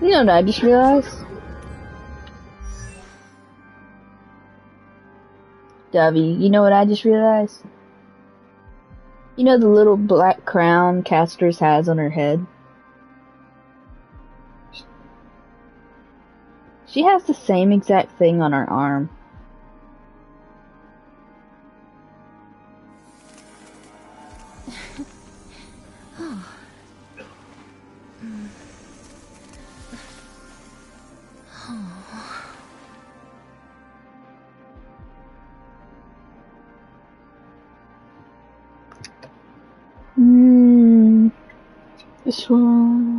You know what I just realized? Dovey, you know what I just realized? You know the little black crown Caster's has on her head? She has the same exact thing on her arm. This one.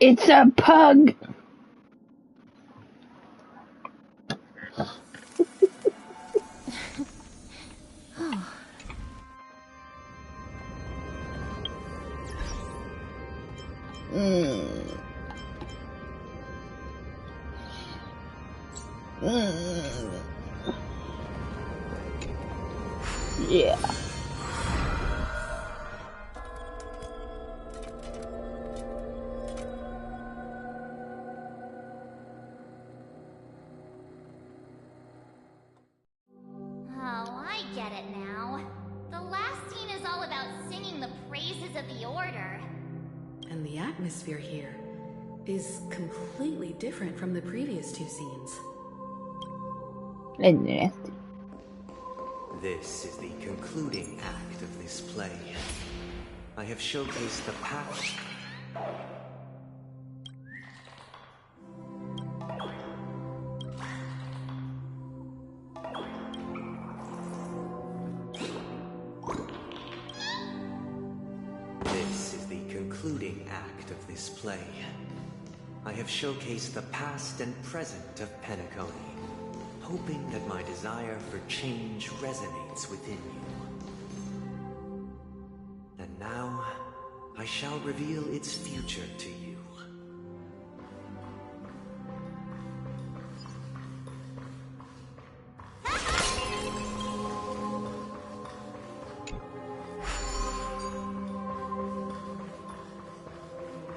It's a pug. Yeah. Oh, I get it now. The last scene is all about singing the praises of the Order. And the atmosphere here is completely different from the previous two scenes. And nasty. This is the concluding act of this play. I have showcased the past. This is the concluding act of this play. I have showcased the past and present of Penacony, hoping that my desire for change resonates within you. And now, I shall reveal its future to you.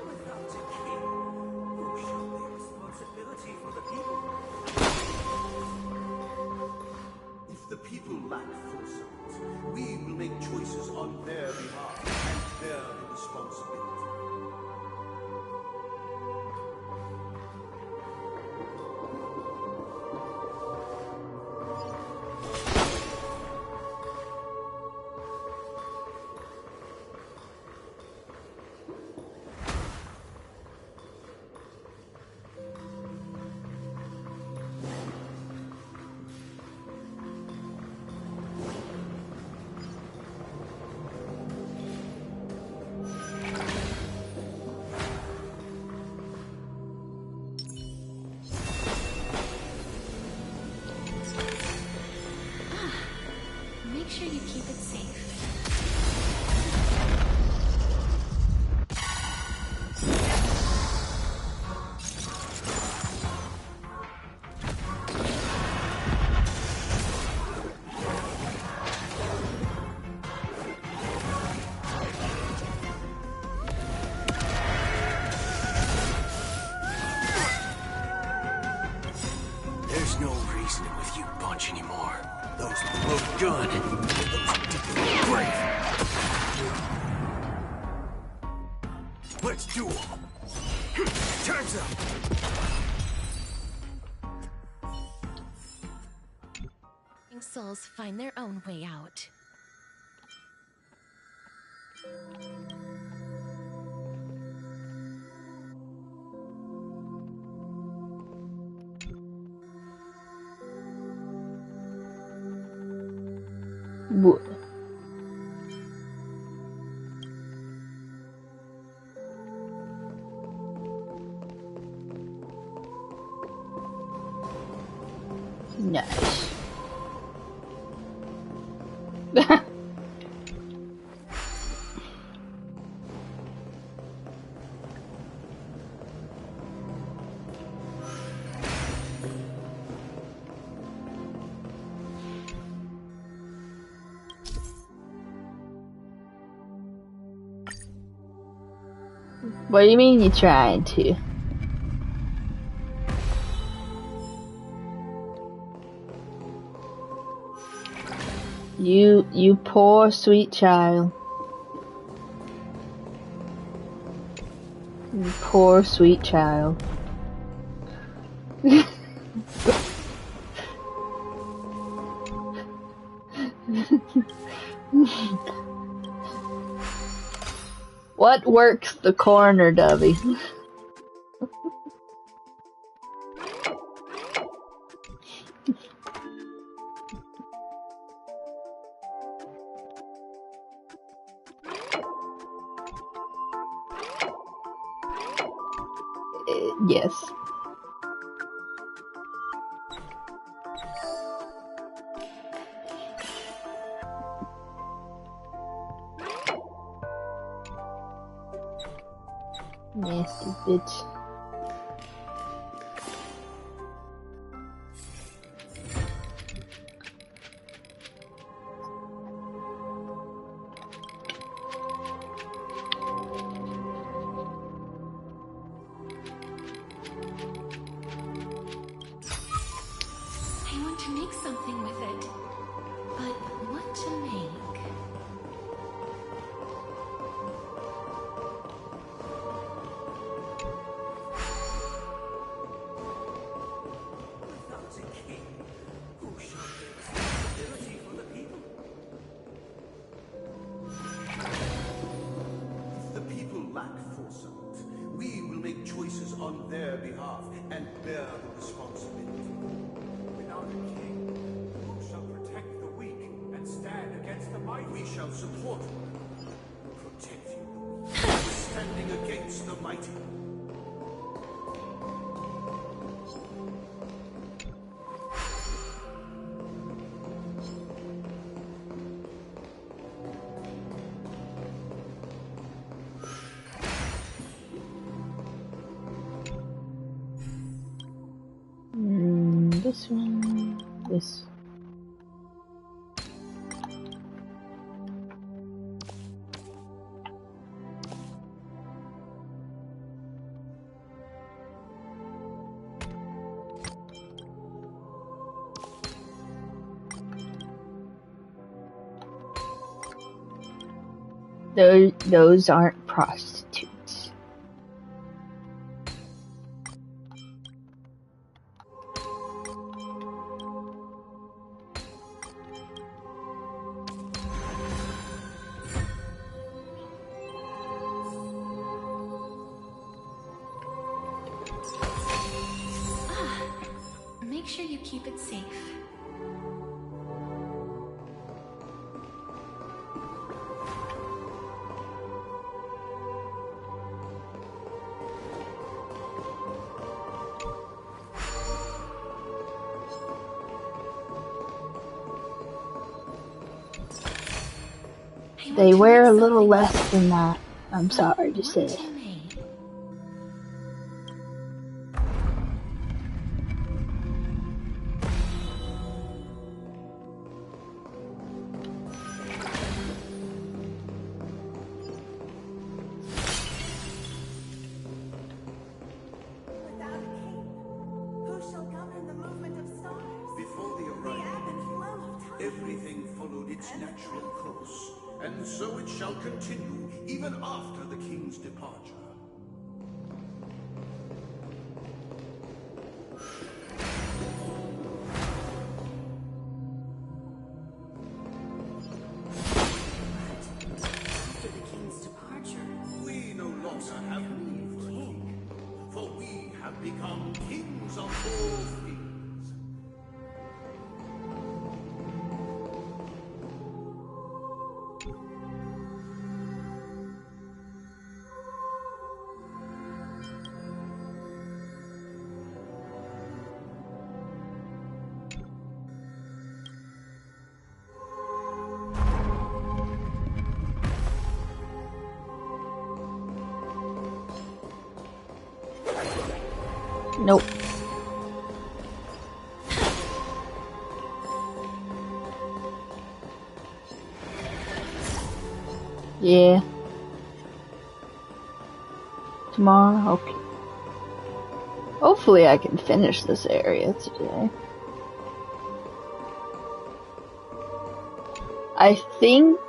Without a king, who shall bear responsibility for the people? If the people lack foresight, we will make choices on their behalf and bear the responsibility. Make sure you keep it safe. There's no reasoning with you bunch anymore. Those look good. Those people brave. Let's duel. Time's up. Souls find their own way out. Wood. Nice. What do you mean you're trying to? You poor sweet child. You poor sweet child. What works the corner, Dovey? Yes. Nasty bitch. I want to make something with it. But what to make? Without a king, who shall take responsibility for the people? If the people lack foresight, we will make choices on their behalf and bear the responsibility. Without a king, who shall protect the weak and stand against the mighty? We shall support one another, protecting the weak, standing against the mighty. This one. This. Those aren't prostitutes. Make sure you keep it safe. They wear a little less than that. I'm sorry to say. Everything followed its natural course, and so it shall continue even after the king's departure. After the king's departure, We no longer have need for a king, for we have become kings of all things. Nope. Yeah. Tomorrow, okay. Hopefully I can finish this area today. I think...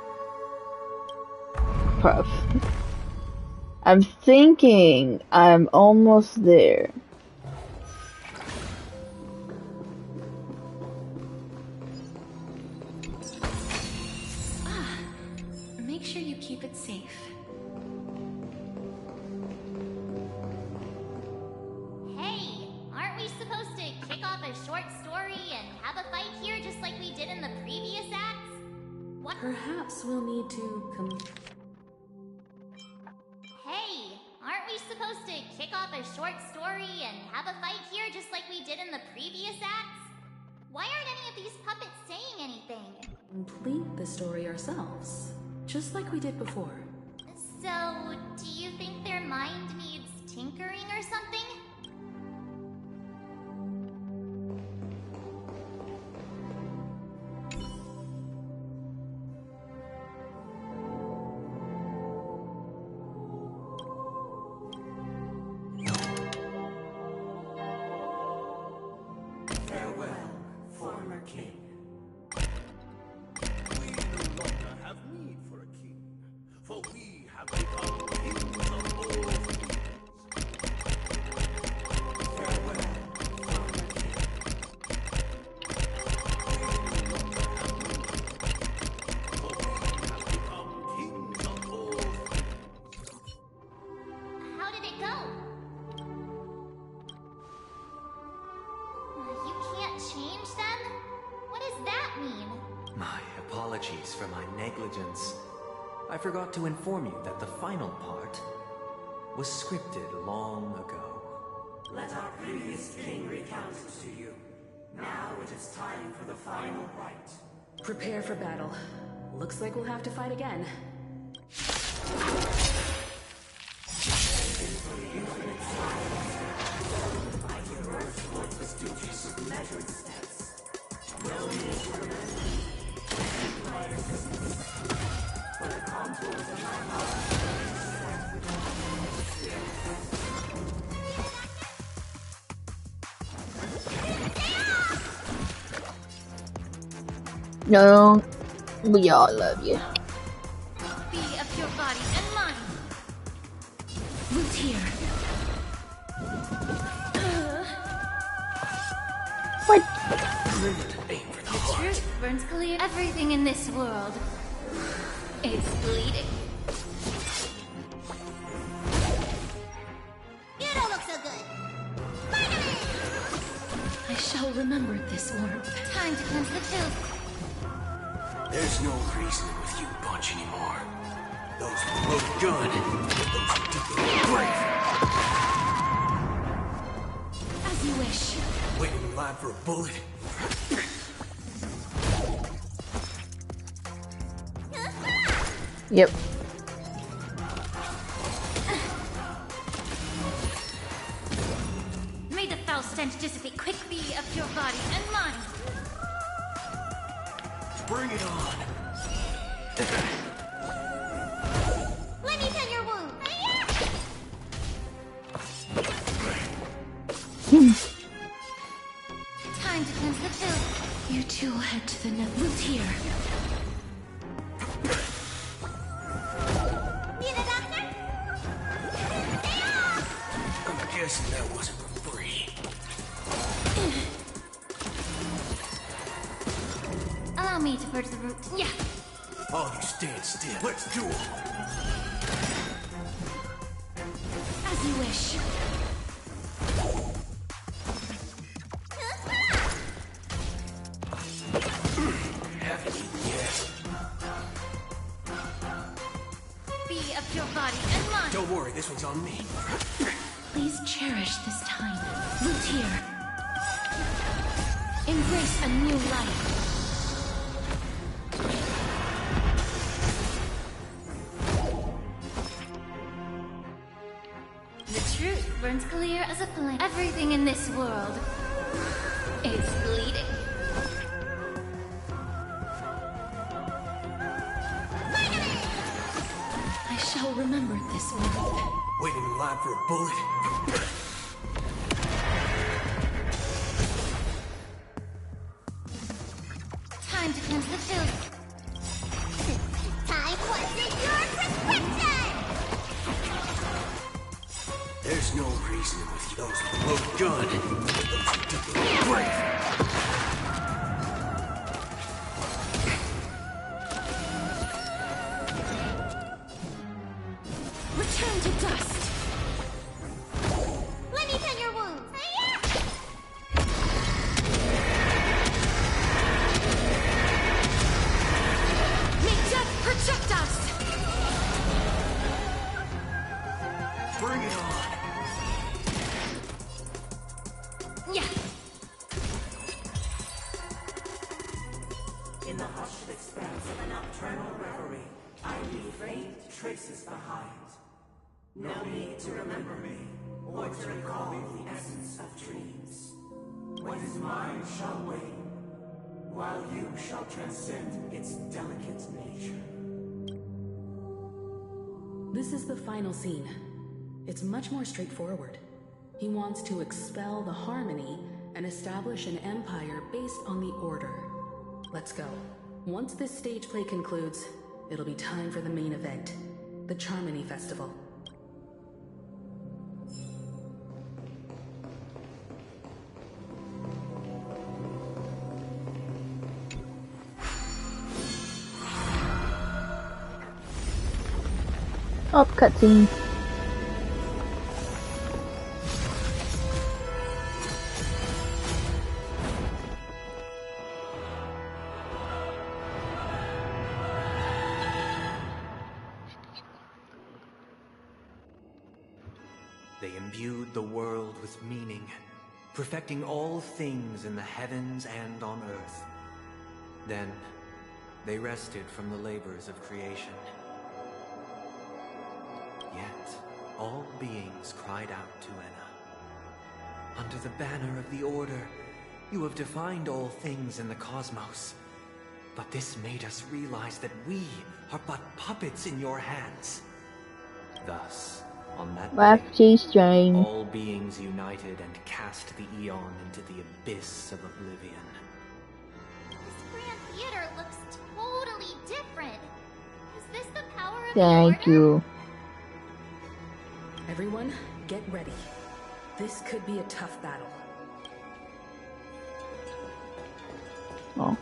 I'm thinking I'm almost there. make sure you keep it safe. Hey, aren't we supposed to kick off a short story and have a fight here just like we did in the previous acts? What? Perhaps we'll need to Hey, aren't we supposed to kick kick off a short story and have a fight here just like we did in the previous acts? Why aren't any of these puppets saying anything? Complete the story ourselves, just like we did before. So, do you think their mind needs tinkering or something? Farewell, former king. We no longer have need for a king, for we have become kings of all things. Farewell, former king. We no longer have need, for we have become kings of all things. How did it go? You can't change them? What does that mean? My apologies for my negligence. I forgot to inform you that the final part was scripted long ago. Let our previous king recount it to you. Now it is time for the final rite. Prepare for battle. Looks like we'll have to fight again. No, we all love you. Be of your body and mind. Root here. What? The truth burns clear. Everything in this world is bleeding. You don't look so good. I shall remember this warmth. Time to cleanse the filth. There's no reasoning with you bunch anymore. Those who load gun, those who dig the grave. As you wish. Waiting in line for a bullet. Yep. May the foul stench dissipate quick. Be of your body and mind. Bring it on. Let me tend your wound. Time to cleanse the filth. You two head to the net. Root here. Need a doctor? I'm guessing that wasn't for free. Allow me to purge the root. Yeah. All you stand still. Let's do it. As you wish. Haven't eaten yet. Be of your body and mind. Don't worry, this one's on me. Please cherish this time. Root here. Embrace a new life. The truth burns clear as a flame. Everything in this world is bleeding. I shall remember this warmth. Waiting in line for a bullet. Time to cleanse the filth. Time wasn't your prescription! There's no reasoning with you. Those who load gun, those who dig the grave. Return to dust. Let me tend your wounds. May death protect us. Bring it on. traces behind. No need to remember me, or to recall the essence of dreams. What is mine shall wane, while you shall transcend its delicate nature. This is the final scene. It's much more straightforward. He wants to expel the harmony and establish an empire based on the order. Let's go. Once this stage play concludes, it'll be time for the main event, the Charmony Festival. Oh, cutscene. They imbued the world with meaning, perfecting all things in the heavens and on earth. Then, they rested from the labors of creation. Yet, all beings cried out to Enna. Under the banner of the Order, you have defined all things in the cosmos. But this made us realize that we are but puppets in your hands. Thus, on that Laugh day, G-string. all beings united and cast the Eon into the abyss of oblivion. This Grand Theater looks totally different. Is this the power of Thank the Order? you. Everyone, get ready. This could be a tough battle. Oh.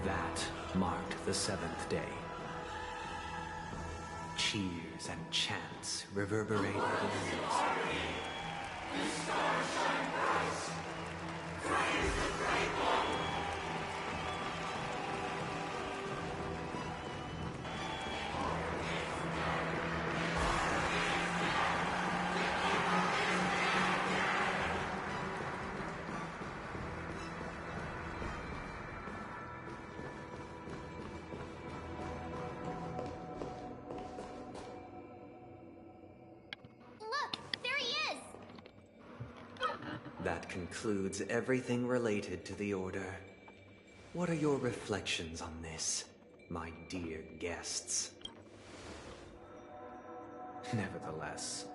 That marked the seventh day. Cheers and chants reverberated in the air. Look, there he is! That concludes everything related to the Order. What are your reflections on this, my dear guests? Nevertheless,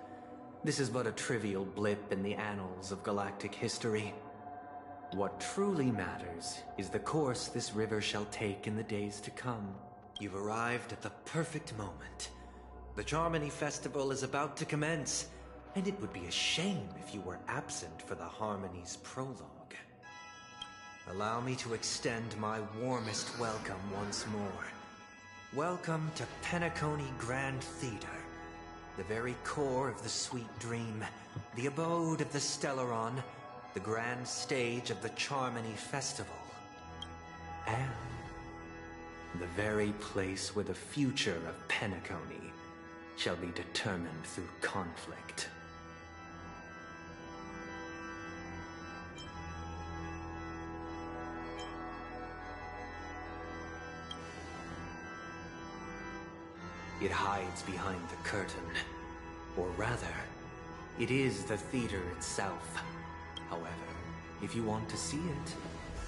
this is but a trivial blip in the annals of galactic history. What truly matters is the course this river shall take in the days to come. You've arrived at the perfect moment. The Charmony Festival is about to commence, and it would be a shame if you were absent for the Harmony's prologue. Allow me to extend my warmest welcome once more. Welcome to Penacony Grand Theater, the very core of the sweet dream, the abode of the Stellaron, the grand stage of the Charmony Festival, and the very place where the future of Penacony shall be determined through conflict. It hides behind the curtain. Or rather, it is the theater itself. However, if you want to see it,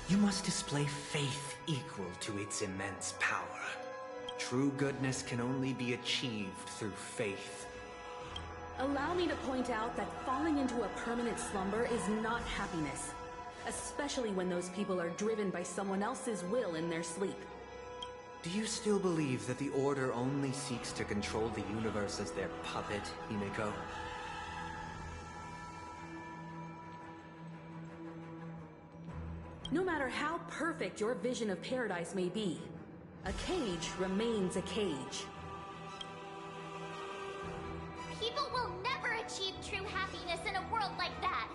you must display faith equal to its immense power. True goodness can only be achieved through faith. Allow me to point out that falling into a permanent slumber is not happiness, especially when those people are driven by someone else's will in their sleep. Do you still believe that the Order only seeks to control the universe as their puppet, Himiko? No matter how perfect your vision of paradise may be, a cage remains a cage. People will never achieve true happiness in a world like that.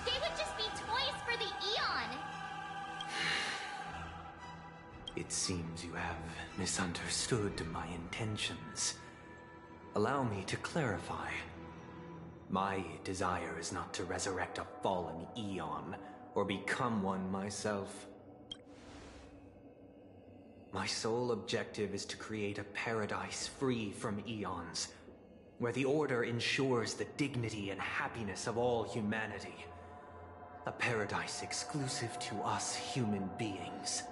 They would just be toys for the Eon. It seems you have misunderstood my intentions. Allow me to clarify. My desire is not to resurrect a fallen eon, or become one myself. My sole objective is to create a paradise free from eons, where the Order ensures the dignity and happiness of all humanity. A paradise exclusive to us human beings.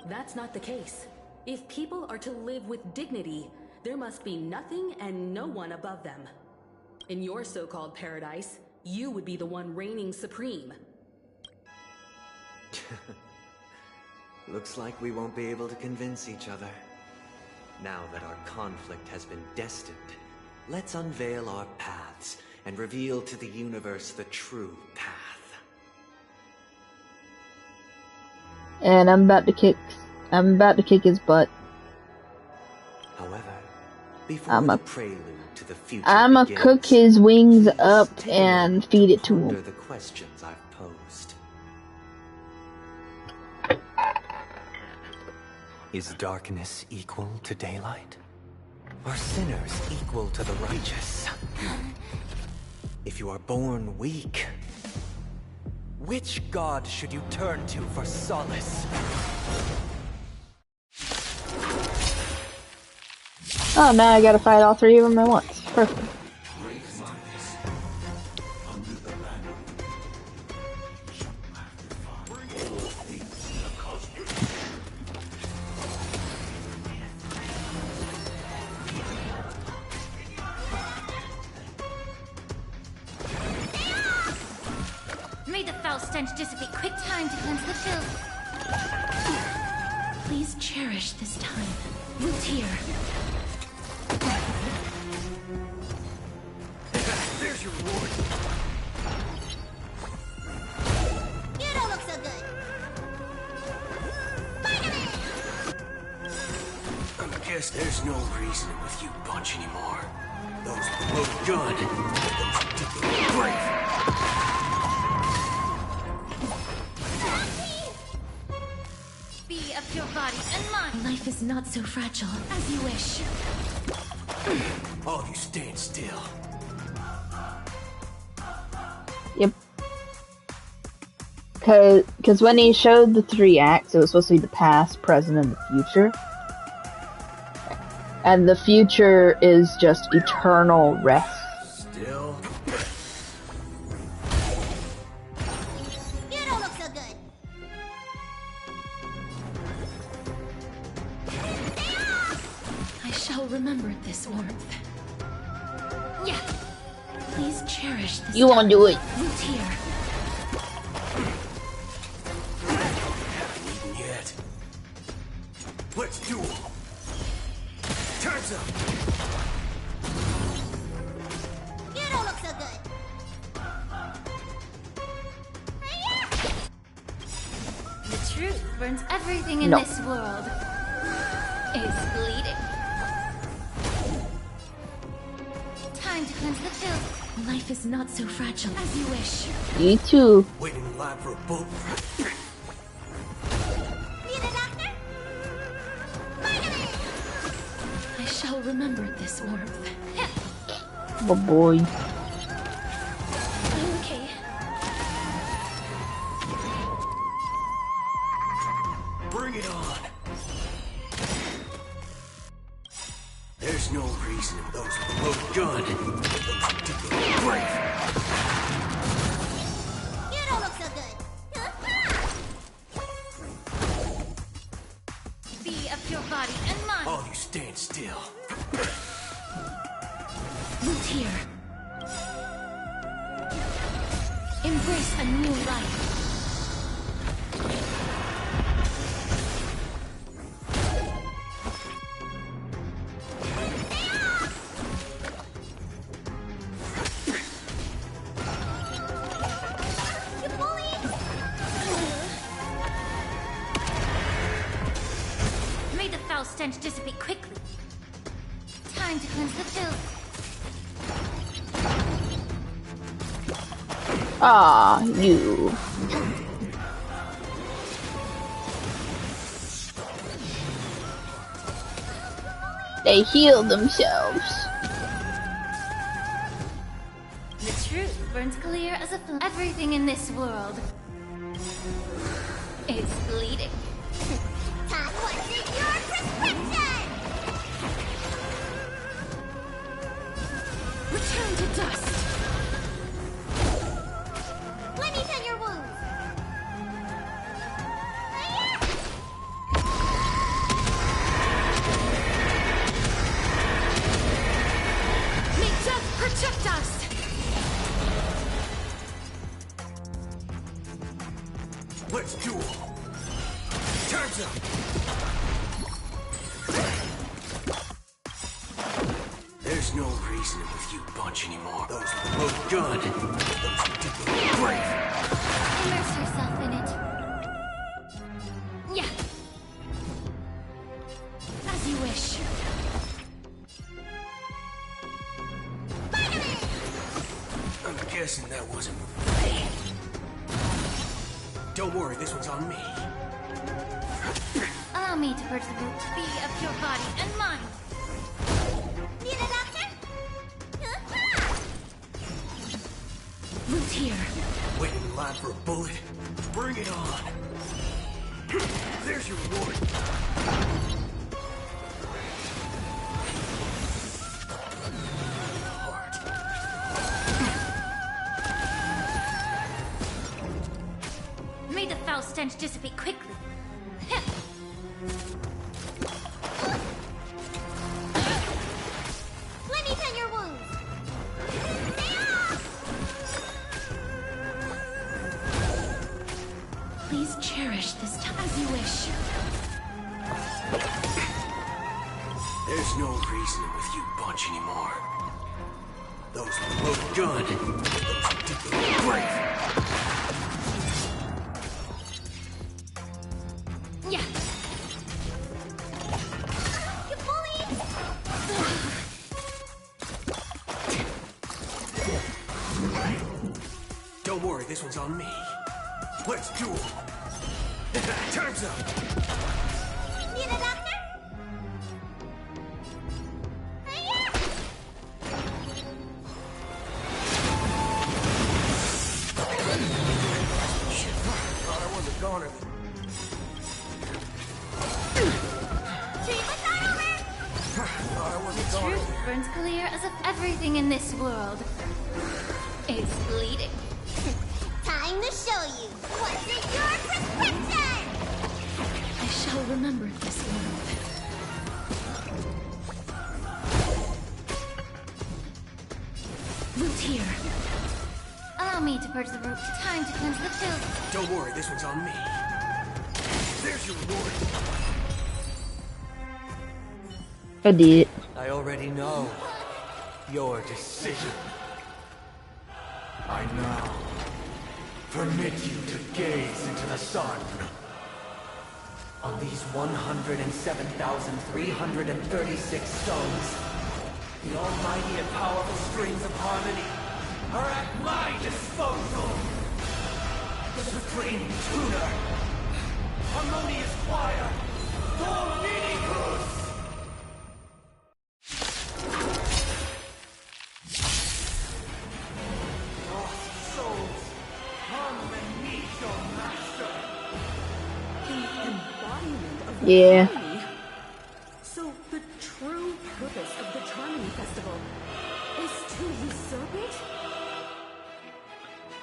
That's not the case. If people are to live with dignity, there must be nothing and no one above them. In your so-called paradise, you would be the one reigning supreme. Looks like we won't be able to convince each other. Now that our conflict has been destined, let's unveil our paths and reveal to the universe the true path. And I'm about to kick his butt. However, before the prelude to the future I'ma begins, cook his wings up take a and moment feed it to ponder him. the questions I've posed. Is darkness equal to daylight? Are sinners equal to the righteous? If you are born weak, which god should you turn to for solace? Oh, now I gotta fight all three of them at once. Perfect. May the foul stench dissipate. Quick time to cleanse the filth. Please cherish this time. Root here. There's your reward. You don't look so good. I guess there's no reasoning with you bunch anymore. Those blow good. Those ridiculous brave. Be of your body and mind. Life is not so fragile as you wish. All you stand still. Yep. Cause when he showed the 3 acts, it was supposed to be the past, present, and the future. And the future is just eternal rest. Still. You don't look so good. I shall remember this warmth. Yeah. Please cherish this. You won't do it. Root here. Haven't eaten yet. Let's do it. Time's up. You don't look so good. The truth burns everything in No. this world. Is bleeding. Time to cleanse the filth. Life is not so fragile as you wish. You too. Waiting in line for a boat. Need a doctor? Finally! I shall remember this warmth. Oh boy. Okay. Bring it on. There's no reason those blow good. Those ridiculous brave. You don't look so good. Be of your body and mind. All you stand still. Root here. Embrace a new life. You bully! May the foul stench dissipate quickly. Time to cleanse the filth. Ah, you. They heal themselves. The truth burns clear as a flame. Everything in this world is bleeding. Time, what's in your prescription? Return to dust. Let me tend your wounds. May death protect us. Let's duel. Time's up. There's no reasoning with you bunch anymore. Those were both good. Those who did the brave. Immerse yourself in it. Yeah. As you wish. I'm guessing that wasn't. Don't worry, this one's on me. Allow me to purge the root to be of your body and mind. Need a doctor? Root here. Waiting in line for a bullet? Bring it on. There's your reward. May the foul stench dissipate quickly. Let me tend your wounds. Please cherish this time as you wish. There's no reasoning with you bunch anymore. Those were both good. Those who did the brave. Yeah. You bully! Don't worry, this one's on me. Let's duel. Time's up. Need a doctor? Shit, thought I wasn't goner. Thought I wasn't The goner. truth burns clear as if everything in this world is bleeding. Time to show you what's in your prescription! I shall remember this world. Root here. Allow me to purge the root. Time to cleanse the filth. Don't worry, this one's on me. There's your reward. I did. I already know your decision. I now permit you to gaze into the sun. On these 107,336 stones, the almighty and powerful strings of harmony are at my disposal. The supreme tuner, harmonious choir, Dominicus. Lost souls, come and meet your master. The embodiment of Yeah. harmony. So the true purpose of the Charmony Festival is to usurp it?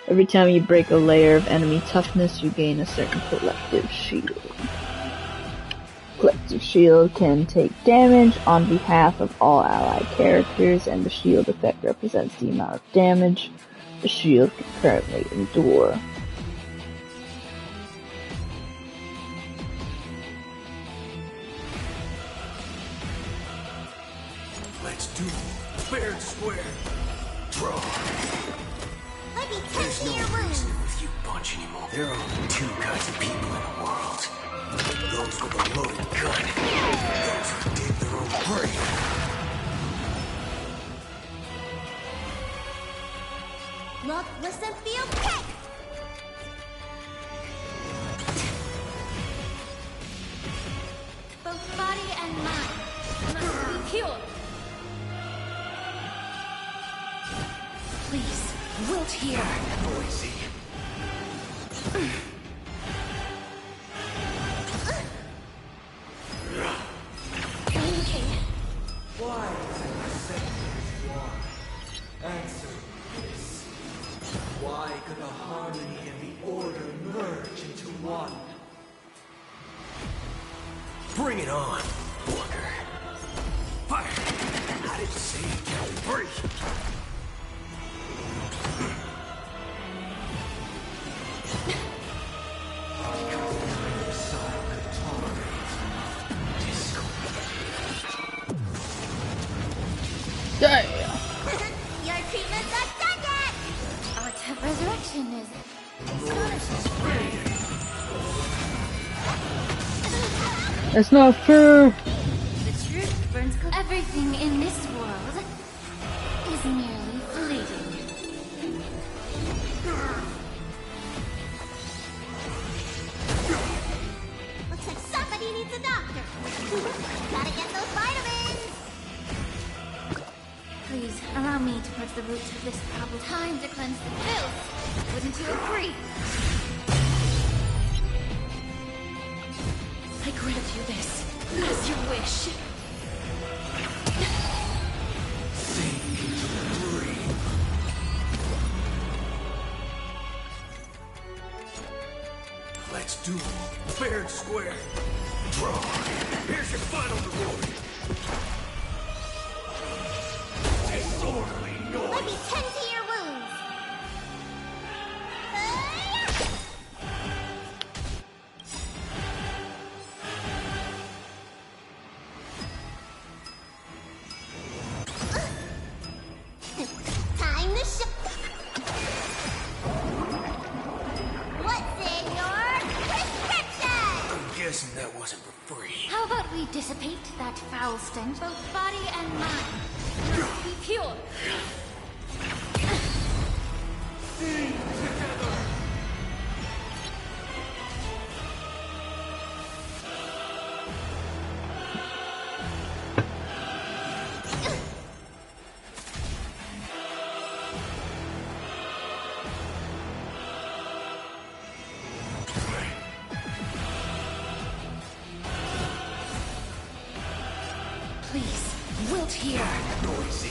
Every time you break a layer of enemy toughness, you gain a certain collective shield. Collective shield can take damage on behalf of all allied characters, and the shield effect represents the amount of damage the shield can currently endure. Let's do fair and square. Draw. Let me There's tend no to your wounds. reasoning with you bunch anymore. There are only two kinds of people in the world. Those with a loaded gun. Those who dig their own grave. Look, listen, feel, pick! Both body and mind must be pure. Please, wilt here. Noisy. Thinking. Why does it present as one? Answer this. Why could the harmony and the order merge into one? Bring it on, Booker. Fire! I didn't say it can't break. Damn. Your treatment's not done yet! Art of resurrection is astonishing. That's not fair. The truth burns cold. Everything in this world is merely fleeting. Looks like somebody needs a doctor. Gotta get those vitamins! Please, allow me to purge the roots of this problem. Time to cleanse the filth. Wouldn't you agree? I grant you this, as you wish. Sink into the dream. Let's do it. Fair and square. Draw. Here's your final reward. Disorderly Let me noise. tend to your wounds. Time to show. What's in your prescription? I'm guessing that wasn't for free. How about we dissipate that foul stench, both body and mind? Be pure. Please, wilt here. Noisy.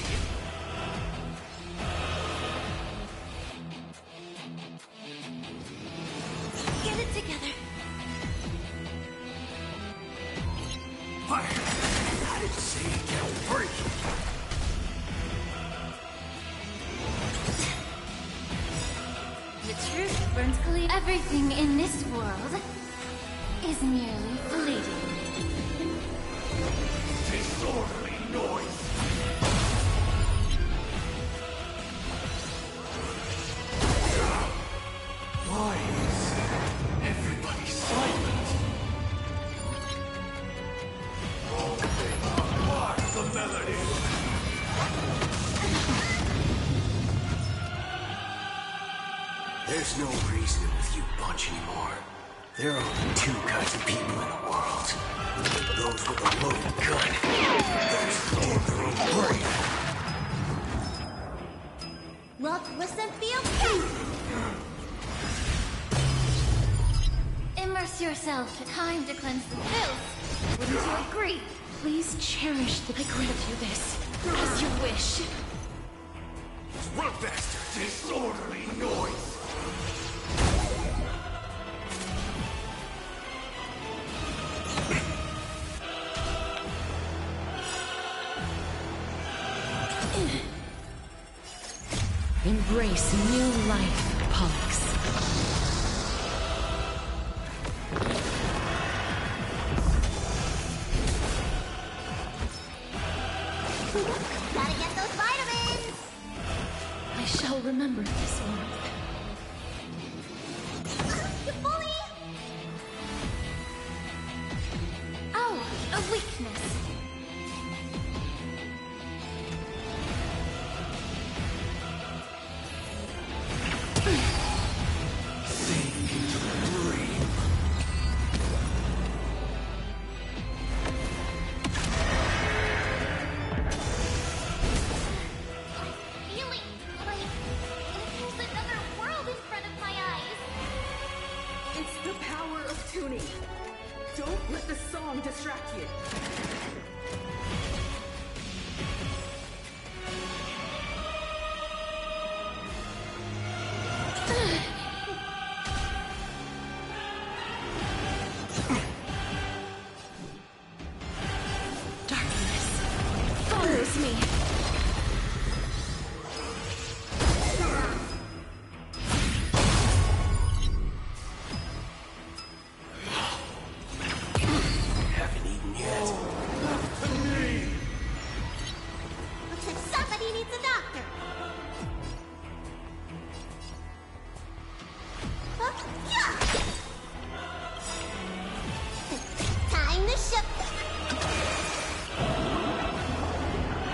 Get it together. Fire. I didn't say it can't break. The truth burns clean. Everything in this world is merely fleeting. Disorderly noise. Why is everybody silent? Oh, they are the melody. There's no reason with you bunch anymore. There are only two kinds of people in the world. Those with a loaded gun. Those who don't break. Well, twist and feel good. Immerse yourself. Time to cleanse the filth. Wouldn't you agree? Please cherish the... I grant you this, as you wish. Run faster! Disorderly noise! Embrace new life, Pollux. Gotta get those vitamins. I shall remember this one. You bully! Oh, a weakness. Feeling like needs a doctor. Time to show.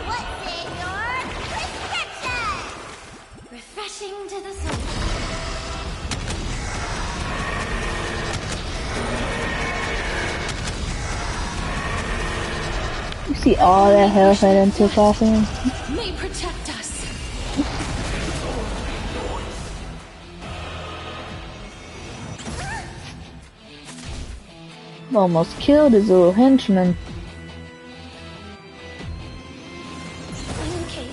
What's in your prescription? Refreshing to the soul. You see all that hellhead and took off him? May protect us. Almost killed his little henchman. Okay.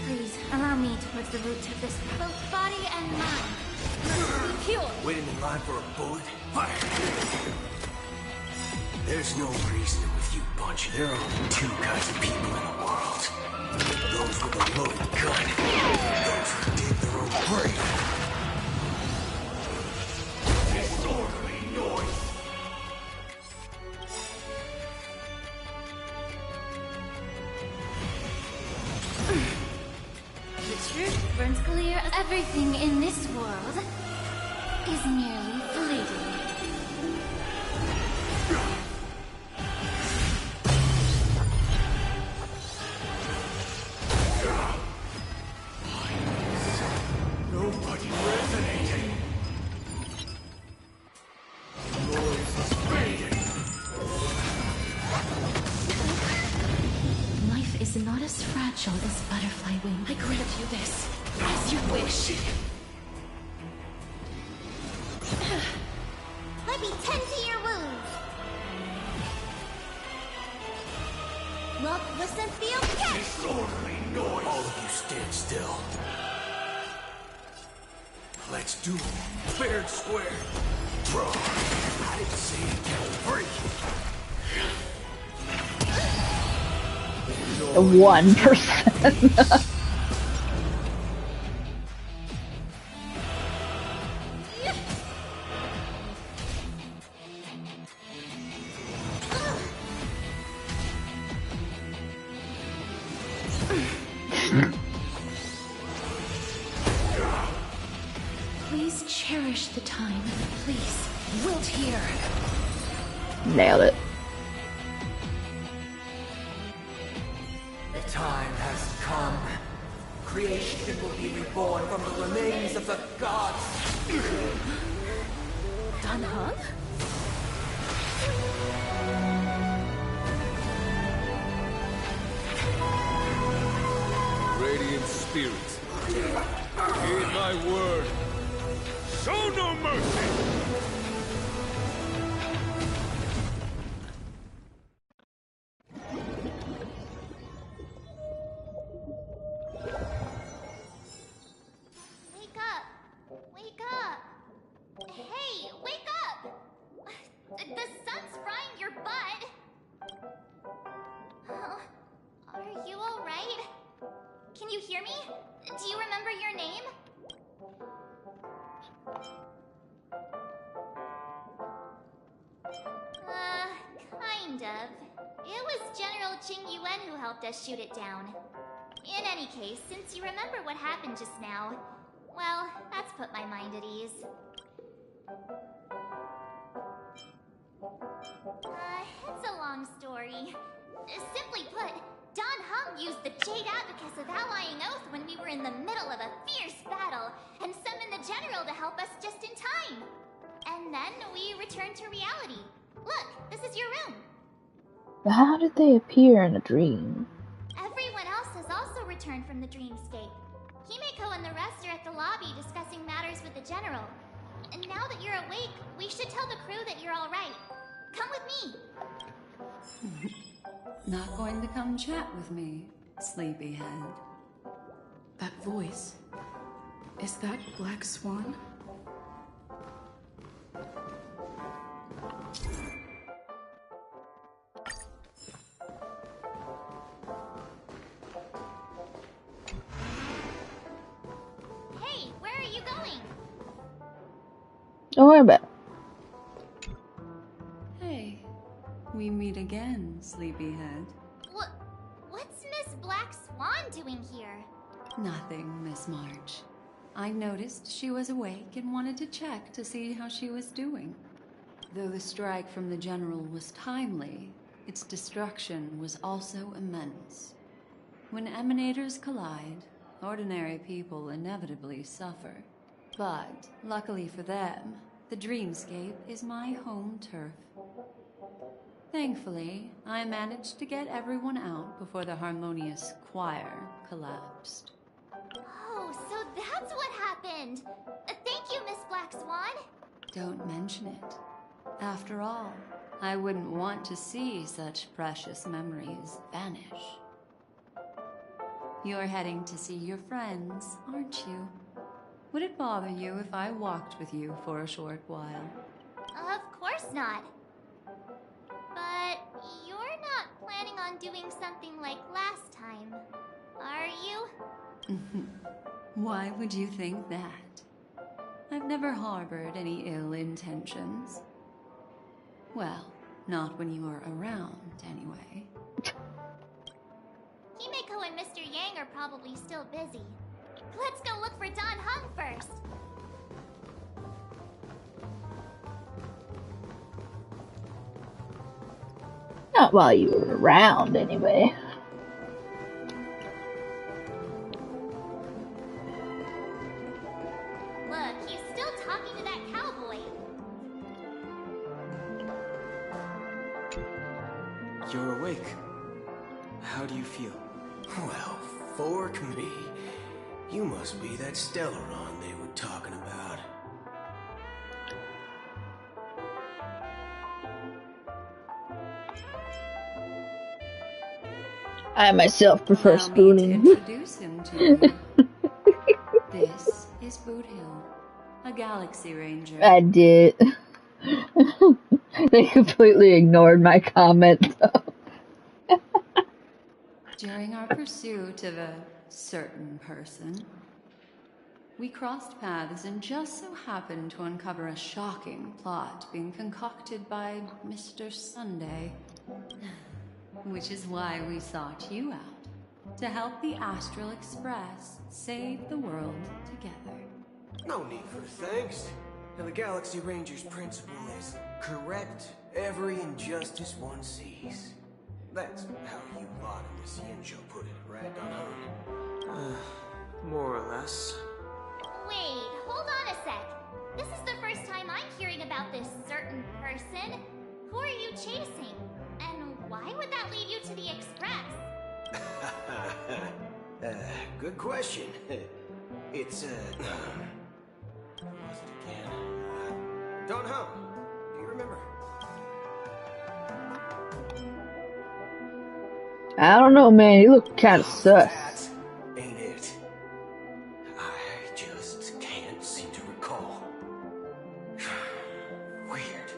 Please, allow me to put the root of this, both body and mind. Must be pure. Waiting in line for a bullet? Fire! There's no reasoning with you, Bunch. There are only two kinds of people in the world. Those with a loaded gun, and those who dig their own grave. Disorderly noise! The truth burns clear. Everything in this world is merely fleeting. Nobody resonating. Noise is fading. Life is not as fragile as butterfly wing. I grant you this, as you wish. Let me tend to your wounds. Look, listen, feel, catch! Disorderly noise. All of you stand still. Let's do it. Fair and square. Bro, I didn't say you can't break. 1%. Please cherish the time. Please, wilt here. Nailed it. The time has come. Creation will be reborn from the remains of the gods. Danheng? Radiant spirits, heed my word. Show no mercy! Wake up! Wake up! Hey, wake up! The sun's frying your butt! Are you alright? Can you hear me? Do you remember your name? Kind of. It was General Qing Yuan who helped us shoot it down. In any case, since you remember what happened just now, well, that's put my mind at ease. It's a long story. Simply put, Don Hung used the Jade Abacus of Allying Oath when we were in the middle of a fierce battle, and summoned the General to help us just in time. And then we returned to reality. Look, this is your room. But how did they appear in a dream? Everyone else has also returned from the dreamscape. Himeko and the rest are at the lobby discussing matters with the General. And now that you're awake, we should tell the crew that you're alright. Come with me. Not going to come chat with me, sleepyhead. That voice. Is that Black Swan? Hey, where are you going? Don't worry about it. Hey, we meet again, sleepyhead. What's Miss Black Swan? Swan doing here? Nothing, Miss March. I noticed she was awake and wanted to check to see how she was doing. Though the strike from the General was timely, its destruction was also immense. When emanators collide, ordinary people inevitably suffer. But, luckily for them, the dreamscape is my home turf. Thankfully, I managed to get everyone out before the harmonious choir collapsed. Oh, so that's what happened! Thank you, Miss Black Swan! Don't mention it. After all, I wouldn't want to see such precious memories vanish. You're heading to see your friends, aren't you? Would it bother you if I walked with you for a short while? Of course not. But you're not planning on doing something like last time, are you? Why would you think that? I've never harbored any ill intentions. Well, not when you are around, anyway. Himeko and Mr. Yang are probably still busy. Let's go look for Don Hung first! Not while you were around, anyway. Look, he's still talking to that cowboy. You're awake. How do you feel? Well, fork me. You must be that Stellaron they were talking about. I myself prefer Allow me to spooning. introduce him to you. This is Boot Hill, a Galaxy Ranger. I did. They completely ignored my comment, though. During our pursuit of a certain person, we crossed paths and just so happened to uncover a shocking plot being concocted by Mr. Sunday. Which is why we sought you out, to help the Astral Express save the world together. No need for thanks. And the Galaxy Ranger's principle is correct every injustice one sees. That's how you lot in this Yinjo put it, right, Don? More or less. Wait, hold on a sec. This is the first time I'm hearing about this certain person. Who are you chasing? And why would that lead you to the Express? Good question. It's, who was it again? Don Hung. Do you remember? I don't know, man. You look kind of sus. That ain't it. I just can't seem to recall. Weird.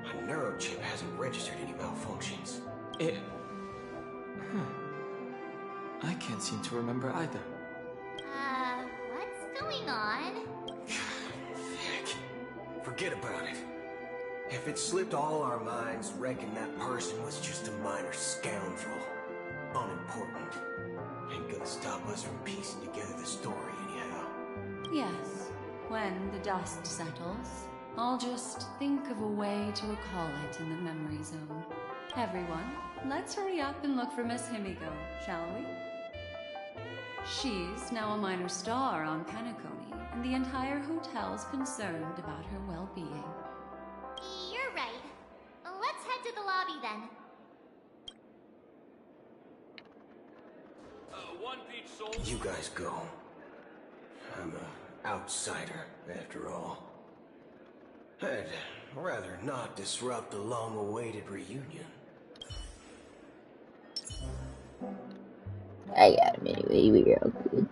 My neurochip hasn't registered any malfunctions. I can't seem to remember either. What's going on? Heck. Forget about it. If it slipped all our minds, reckon that person was just a minor scoundrel. Unimportant. Ain't gonna stop us from piecing together the story anyhow. Yes, when the dust settles, I'll just think of a way to recall it in the memory zone. Everyone, let's hurry up and look for Miss Himiko, shall we? She's now a minor star on Penacony, and the entire hotel's concerned about her well-being. You're right. Let's head to the lobby then. One peach soul. You guys go. I'm an outsider, after all. I'd rather not disrupt the long-awaited reunion. I got him anyway. We're all good.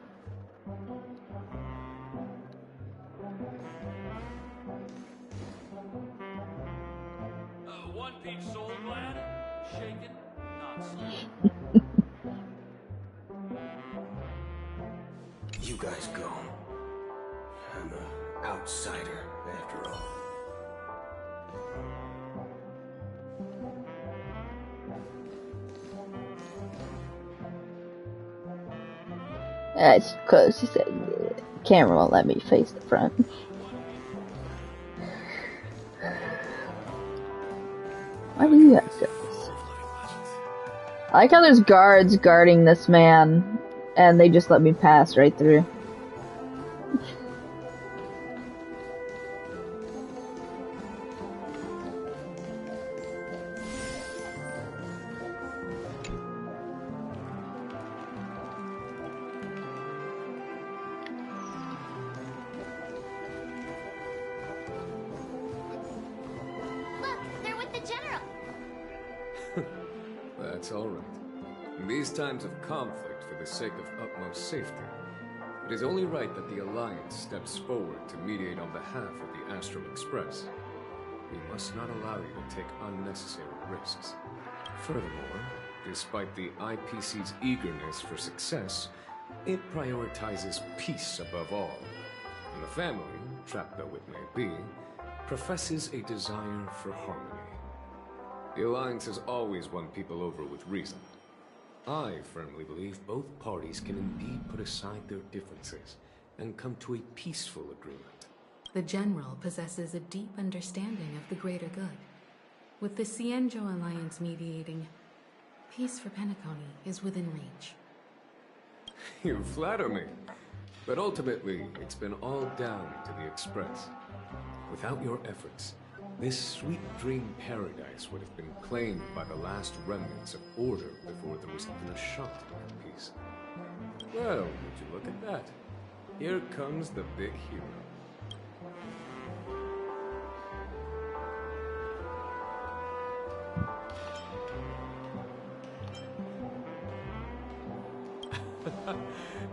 One peach soul glad? Shaken? Not so. You guys go. I'm an outsider, after all. It's close. She said, camera won't let me face the front. Why do you have guns? I like how there's guards guarding this man, and they just let me pass right through. That's all right. In these times of conflict for the sake of utmost safety, it is only right that the Alliance steps forward to mediate on behalf of the Astral Express. We must not allow you to take unnecessary risks. Furthermore, despite the IPC's eagerness for success, it prioritizes peace above all. And the family, trapped though it may be, professes a desire for harmony. The Alliance has always won people over with reason. I firmly believe both parties can indeed put aside their differences and come to a peaceful agreement. The General possesses a deep understanding of the greater good. With the Cienjo Alliance mediating, peace for Penacony is within reach. You flatter me. But ultimately, it's been all down to the Express. Without your efforts, this sweet dream paradise would have been claimed by the last remnants of order before there was even a shot at peace. Well, would you look at that? Here comes the big hero.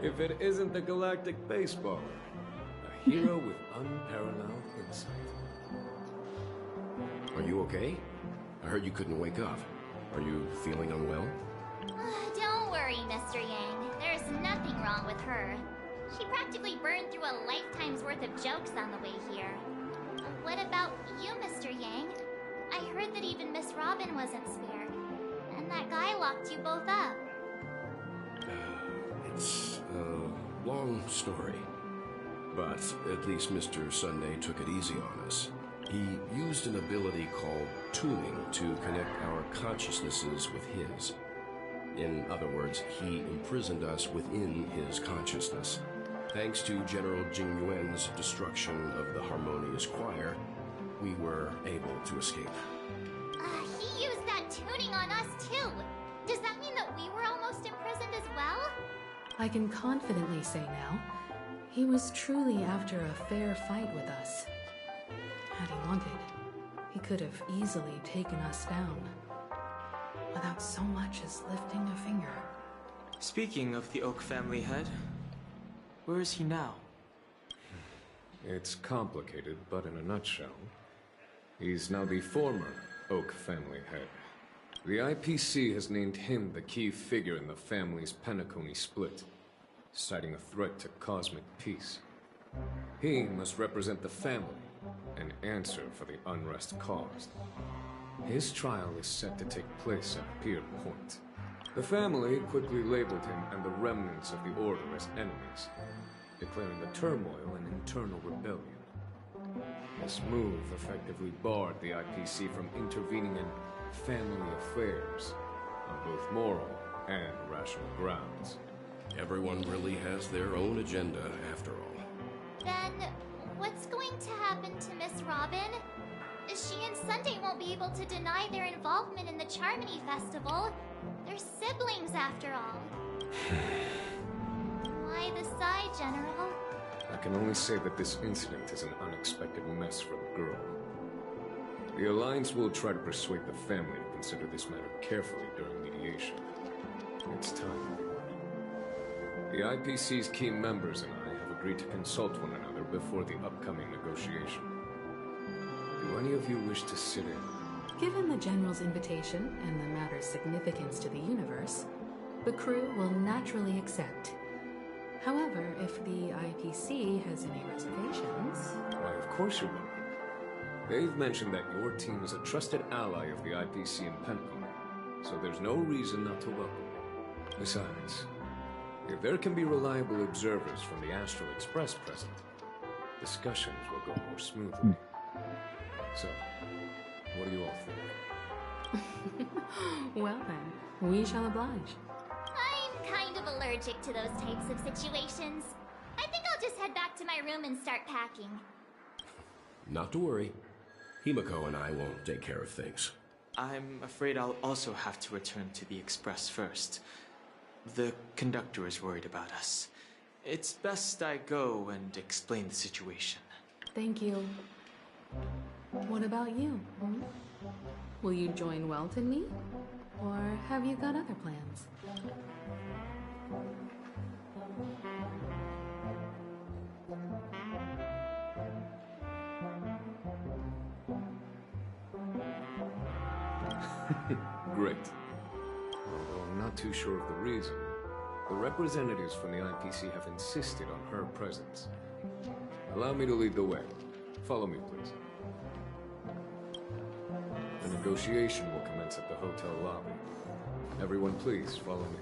If it isn't the galactic baseballer, a hero with unparalleled insight. Are you okay? I heard you couldn't wake up. Are you feeling unwell? Don't worry, Mr. Yang. There's nothing wrong with her. She practically burned through a lifetime's worth of jokes on the way here. What about you, Mr. Yang? I heard that even Miss Robin wasn't spared. And that guy locked you both up. It's a long story. But at least Mr. Sunday took it easy on us. He used an ability called tuning to connect our consciousnesses with his. In other words, he imprisoned us within his consciousness. Thanks to General Jing Yuan's destruction of the Harmonious Choir, we were able to escape. He used that tuning on us too. Does that mean that we were almost imprisoned as well? I can confidently say now, he was truly after a fair fight with us. Had he wanted, he could have easily taken us down, without so much as lifting a finger. Speaking of the Oak family head, where is he now? It's complicated, but in a nutshell, he's now the former Oak family head. The IPC has named him the key figure in the family's Penacony split, citing a threat to cosmic peace. He must represent the family and answer for the unrest caused. His trial is set to take place at Pier Point. The family quickly labeled him and the remnants of the Order as enemies, declaring the turmoil an internal rebellion. This move effectively barred the IPC from intervening in family affairs on both moral and rational grounds. Everyone really has their own agenda, after all. Then, what's going to happen to Miss Robin? She and Sunday won't be able to deny their involvement in the Charmony Festival. They're siblings, after all. Why the sigh, General? I can only say that this incident is an unexpected mess for the girl. The Alliance will try to persuade the family to consider this matter carefully during mediation. It's time. The IPC's key members and I have agreed to consult one another before the upcoming negotiation. Do any of you wish to sit in? Given the General's invitation and the matter's significance to the universe, the crew will naturally accept. However, if the IPC has any reservations... Why, of course you will. They've mentioned that your team is a trusted ally of the IPC in Penacony, so there's no reason not to welcome you. Besides, If there can be reliable observers from the Astral Express present, discussions will go more smoothly. So, what do you all think? Well then, we shall oblige. I'm kind of allergic to those types of situations. I think I'll just head back to my room and start packing. Not to worry. Himiko and I won't take care of things. I'm afraid I'll also have to return to the Express first. The conductor is worried about us. It's best I go and explain the situation. Thank you. What about you? Will you join Welt and me? Or have you got other plans? Great. Although I'm not too sure of the reason, the representatives from the IPC have insisted on her presence. Allow me to lead the way. Follow me, please. The negotiation will commence at the hotel lobby. Everyone, please follow me.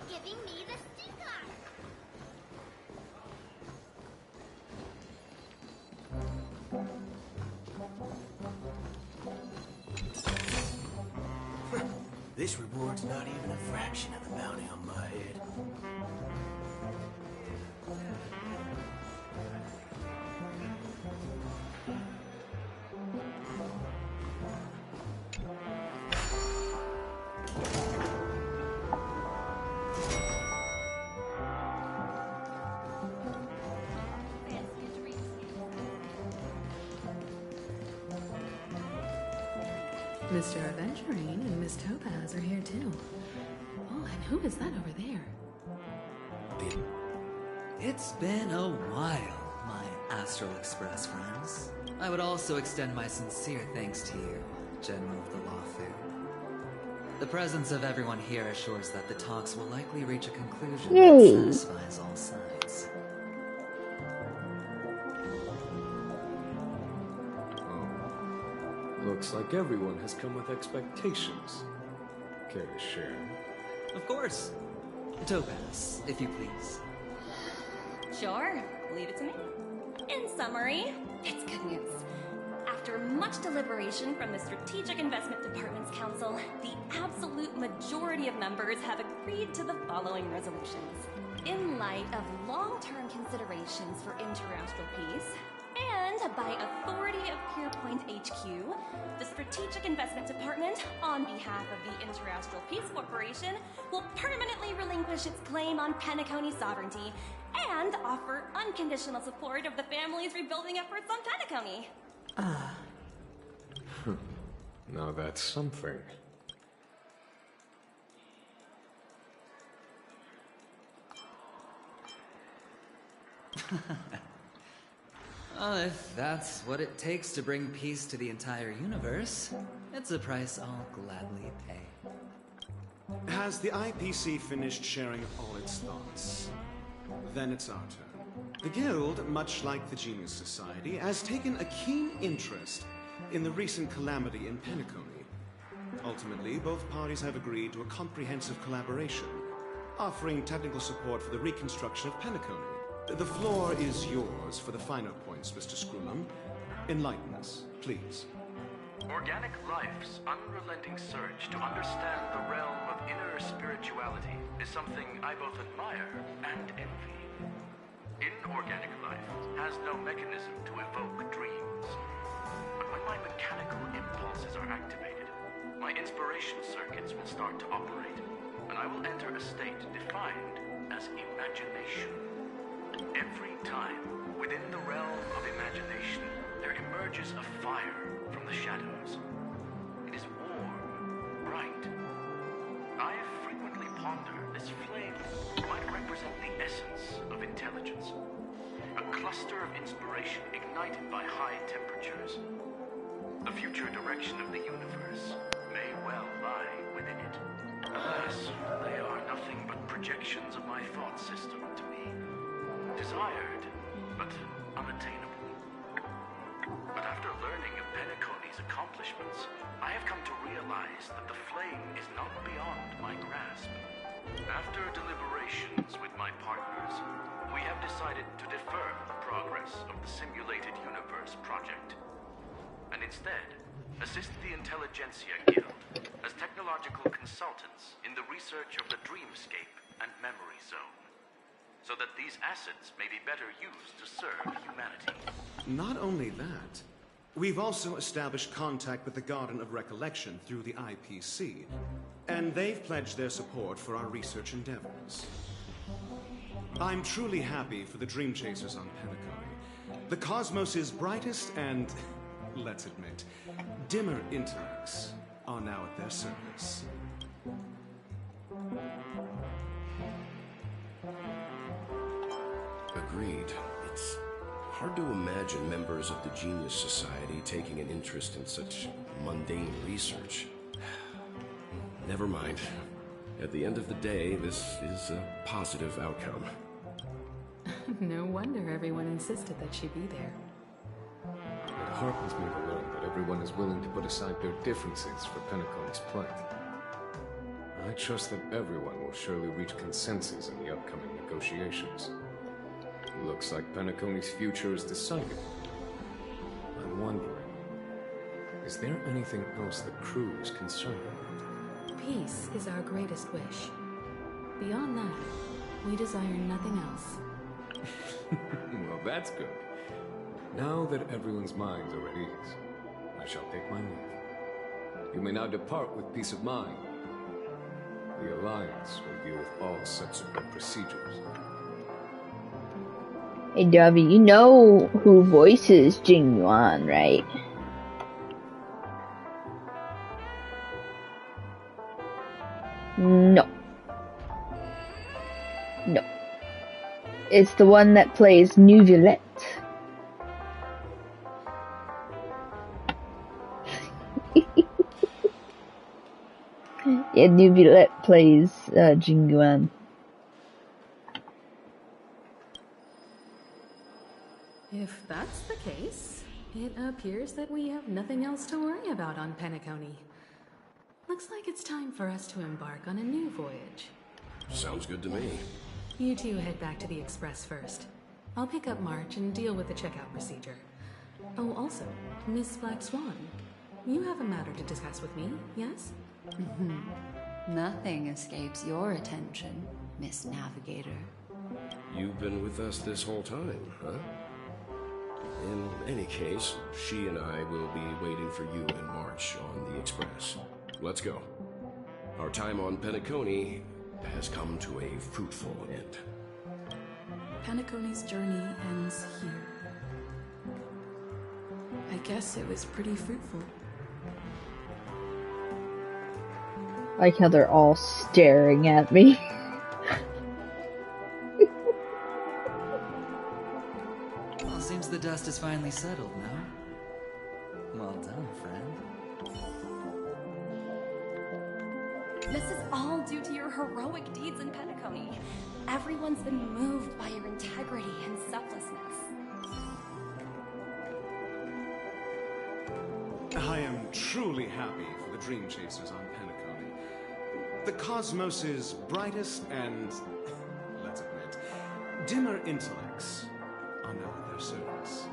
Giving me the stink eye. This reward's not even a fraction of the bounty on my head. Mr. Aventurine and Miss Topaz are here too. Oh, and who is that over there? It's been a while, my Astral Express friends. I would also extend my sincere thanks to you, General of the Lawfare. The presence of everyone here assures that the talks will likely reach a conclusion that satisfies all sides. Looks like everyone has come with expectations. Care to share? Of course. Topaz, if you please. Sure, leave it to me. In summary, it's good news. After much deliberation from the Strategic Investment Department's Council, the absolute majority of members have agreed to the following resolutions. In light of long-term considerations for interastral peace, and by authority of Pierpoint HQ, the Strategic Investment Department, on behalf of the Interastral Peace Corporation, will permanently relinquish its claim on Penacony sovereignty and offer unconditional support of the family's rebuilding efforts on Penacony. Now that's something. Well, if that's what it takes to bring peace to the entire universe, it's a price I'll gladly pay. Has the IPC finished sharing all its thoughts? Then it's our turn. The Guild, much like the Genius Society, has taken a keen interest in the recent calamity in Penacony. Ultimately, both parties have agreed to a comprehensive collaboration, offering technical support for the reconstruction of Penacony. The floor is yours for the finer points, Mr. Scrumum. Enlighten us, please. Organic life's unrelenting search to understand the realm of inner spirituality is something I both admire and envy. Inorganic life has no mechanism to evoke dreams. But when my mechanical impulses are activated, my inspiration circuits will start to operate, and I will enter a state defined as imagination. Every time, within the realm of imagination, there emerges a fire from the shadows. It is warm, bright. I have frequently pondered this flame might represent the essence of intelligence. A cluster of inspiration ignited by high temperatures. The future direction of the universe may well lie within it. Alas, they are nothing but projections of my thought system to me. Desired, but unattainable. But after learning of Penacony's accomplishments, I have come to realize that the flame is not beyond my grasp. After deliberations with my partners, we have decided to defer the progress of the Simulated Universe project, and instead assist the Intelligentsia Guild as technological consultants in the research of the Dreamscape and Memory Zone, so that these assets may be better used to serve humanity. Not only that, we've also established contact with the Garden of Recollection through the IPC, and they've pledged their support for our research endeavors. I'm truly happy for the Dream Chasers on Penacony. The cosmos's brightest and, let's admit, dimmer intellects are now at their service. Agreed. It's hard to imagine members of the Genius Society taking an interest in such mundane research. Never mind. At the end of the day, this is a positive outcome. No wonder everyone insisted that she be there. It heartens me to learn that everyone is willing to put aside their differences for Penacony's plight. I trust that everyone will surely reach consensus in the upcoming negotiations. Looks like Penacony's future is decided. I'm wondering, is there anything else the crew is concerned about? Peace is our greatest wish. Beyond that, we desire nothing else. Well, that's good. Now that everyone's minds are at ease, I shall take my leave. You may now depart with peace of mind. The Alliance will deal with all subsequent procedures. Hey Dovey, you know who voices Jing Yuan, right? No. No. It's the one that plays Nuvillette. Yeah, Nuvillette plays Jing Yuan. If that's the case, it appears that we have nothing else to worry about on Penacony. Looks like it's time for us to embark on a new voyage. Sounds good to me. You two head back to the Express first. I'll pick up March and deal with the checkout procedure. Oh, also, Miss Black Swan, you have a matter to discuss with me, yes? Nothing escapes your attention, Miss Navigator. You've been with us this whole time, huh? In any case, she and I will be waiting for you in March on the Express. Let's go. Our time on Penacony has come to a fruitful end. Penacony's journey ends here. I guess it was pretty fruitful. I like how they're all staring at me. Well, seems the dust is finally settled now. Well done, friend. This is all due to your heroic deeds in Penacony. Everyone's been moved by your integrity and selflessness. I am truly happy for the Dream Chasers on Penacony. The cosmos's brightest and, let's admit, dimmer intellects are now at their service.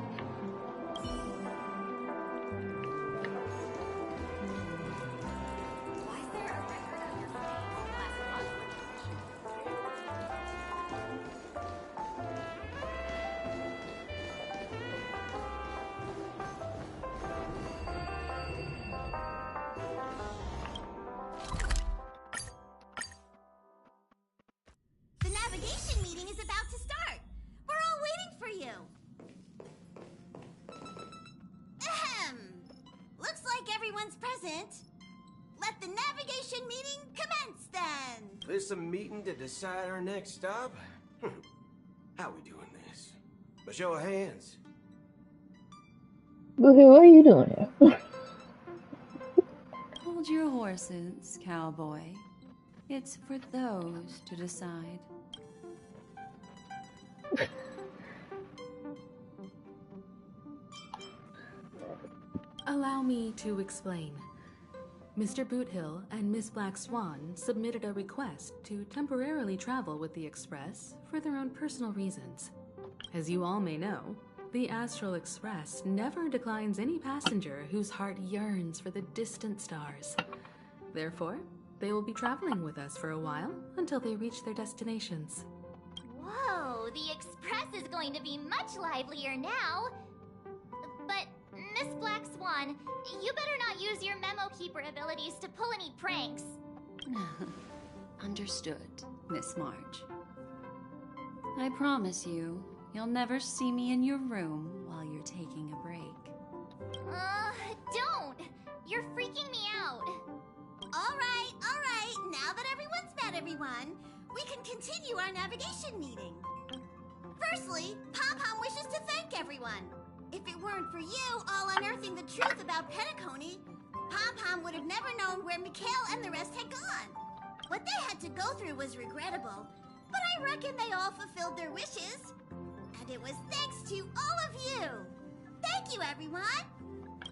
The navigation meeting is about to start. We're all waiting for you. Ahem. Looks like everyone's present. Let the navigation meeting commence then. This a meeting to decide our next stop? How we doing this? A show of hands. Boohoo, what are you doing here? Hold your horses, cowboy. It's for those to decide. Allow me to explain. Mr. Boothill and Miss Black Swan submitted a request to temporarily travel with the Express for their own personal reasons. As you all may know, the Astral Express never declines any passenger whose heart yearns for the distant stars. Therefore, they will be traveling with us for a while until they reach their destinations. Whoa, the Express is going to be much livelier now. But, Miss Black Swan, you better not use your memo keeper abilities to pull any pranks. Understood, Miss March. I promise you, you'll never see me in your room while you're taking a break. Don't! You're freaking me out. All right. Now that everyone's met everyone, we can continue our navigation meeting. Firstly, Pom-Pom wishes to thank everyone. If it weren't for you all unearthing the truth about Penacony, Pom-Pom would have never known where Mikhail and the rest had gone. What they had to go through was regrettable, but I reckon they all fulfilled their wishes. And it was thanks to all of you. Thank you, everyone.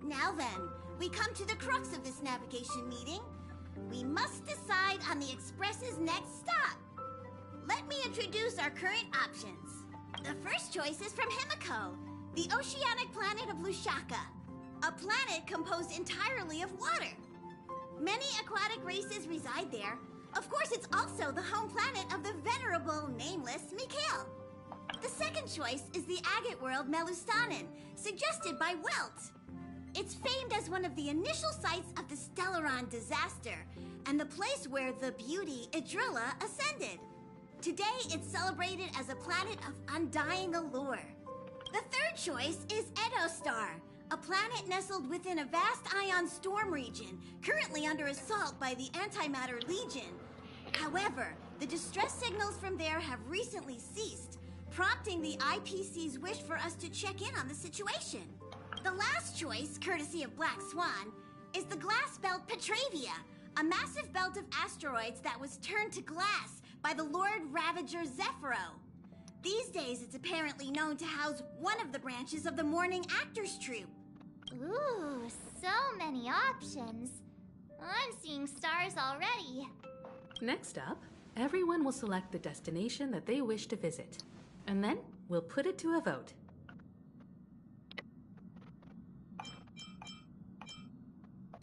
Now then, we come to the crux of this navigation meeting. We must decide on the Express's next stop. Let me introduce our current options. The first choice is from Himiko, the oceanic planet of Lushaka, a planet composed entirely of water. Many aquatic races reside there. Of course, it's also the home planet of the venerable, nameless Mikhail. The second choice is the agate world Melustanen, suggested by Welt. It's famed as one of the initial sites of the Stellaron disaster, and the place where the beauty Idrilla ascended. Today, it's celebrated as a planet of undying allure. The third choice is Edostar, a planet nestled within a vast ion storm region, currently under assault by the Antimatter Legion. However, the distress signals from there have recently ceased, prompting the IPC's wish for us to check in on the situation. The last choice, courtesy of Black Swan, is the glass belt Petravia, a massive belt of asteroids that was turned to glass by the Lord Ravager Zephyro. These days, it's apparently known to house one of the branches of the Morning Actors Troupe. Ooh, so many options. I'm seeing stars already. Next up, everyone will select the destination that they wish to visit, and then we'll put it to a vote.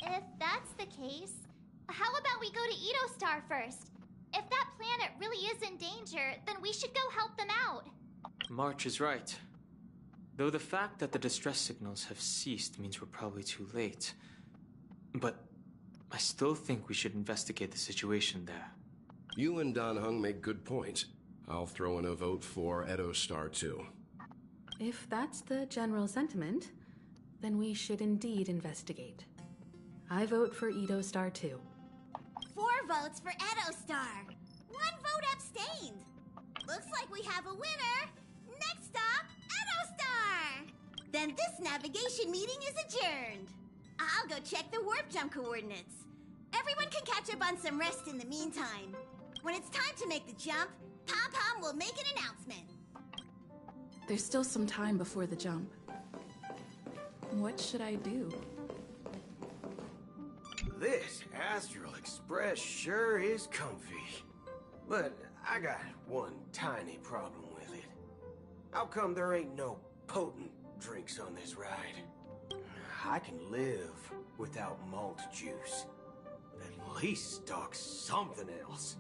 If that's the case, how about we go to Edostar first? If that planet really is in danger, then we should go help them out. March is right. Though the fact that the distress signals have ceased means we're probably too late. But I still think we should investigate the situation there. You and Dan Heng make good points. I'll throw in a vote for Edostar too. If that's the general sentiment, then we should indeed investigate. I vote for Edostar too. 4 votes for Edostar. 1 vote abstained. Looks like we have a winner. Next stop, Edostar. Then this navigation meeting is adjourned. I'll go check the warp jump coordinates. Everyone can catch up on some rest in the meantime. When it's time to make the jump, Pom-Pom will make an announcement. There's still some time before the jump. What should I do? This Astral Express sure is comfy. But I got one tiny problem with it. How come there ain't no potent drinks on this ride? I can live without malt juice. At least stock something else.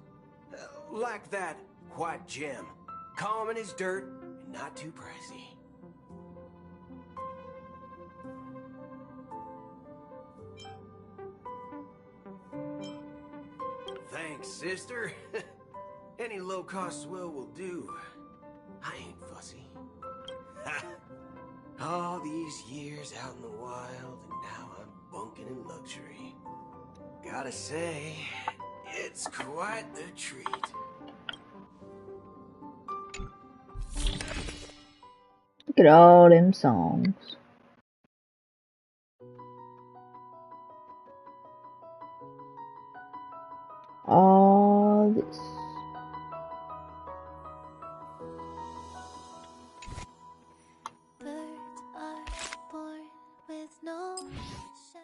Like that white gem. Common as dirt and not too pricey. Thanks, sister. Any low-cost swill will do. I ain't fussy. All these years out in the wild, and now I'm bunking in luxury. Gotta say, it's quite the treat. Look at all them songs. All this. Birds are born with no shame.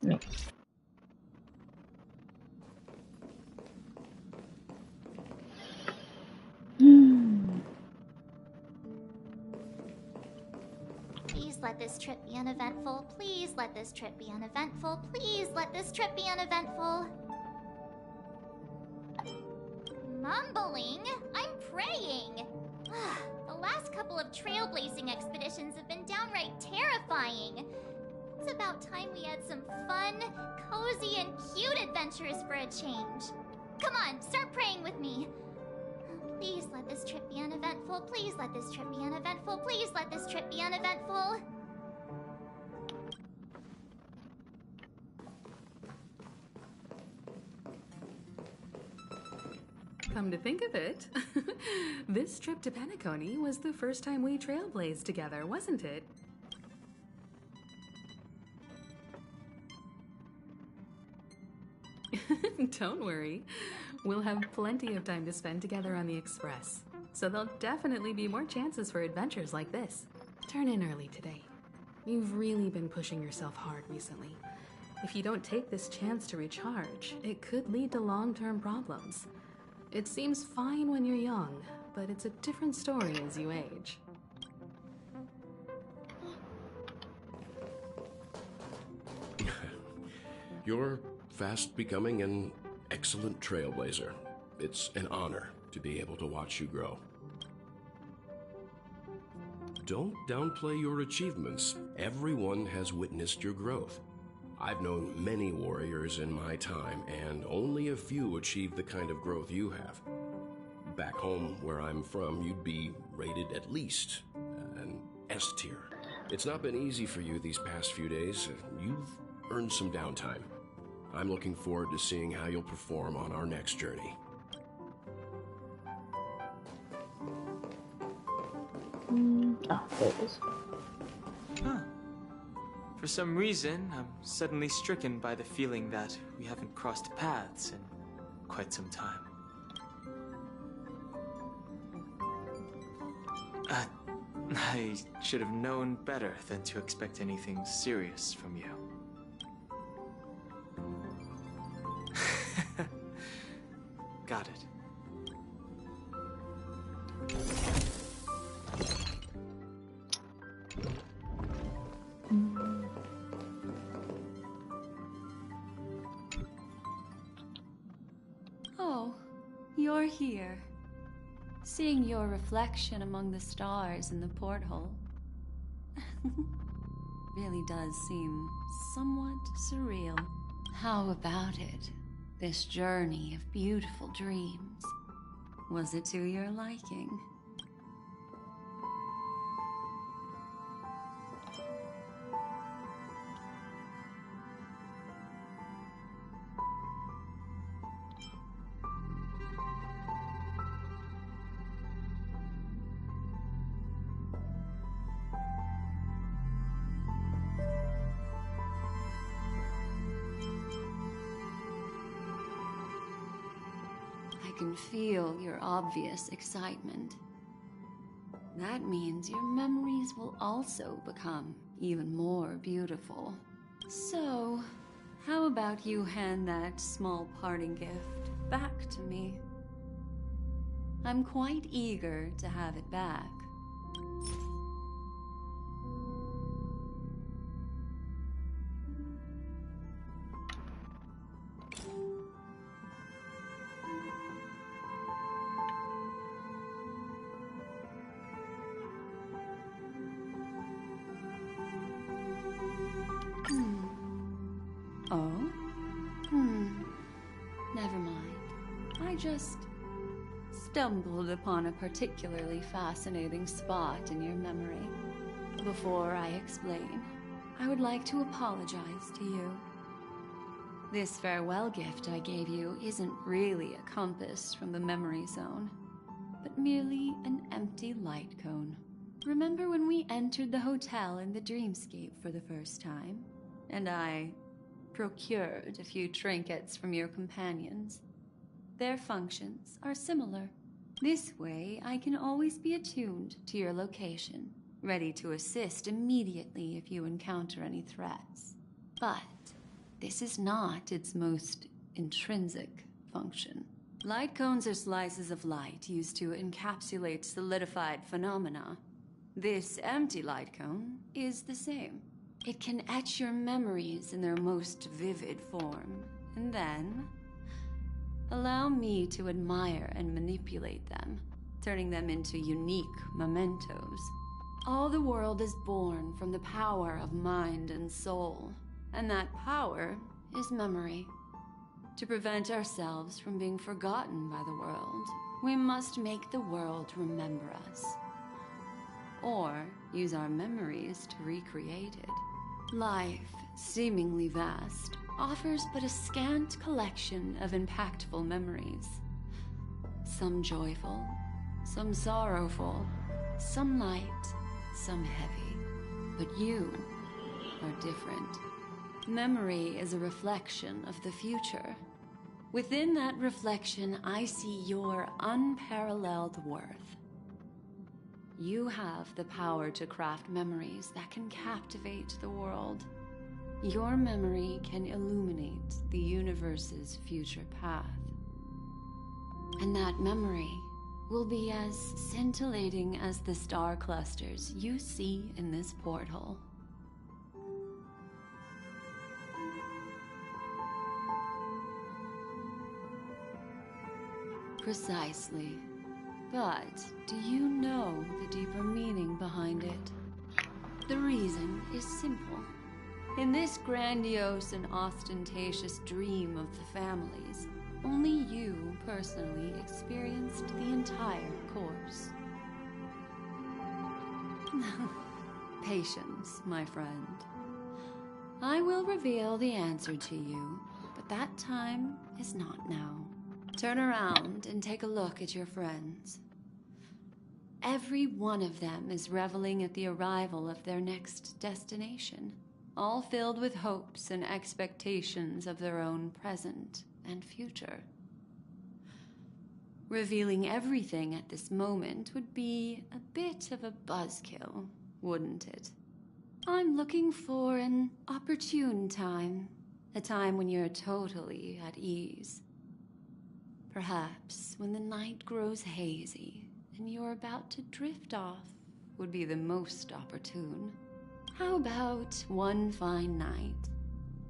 No. Please let this trip be uneventful. Please let this trip be uneventful. Please let this trip be uneventful. Mumbling? I'm praying. The last couple of trailblazing expeditions have been downright terrifying. It's about time we had some fun, cozy, and cute adventures for a change. Come on, start praying with me. Please let this trip be uneventful. Please let this trip be uneventful. Please let this trip be uneventful. Come to think of it, this trip to Penacony was the first time we trailblazed together, wasn't it? Don't worry. We'll have plenty of time to spend together on the Express, so there'll definitely be more chances for adventures like this. Turn in early today. You've really been pushing yourself hard recently. If you don't take this chance to recharge, it could lead to long-term problems. It seems fine when you're young, but it's a different story as you age. You're fast becoming an excellent trailblazer. It's an honor to be able to watch you grow. Don't downplay your achievements. Everyone has witnessed your growth. I've known many warriors in my time, and only a few achieve the kind of growth you have. Back home, where I'm from, you'd be rated at least an S tier. It's not been easy for you these past few days. You've earned some downtime. I'm looking forward to seeing how you'll perform on our next journey. Oh, there it is. Huh. For some reason, I'm suddenly stricken by the feeling that we haven't crossed paths in quite some time. I should have known better than to expect anything serious from you. Got it. Oh, you're here. Seeing your reflection among the stars in the porthole really does seem somewhat surreal. How about it? This journey of beautiful dreams. Was it to your liking? I can feel your obvious excitement. That means your memories will also become even more beautiful. So, how about you hand that small parting gift back to me? I'm quite eager to have it back. Never mind. I just stumbled upon a particularly fascinating spot in your memory. Before I explain, I would like to apologize to you. This farewell gift I gave you isn't really a compass from the memory zone, but merely an empty light cone. Remember when we entered the hotel in the dreamscape for the first time, and I procured a few trinkets from your companions? Their functions are similar. This way, I can always be attuned to your location, ready to assist immediately if you encounter any threats. But this is not its most intrinsic function. Light cones are slices of light used to encapsulate solidified phenomena. This empty light cone is the same. It can etch your memories in their most vivid form, and then allow me to admire and manipulate them, turning them into unique mementos. All the world is born from the power of mind and soul, and that power is memory. To prevent ourselves from being forgotten by the world, we must make the world remember us. Or use our memories to recreate it. Life, seemingly vast, offers but a scant collection of impactful memories. Some joyful, some sorrowful, some light, some heavy. But you are different. Memory is a reflection of the future. Within that reflection, I see your unparalleled worth. You have the power to craft memories that can captivate the world. Your memory can illuminate the universe's future path. And that memory will be as scintillating as the star clusters you see in this porthole. Precisely. But do you know the deeper meaning behind it? The reason is simple. In this grandiose and ostentatious dream of the families, only you personally experienced the entire course. Patience, my friend. I will reveal the answer to you, but that time is not now. Turn around and take a look at your friends. Every one of them is reveling at the arrival of their next destination, all filled with hopes and expectations of their own present and future. Revealing everything at this moment would be a bit of a buzzkill, wouldn't it? I'm looking for an opportune time, a time when you're totally at ease. Perhaps when the night grows hazy and you're about to drift off would be the most opportune. How about one fine night?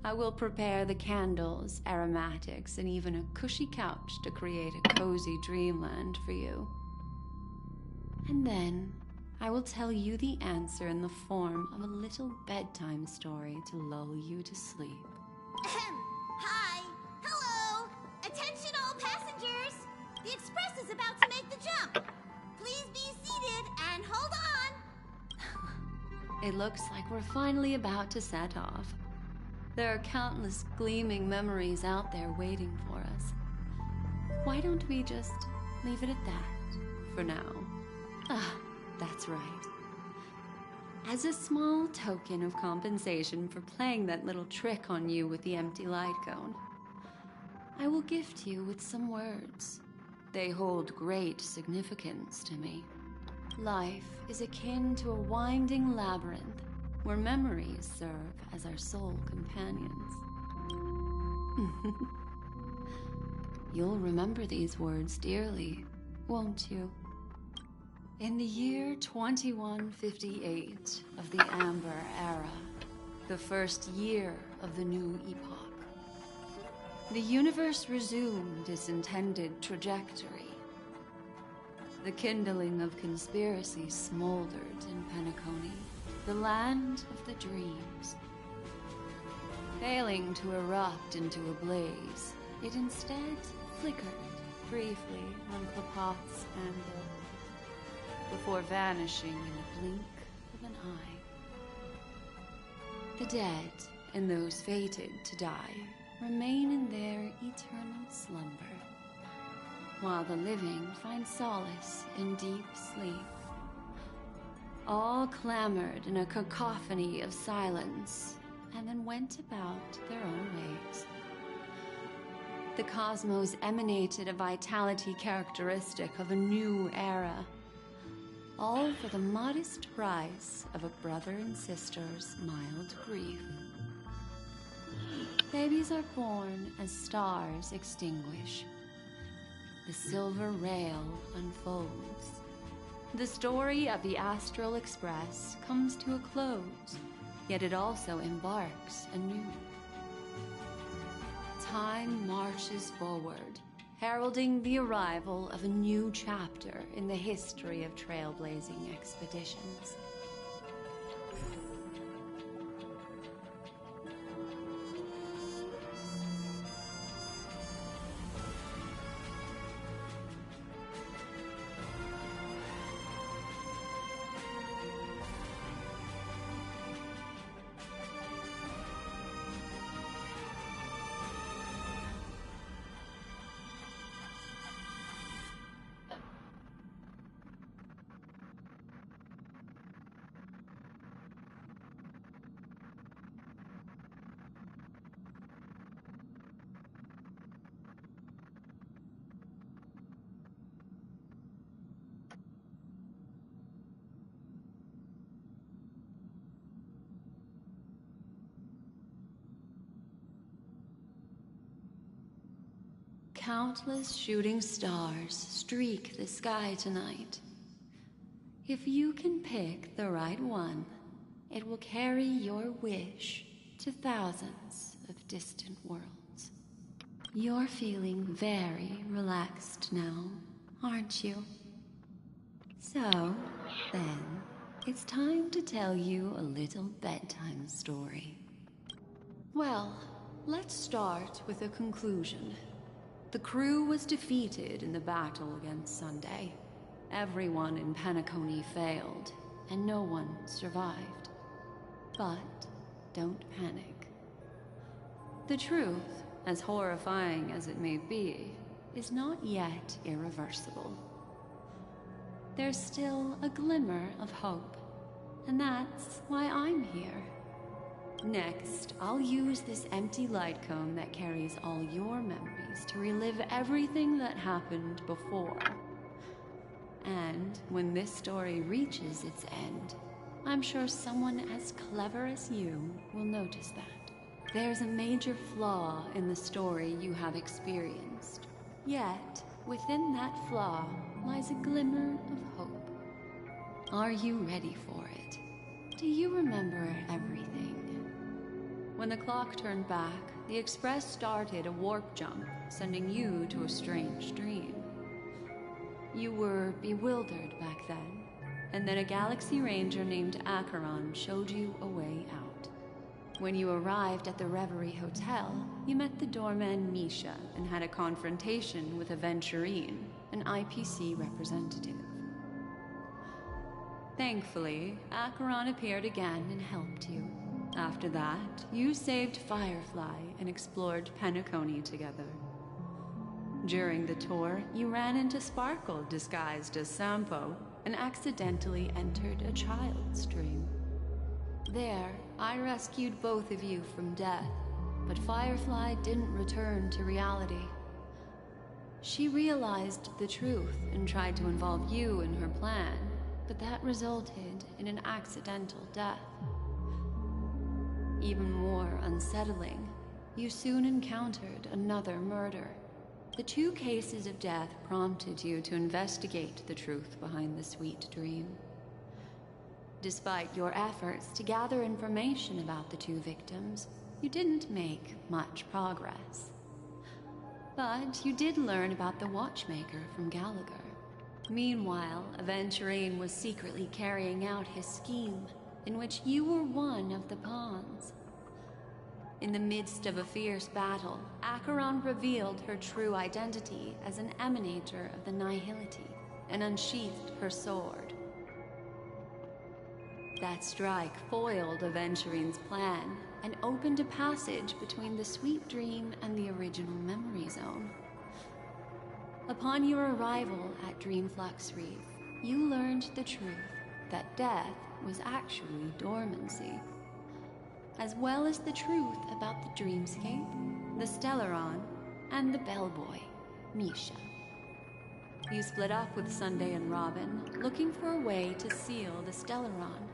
I will prepare the candles, aromatics, and even a cushy couch to create a cozy dreamland for you. And then I will tell you the answer in the form of a little bedtime story to lull you to sleep. Hi! Hello! Attention all passengers! The express is about to make the jump. Please be seated and hold on. It looks like we're finally about to set off. There are countless gleaming memories out there waiting for us. Why don't we just leave it at that for now? Ah, that's right. As a small token of compensation for playing that little trick on you with the empty light cone, I will gift you with some words. They hold great significance to me. Life is akin to a winding labyrinth where memories serve as our sole companions. You'll remember these words dearly, won't you? In the year 2158 of the Amber Era, the first year of the new epoch, the universe resumed its intended trajectory. The kindling of conspiracy smoldered in Penacony, the land of the dreams. Failing to erupt into a blaze, it instead flickered briefly on Klapot's anvil, before vanishing in a blink of an eye. The dead and those fated to die remain in their eternal slumber, while the living find solace in deep sleep. All clamored in a cacophony of silence, and then went about their own ways. The cosmos emanated a vitality characteristic of a new era, all for the modest price of a brother and sister's mild grief. Babies are born as stars extinguish. The silver rail unfolds. The story of the Astral Express comes to a close, yet it also embarks anew. Time marches forward, heralding the arrival of a new chapter in the history of trailblazing expeditions. Countless shooting stars streak the sky tonight. If you can pick the right one, it will carry your wish to thousands of distant worlds. You're feeling very relaxed now, aren't you? So, then, it's time to tell you a little bedtime story. Well, let's start with a conclusion. The crew was defeated in the battle against Sunday. Everyone in Penacony failed, and no one survived. But don't panic. The truth, as horrifying as it may be, is not yet irreversible. There's still a glimmer of hope, and that's why I'm here. Next, I'll use this empty light cone that carries all your memories to relive everything that happened before. And when this story reaches its end, I'm sure someone as clever as you will notice that. There's a major flaw in the story you have experienced. Yet, within that flaw lies a glimmer of hope. Are you ready for it? Do you remember everything? When the clock turned back, the Express started a warp jump, sending you to a strange dream. You were bewildered back then, and then a Galaxy Ranger named Acheron showed you a way out. When you arrived at the Reverie Hotel, you met the doorman Misha and had a confrontation with Aventurine, an IPC representative. Thankfully, Acheron appeared again and helped you. After that, you saved Firefly and explored Penacony together. During the tour, you ran into Sparkle disguised as Sampo and accidentally entered a child's dream. There, I rescued both of you from death, but Firefly didn't return to reality. She realized the truth and tried to involve you in her plan, but that resulted in an accidental death. Even more unsettling, you soon encountered another murder. The 2 cases of death prompted you to investigate the truth behind the sweet dream. Despite your efforts to gather information about the 2 victims, you didn't make much progress. But you did learn about the watchmaker from Gallagher. Meanwhile, Aventurine was secretly carrying out his scheme, in which you were one of the pawns. In the midst of a fierce battle, Acheron revealed her true identity as an emanator of the Nihility and unsheathed her sword. That strike foiled Aventurine's plan and opened a passage between the sweet dream and the original memory zone. Upon your arrival at Dreamflux Reef, you learned the truth that death was actually dormancy, as well as the truth about the dreamscape, the Stellaron, and the bellboy, Misha. You split up with Sunday and Robin, looking for a way to seal the Stellaron.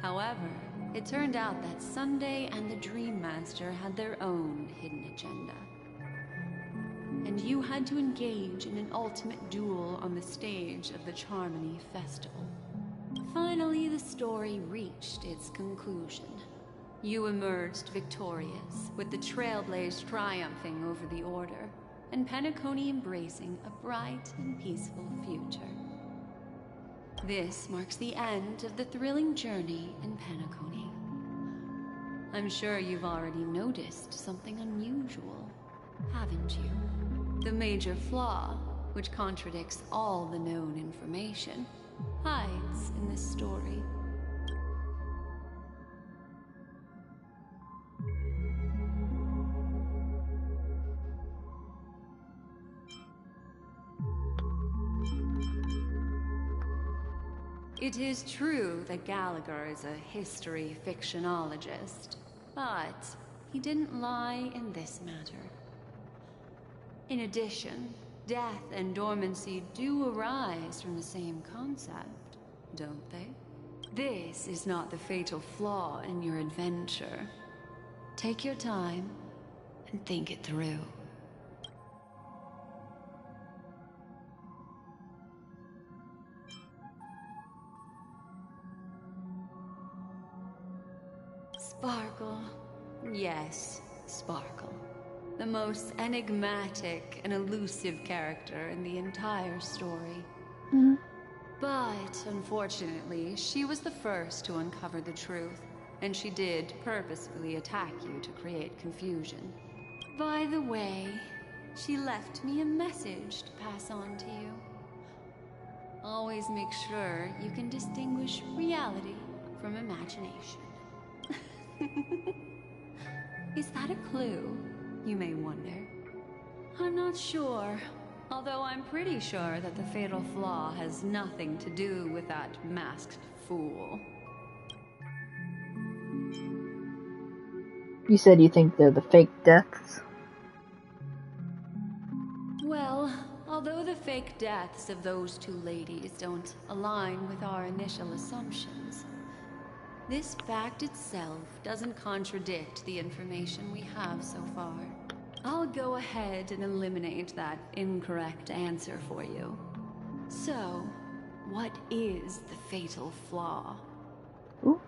However, it turned out that Sunday and the Dream Master had their own hidden agenda. And you had to engage in an ultimate duel on the stage of the Charmony Festival. Finally, the story reached its conclusion. You emerged victorious, with the Trailblaze triumphing over the Order, and Penacony embracing a bright and peaceful future. This marks the end of the thrilling journey in Penacony. I'm sure you've already noticed something unusual, haven't you? The major flaw, which contradicts all the known information, hides in this story. It is true that Gallagher is a history fictionologist, but he didn't lie in this matter. In addition, death and dormancy do arise from the same concept, don't they? This is not the fatal flaw in your adventure. Take your time and think it through. Sparkle. Yes, Sparkle. The most enigmatic and elusive character in the entire story. But, unfortunately, she was the first to uncover the truth, and she did purposefully attack you to create confusion. By the way, she left me a message to pass on to you. Always make sure you can distinguish reality from imagination. Is that a clue, you may wonder? I'm not sure, although I'm pretty sure that the fatal flaw has nothing to do with that masked fool. You said you think they're the fake deaths? Well, although the fake deaths of those two ladies don't align with our initial assumptions, this fact itself doesn't contradict the information we have so far. I'll go ahead and eliminate that incorrect answer for you. So, what is the fatal flaw? Ooh.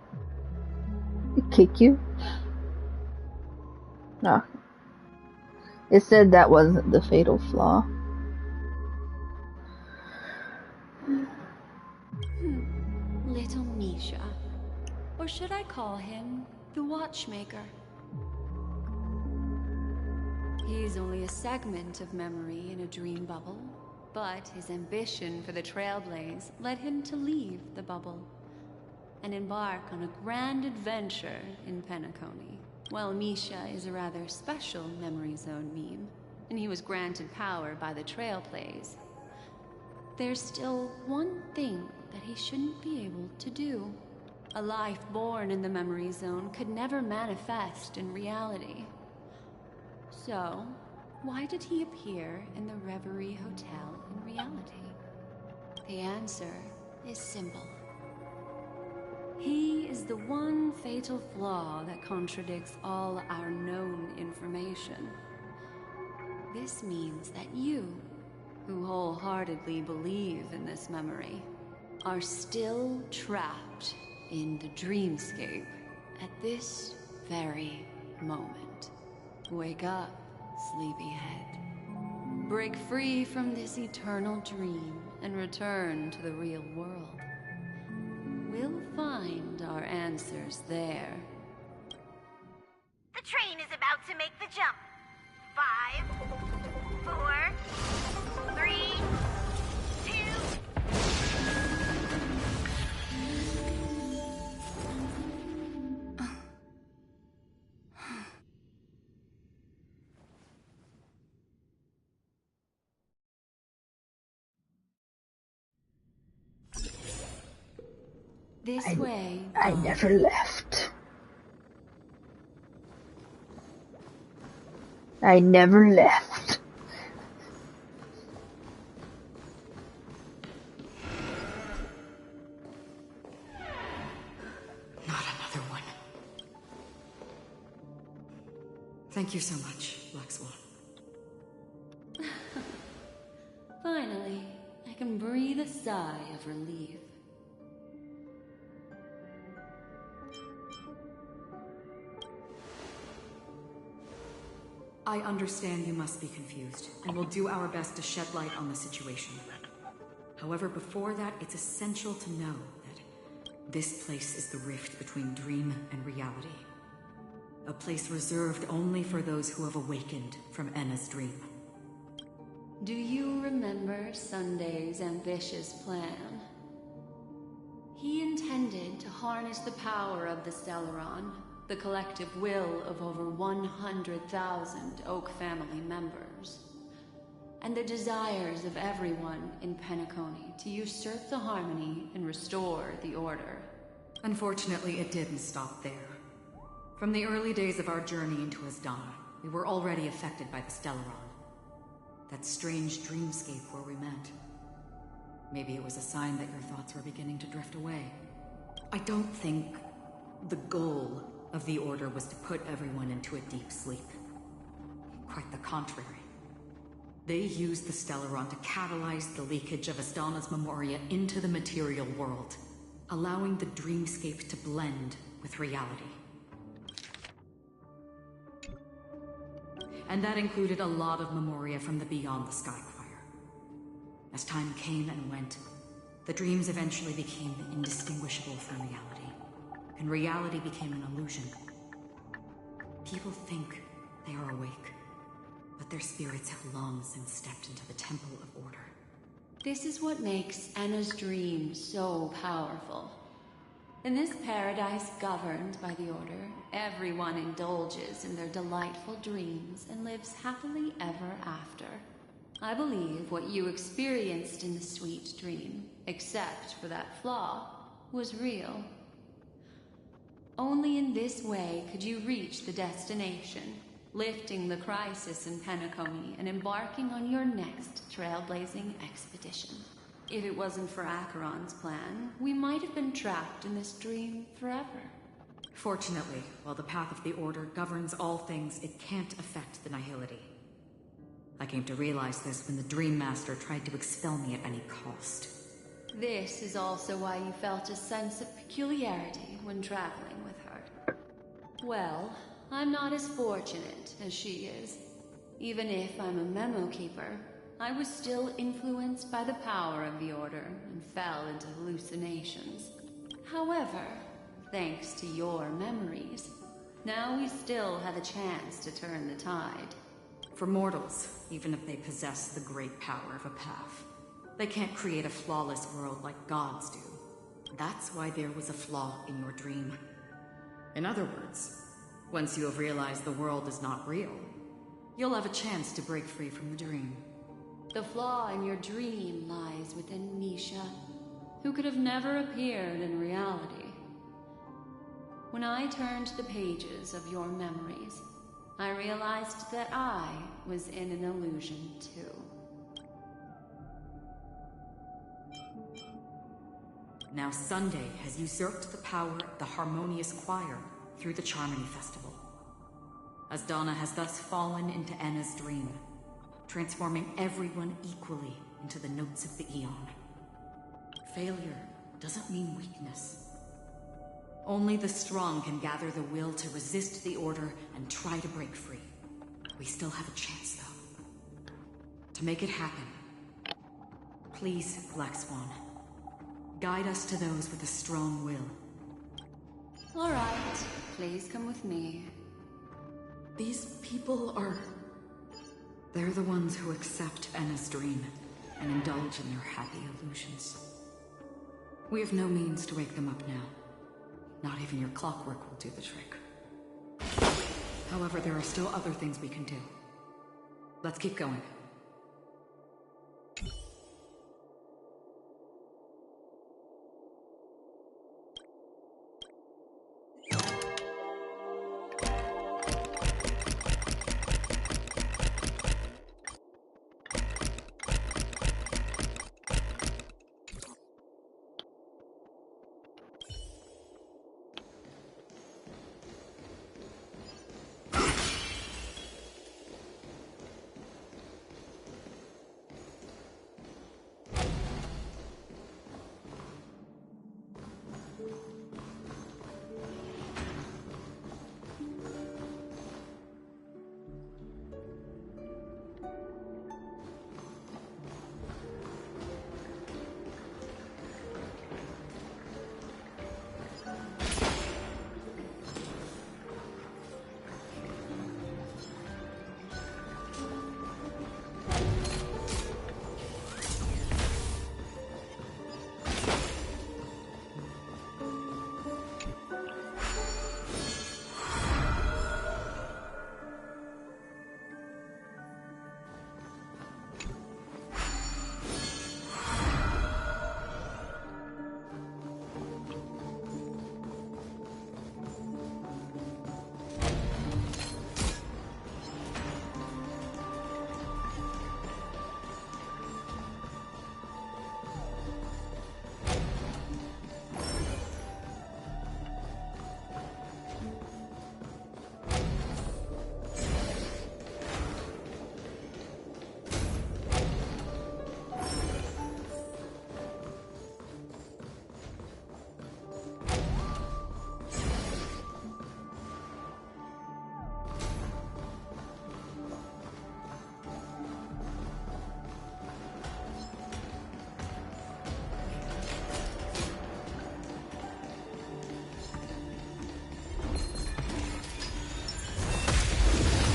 Kick you? No. It said that wasn't the fatal flaw. Little Misha. Or should I call him the Watchmaker? He's only a segment of memory in a dream bubble, but his ambition for the Trailblaze led him to leave the bubble and embark on a grand adventure in Penacony. Well, Misha is a rather special memory zone meme, and he was granted power by the Trailblaze. There's still one thing that he shouldn't be able to do. A life born in the memory zone could never manifest in reality. So, why did he appear in the Reverie Hotel in reality? The answer is simple. He is the one fatal flaw that contradicts all our known information. This means that you, who wholeheartedly believe in this memory, are still trapped in the dreamscape at this very moment. Wake up, sleepyhead. Break free from this eternal dream and return to the real world. We'll find our answers there. The train is about to make the jump. 5, 4, 3, 2. This way. I never left. I never left. Not another one. Thank you so much, Black Swan. Finally, I can breathe a sigh of relief. I understand you must be confused, and we'll do our best to shed light on the situation. However, before that, it's essential to know that this place is the rift between dream and reality. A place reserved only for those who have awakened from Enna's dream. Do you remember Sunday's ambitious plan? He intended to harness the power of the Stellaron, the collective will of over 100,000 Oak family members, and the desires of everyone in Penacony to usurp the harmony and restore the order. Unfortunately, it didn't stop there. From the early days of our journey into Asdana, we were already affected by the Stellaron. That strange dreamscape where we met. Maybe it was a sign that your thoughts were beginning to drift away. I don't think the goal of the Order was to put everyone into a deep sleep. Quite the contrary. They used the Stellaron to catalyze the leakage of Asdana's Memoria into the material world, allowing the dreamscape to blend with reality. And that included a lot of memoria from the Beyond the Sky Choir. As time came and went, the dreams eventually became indistinguishable from reality, and reality became an illusion. People think they are awake, but their spirits have long since stepped into the Temple of Order. This is what makes Anna's dream so powerful. In this paradise governed by the Order, everyone indulges in their delightful dreams and lives happily ever after. I believe what you experienced in the sweet dream, except for that flaw, was real. Only in this way could you reach the destination, lifting the crisis in Penacony and embarking on your next trailblazing expedition. If it wasn't for Acheron's plan, we might have been trapped in this dream forever. Fortunately, while the path of the Order governs all things, it can't affect the Nihility. I came to realize this when the Dream Master tried to expel me at any cost. This is also why you felt a sense of peculiarity when traveling with her. Well, I'm not as fortunate as she is. Even if I'm a memo keeper, I was still influenced by the power of the Order and fell into hallucinations. However, thanks to your memories, now we still have a chance to turn the tide. For mortals, even if they possess the great power of a path, they can't create a flawless world like gods do. That's why there was a flaw in your dream. In other words, once you have realized the world is not real, you'll have a chance to break free from the dream. The flaw in your dream lies within Misha, who could have never appeared in reality. When I turned the pages of your memories, I realized that I was in an illusion too. Now Sunday has usurped the power of the Harmonious Choir through the Charmony Festival. Asdana has thus fallen into Anna's dream, transforming everyone equally into the notes of the Aeon. Failure doesn't mean weakness. Only the strong can gather the will to resist the Order and try to break free. We still have a chance, though. To make it happen, please, Black Swan, guide us to those with a strong will. All right, please come with me. These people are... They're the ones who accept Anna's dream and indulge in their happy illusions. We have no means to wake them up now. Not even your clockwork will do the trick. However, there are still other things we can do. Let's keep going.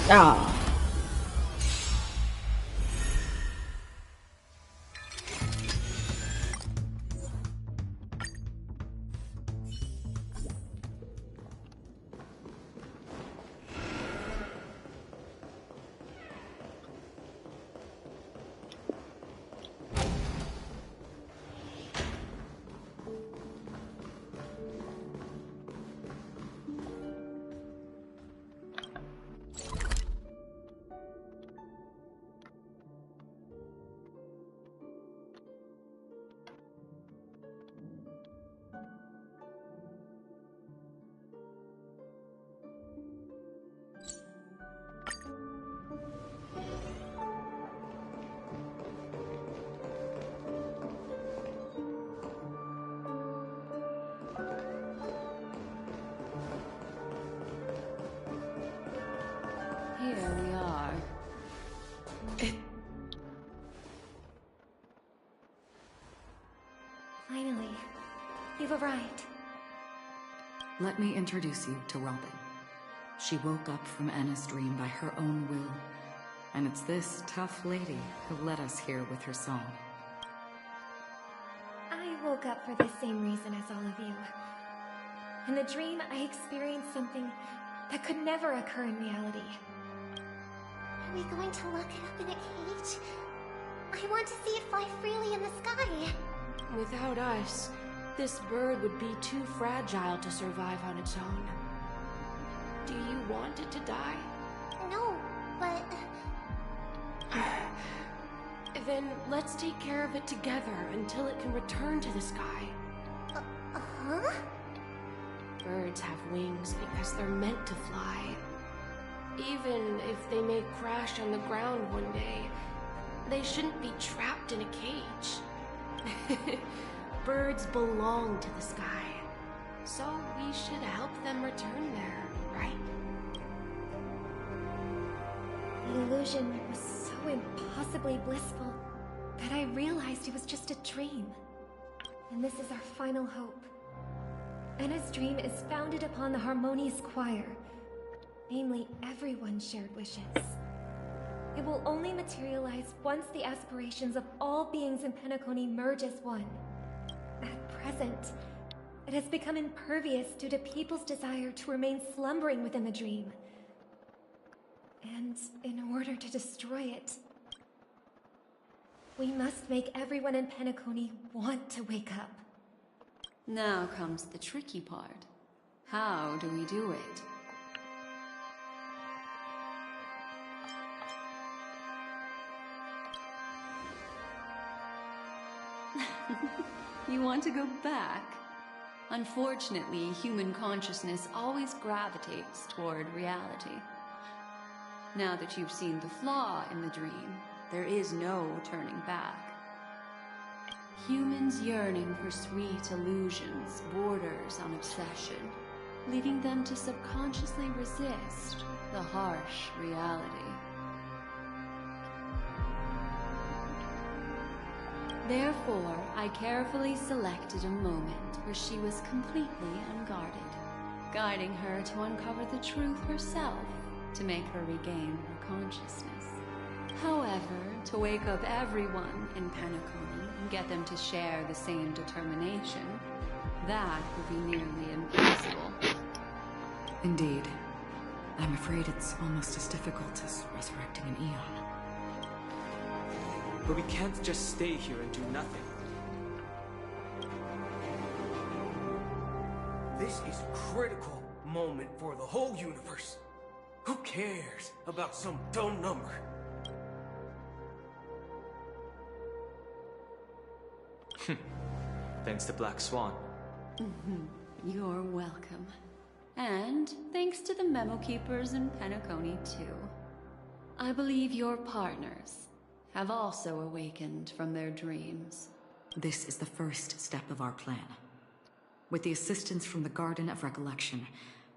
Ah. Here we are. Finally, you've arrived. Let me introduce you to Robin. She woke up from Anna's dream by her own will, and it's this tough lady who led us here with her song. I woke up for the same reason as all of you. In the dream, I experienced something that could never occur in reality. Are we going to lock it up in a cage? I want to see it fly freely in the sky. Without us, this bird would be too fragile to survive on its own. Do you want it to die? No, but... Then let's take care of it together until it can return to the sky. Huh? Birds have wings because they're meant to fly. Even if they may crash on the ground one day, they shouldn't be trapped in a cage. Birds belong to the sky, so we should help them return there, right? The illusion was so impossibly blissful that I realized it was just a dream. And this is our final hope. Anna's dream is founded upon the harmonious choir, namely everyone's shared wishes. It will only materialize once the aspirations of all beings in Penacony merge as one. At present, it has become impervious due to people's desire to remain slumbering within the dream. And in order to destroy it, we must make everyone in Penacony want to wake up. Now comes the tricky part. How do we do it? You want to go back? Unfortunately, human consciousness always gravitates toward reality. Now that you've seen the flaw in the dream, there is no turning back. Humans yearning for sweet illusions borders on obsession, leading them to subconsciously resist the harsh reality. Therefore, I carefully selected a moment where she was completely unguarded, guiding her to uncover the truth herself to make her regain her consciousness. However, to wake up everyone in Penacony and get them to share the same determination, that would be nearly impossible. Indeed. I'm afraid it's almost as difficult as resurrecting an Eon. But we can't just stay here and do nothing. This is a critical moment for the whole universe. Who cares about some dumb number? Thanks to Black Swan. You're welcome. And thanks to the memo keepers in Penacony, too. I believe your partners have also awakened from their dreams. This is the first step of our plan. With the assistance from the Garden of Recollection,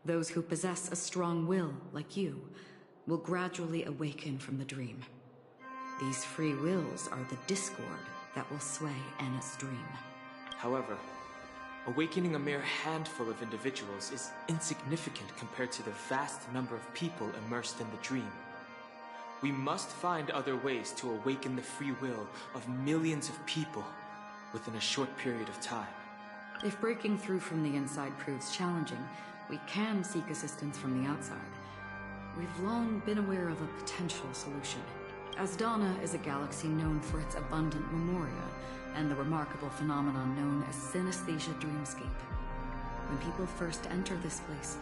those who possess a strong will, like you, will gradually awaken from the dream. These free wills are the discord that will sway Anna's dream. However, Awakening a mere handful of individuals is insignificant compared to the vast number of people immersed in the dream. We must find other ways to awaken the free will of millions of people within a short period of time. If breaking through from the inside proves challenging, we can seek assistance from the outside. We've long been aware of a potential solution. Asdana is a galaxy known for its abundant memoria, and the remarkable phenomenon known as synesthesia dreamscape. When people first enter this place,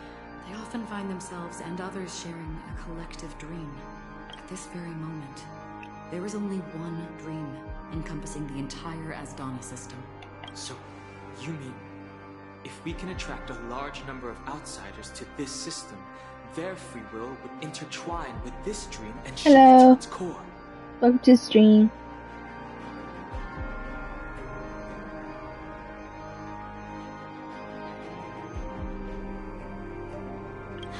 they often find themselves and others sharing a collective dream. At this very moment, there is only one dream encompassing the entire Asdana system. So, you mean, if we can attract a large number of outsiders to this system, their free will would intertwine with this dream and shape it to its core? Welcome to the stream.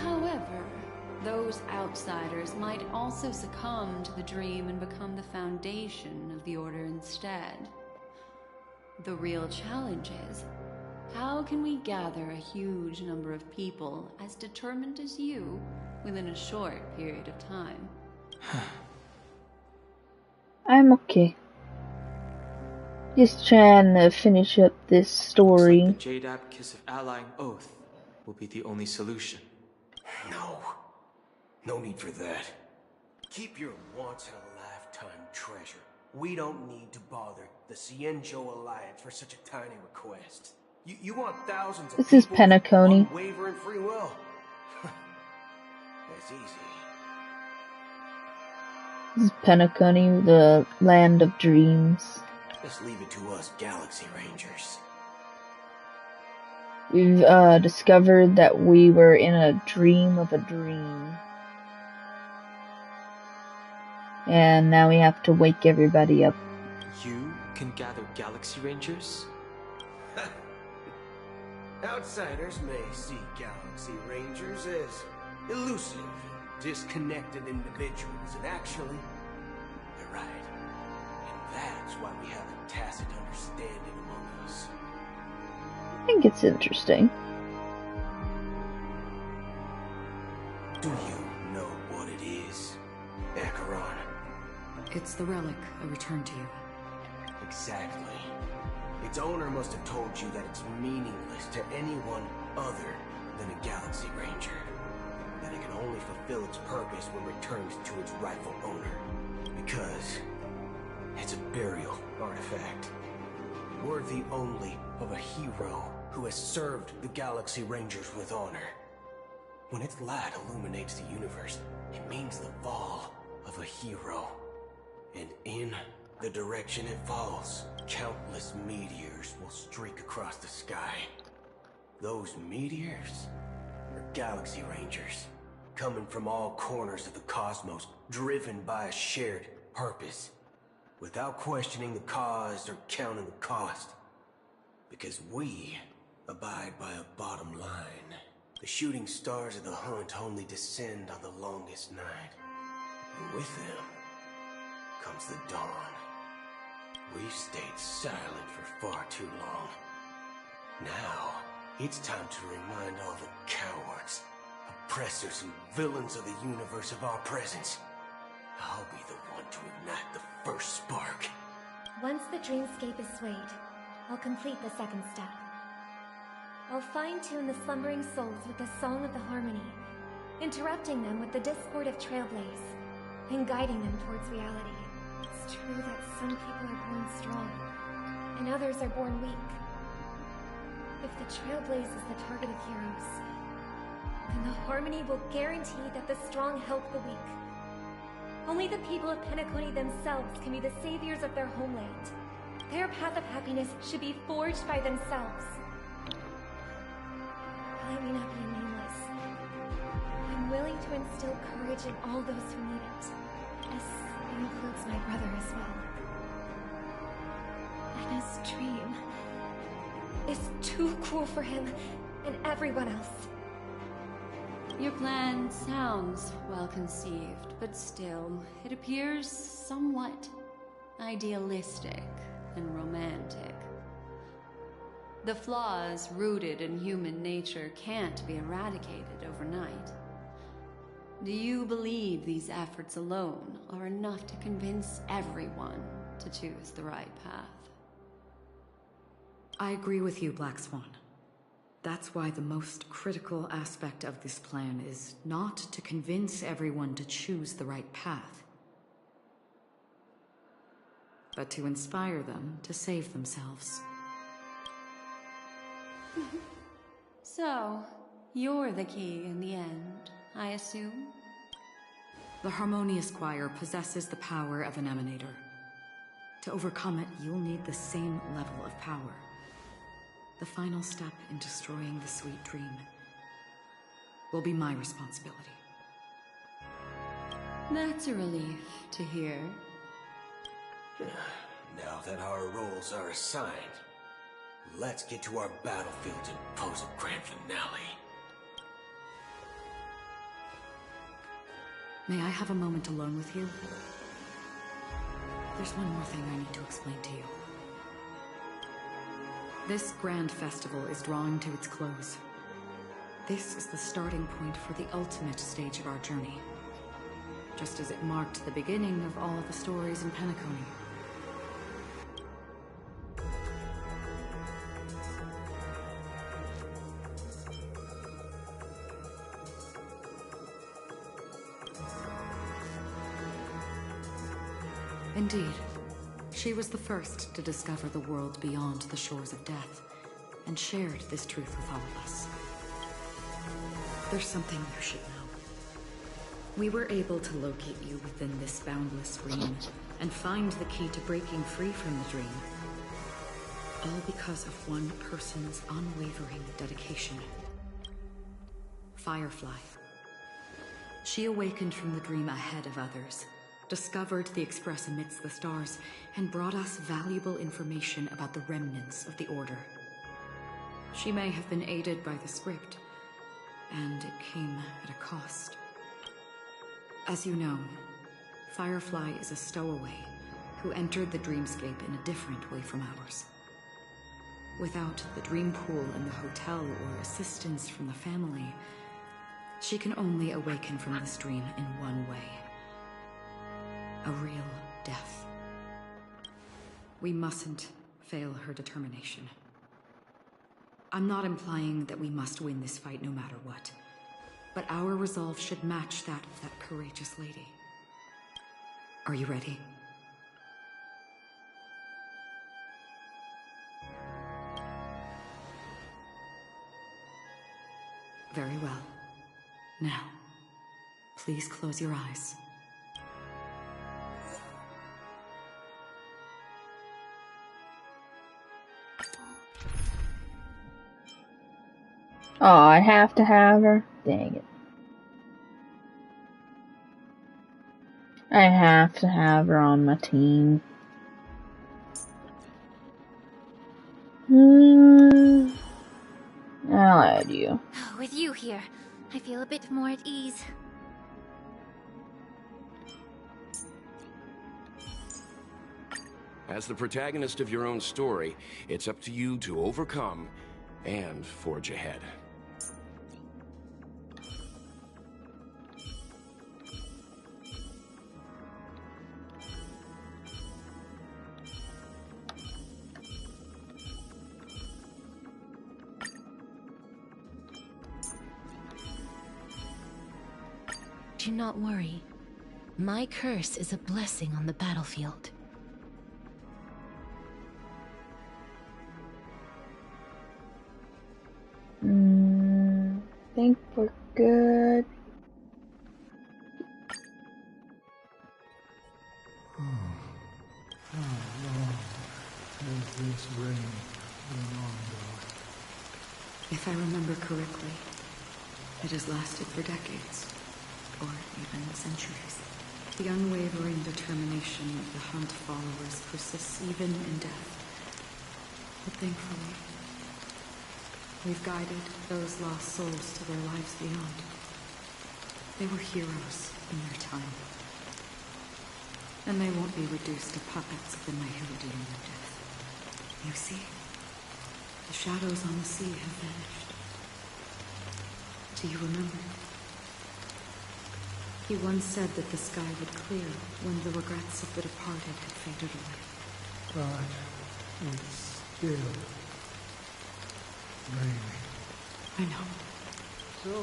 However, those outsiders might also succumb to the dream and become the foundation of the Order instead. The real challenge is, how can we gather a huge number of people as determined as you within a short period of time? I'm okay. Just trying to finish up this story. Looks like the Jadab Kiss of Allying Oath will be the only solution. No need for that. Keep your once-in-a-lifetime treasure. We don't need to bother the Cienjo Alliance for such a tiny request. You want thousands of This is people Penacony. with unwavering free will. That's easy. This is Penacony, the land of dreams. Just leave it to us Galaxy Rangers. We've discovered that we were in a dream of a dream. And now we have to wake everybody up. You can gather Galaxy Rangers? Outsiders may see Galaxy Rangers as elusive, disconnected individuals, and actually, they're right. And that's why we have a tacit understanding among us. I think it's interesting. Do you know what it is, Acheron? It's the relic I returned to you. Exactly. Its owner must have told you that it's meaningless to anyone other than a Galaxy Ranger. That it can only fulfill its purpose when returned to its rightful owner. Because it's a burial artifact. Worthy only of a hero who has served the Galaxy Rangers with honor. When its light illuminates the universe, it means the fall of a hero. And in the direction it falls, countless meteors will streak across the sky. Those meteors are Galaxy Rangers, coming from all corners of the cosmos, driven by a shared purpose, without questioning the cause or counting the cost. Because we abide by a bottom line. The shooting stars of the hunt only descend on the longest night. And with them comes the dawn. We've stayed silent for far too long. Now, it's time to remind all the cowards, oppressors, and villains of the universe of our presence. I'll be the one to ignite the first spark. Once the dreamscape is swayed, I'll complete the second step. I'll fine-tune the slumbering souls with the Song of the Harmony, interrupting them with the discord of Trailblaze, and guiding them towards reality. It's true that some people are born strong, and others are born weak. If the Trailblaze is the target of heroes, then the Harmony will guarantee that the strong help the weak. Only the people of Penacony themselves can be the saviors of their homeland. Their path of happiness should be forged by themselves. While I may not be nameless, I'm willing to instill courage in all those who need it. This includes my brother as well. And his dream is too cool for him and everyone else. Your plan sounds well conceived, but still, it appears somewhat idealistic and romantic. The flaws rooted in human nature can't be eradicated overnight. Do you believe these efforts alone are enough to convince everyone to choose the right path? I agree with you, Black Swan. That's why the most critical aspect of this plan is not to convince everyone to choose the right path, but to inspire them to save themselves. So, you're the key in the end, I assume? The Harmonious Choir possesses the power of an emanator. To overcome it, you'll need the same level of power. The final step in destroying the sweet dream will be my responsibility. That's a relief to hear. Now that our roles are assigned, let's get to our battlefield and pose a grand finale. May I have a moment alone with you? There's one more thing I need to explain to you. This grand festival is drawing to its close. This is the starting point for the ultimate stage of our journey, just as it marked the beginning of all the stories in Penacony. Indeed. She was the first to discover the world beyond the shores of death, and shared this truth with all of us. There's something you should know. We were able to locate you within this boundless dream, and find the key to breaking free from the dream. All because of one person's unwavering dedication. Firefly. She awakened from the dream ahead of others, discovered the Express amidst the stars, and brought us valuable information about the remnants of the Order. She may have been aided by the script, and it came at a cost. As you know, Firefly is a stowaway who entered the dreamscape in a different way from ours. Without the dream pool in the hotel or assistance from the family, she can only awaken from this dream in one way. A real death. We mustn't fail her determination. I'm not implying that we must win this fight no matter what, but our resolve should match that of that courageous lady. Are you ready? Very well. Now, please close your eyes. Oh, I have to have her? Dang it. I have to have her on my team. I'll add you. With you here, I feel a bit more at ease. As the protagonist of your own story, it's up to you to overcome and forge ahead. Do not worry. My curse is a blessing on the battlefield. Think we're good. How long has this reign been on, God? If I remember correctly, it has lasted for decades, or even centuries. The unwavering determination of the Hunt followers persists even in death. But thankfully, we've guided those lost souls to their lives beyond. They were heroes in their time. And they won't be reduced to puppets of the night who will deal their death. You see? The shadows on the sea have vanished. Do you remember? He once said that the sky would clear when the regrets of the departed had faded away. But it's still raining. I know. So,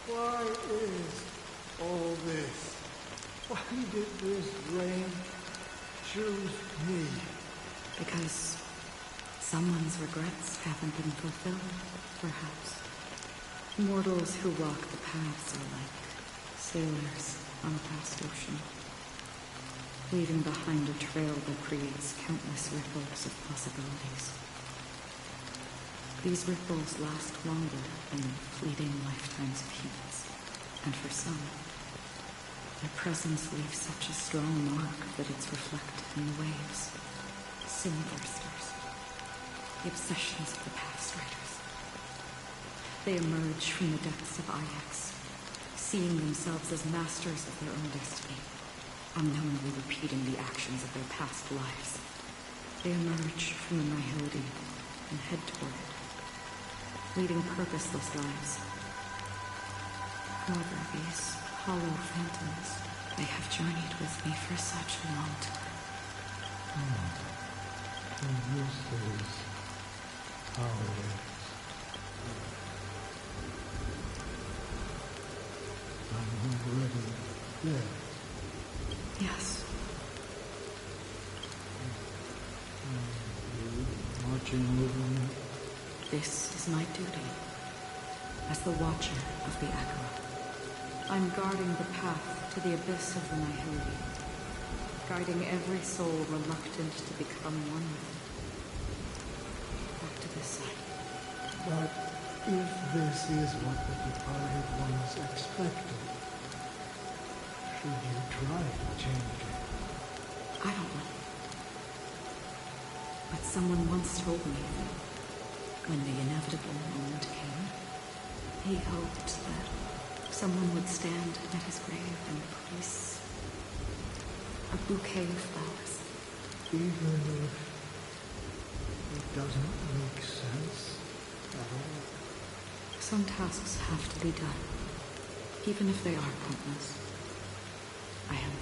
why is all this? Why did this rain choose me? Because someone's regrets haven't been fulfilled, perhaps. Mortals who walk the paths are like sailors on a vast ocean, leaving behind a trail that creates countless ripples of possibilities. These ripples last longer than fleeting lifetimes of humans, and for some, their presence leaves such a strong mark that it's reflected in the waves. Sin-thirsters, the obsessions of the past riders. They emerge from the depths of Ix, seeing themselves as masters of their own destiny, unknowingly repeating the actions of their past lives. They emerge from the nihility and head toward it, leading purposeless lives. However, these hollow phantoms, they have journeyed with me for such a long time. And this is how it is. I'm already dead. Yes. And you're watching over me. This is my duty as the Watcher of the Echo. I'm guarding the path to the abyss of the nihility, guiding every soul reluctant to become one with it. Back to this side. But if this is what the departed ones expected, should you try to change it? I don't know. But someone once told me that when the inevitable moment came, he hoped that someone would stand at his grave and place a bouquet of flowers. Even if it doesn't make sense at all. Some tasks have to be done, even if they are pointless. I have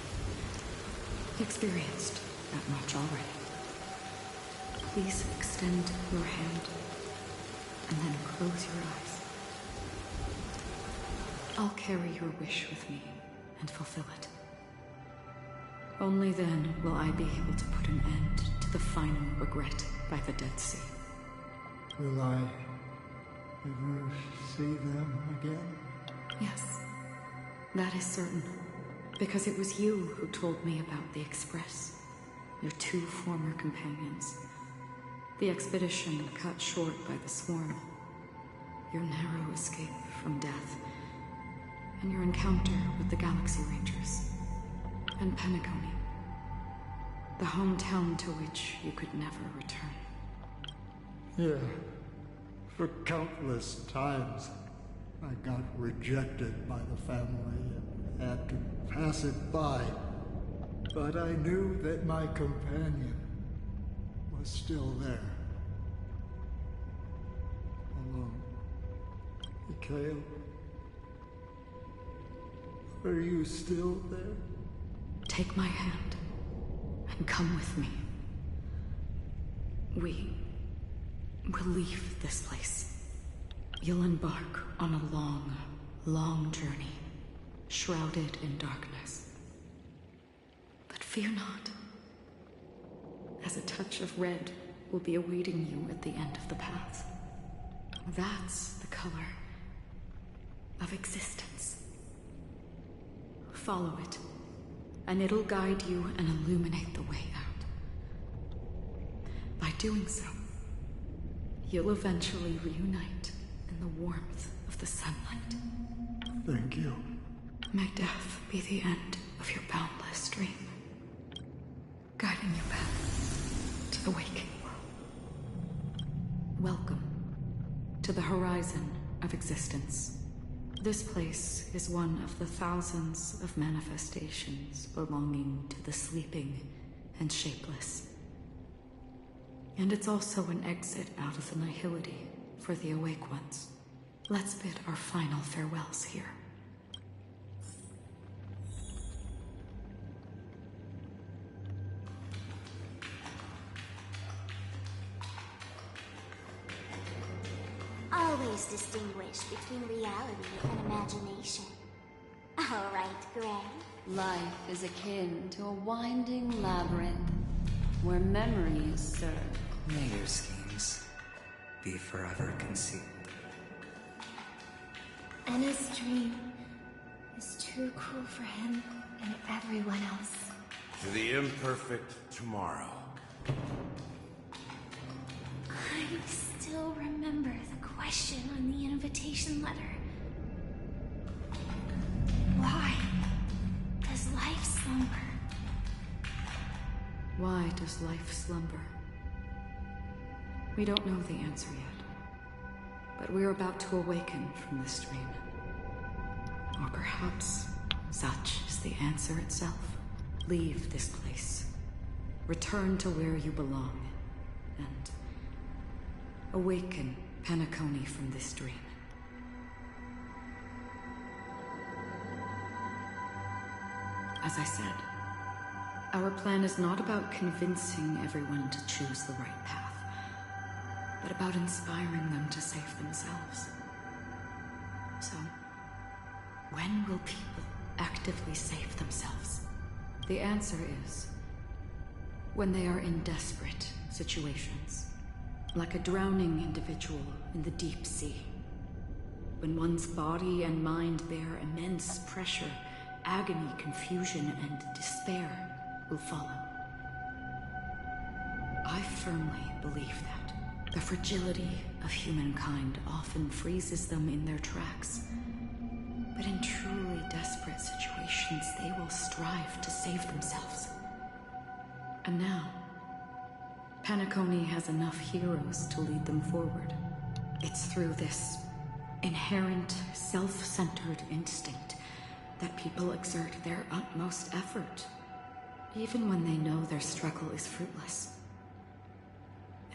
experienced that much already. Please extend your hand and then close your eyes. I'll carry your wish with me and fulfill it. Only then will I be able to put an end to the final regret by the Dead Sea. Will I ever see them again? Yes, that is certain. Because it was you who told me about the Express, your two former companions. The expedition cut short by the Swarm, your narrow escape from death, and your encounter with the Galaxy Rangers, and Penacony, the hometown to which you could never return. Yeah. For countless times, I got rejected by the family and had to pass it by. But I knew that my companion was still there. Alone. Mikhail, are you still there? Take my hand and come with me. We will leave this place. You'll embark on a long, long journey, shrouded in darkness. But fear not, as a touch of red will be awaiting you at the end of the path. That's the color of existence. Follow it, and it'll guide you and illuminate the way out. By doing so, you'll eventually reunite in the warmth of the sunlight. Thank you. May death be the end of your boundless dream, guiding you back to the waking world. Welcome to the horizon of existence. This place is one of the thousands of manifestations belonging to the sleeping and shapeless. And it's also an exit out of the nihility for the awake ones. Let's bid our final farewells here. Always distinguish between reality and imagination. All right, Gray. Life is akin to a winding labyrinth where memory is served. May your schemes be forever concealed. And his dream is too cruel for him and everyone else. To the imperfect tomorrow. I still remember the question on the invitation letter. Why does life slumber? Why does life slumber? We don't know the answer yet, but we're about to awaken from this dream. Or perhaps such is the answer itself. Leave this place. Return to where you belong, and awaken Penacony from this dream. As I said, our plan is not about convincing everyone to choose the right path, but about inspiring them to save themselves. So, when will people actively save themselves? The answer is when they are in desperate situations, like a drowning individual in the deep sea. When one's body and mind bear immense pressure, agony, confusion, and despair will follow. I firmly believe that the fragility of humankind often freezes them in their tracks. But in truly desperate situations, they will strive to save themselves. And now, Penacony has enough heroes to lead them forward. It's through this inherent, self-centered instinct that people exert their utmost effort, even when they know their struggle is fruitless.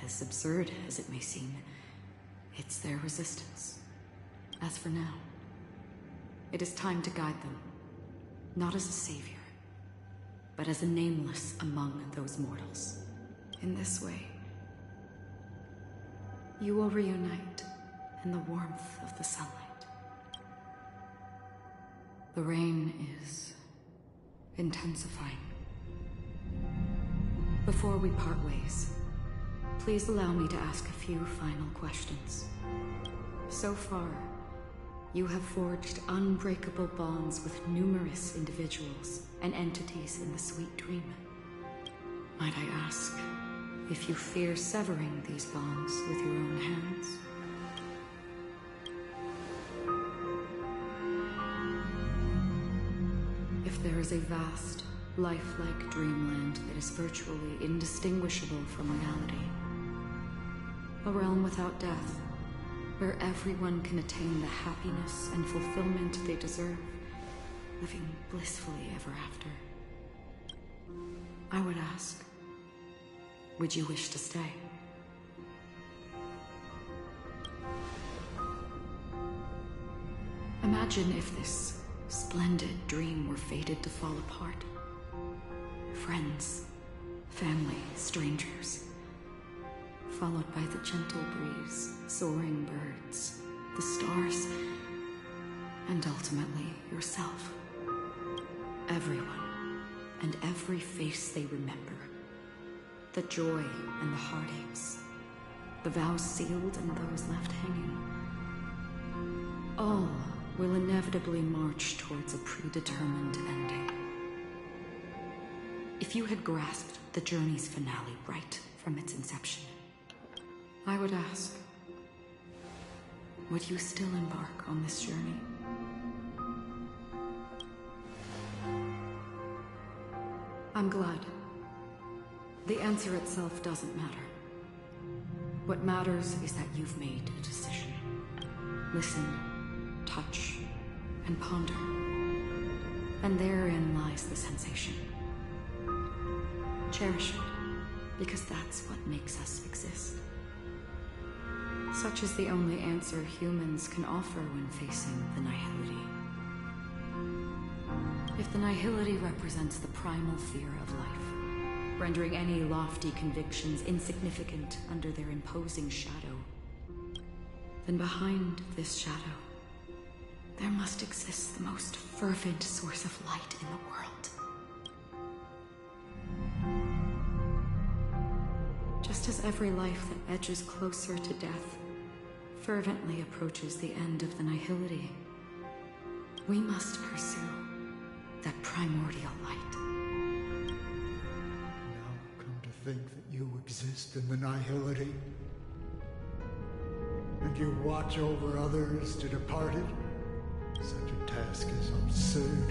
As absurd as it may seem, it's their resistance. As for now, it is time to guide them, not as a savior, but as a nameless among those mortals. In this way, you will reunite in the warmth of the sunlight. The rain is intensifying. Before we part ways, please allow me to ask a few final questions. So far, you have forged unbreakable bonds with numerous individuals and entities in the Sweet Dream. Might I ask if you fear severing these bonds with your own hands? If there is a vast, lifelike dreamland that is virtually indistinguishable from reality, a realm without death, where everyone can attain the happiness and fulfillment they deserve, living blissfully ever after, I would ask, would you wish to stay? Imagine if this splendid dream were fated to fall apart. Friends, family, strangers, followed by the gentle breeze, soaring birds, the stars, and ultimately yourself. Everyone, and every face they remember. The joy and the heartaches, the vows sealed and those left hanging. All will inevitably march towards a predetermined ending. If you had grasped the journey's finale right from its inception, I would ask, would you still embark on this journey? I'm glad. The answer itself doesn't matter. What matters is that you've made a decision. Listen, touch, and ponder. And therein lies the sensation. Cherish it. because that's what makes us exist. Such is the only answer humans can offer when facing the nihility. If the nihility represents the primal fear of life, rendering any lofty convictions insignificant under their imposing shadow, then behind this shadow, there must exist the most fervent source of light in the world. Just as every life that edges closer to death fervently approaches the end of the nihility, we must pursue that primordial light. Now come to think that you exist in the nihility, and you watch over others to depart it, such a task is absurd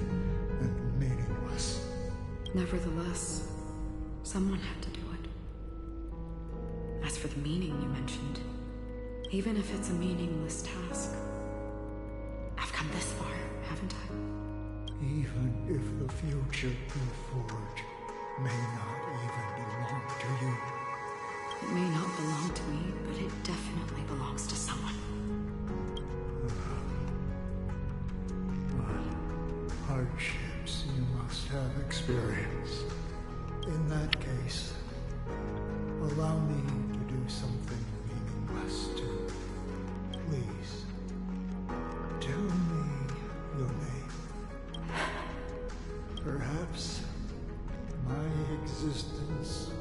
and meaningless. Nevertheless, someone had to do it. As for the meaning you mentioned, even if it's a meaningless task, I've come this far, haven't I? Even if the future you forge may not even belong to you. It may not belong to me, but it definitely belongs to someone. What hardships you must have experienced. In that case, allow me to do something meaningless too. Please, tell me your name. Perhaps my existence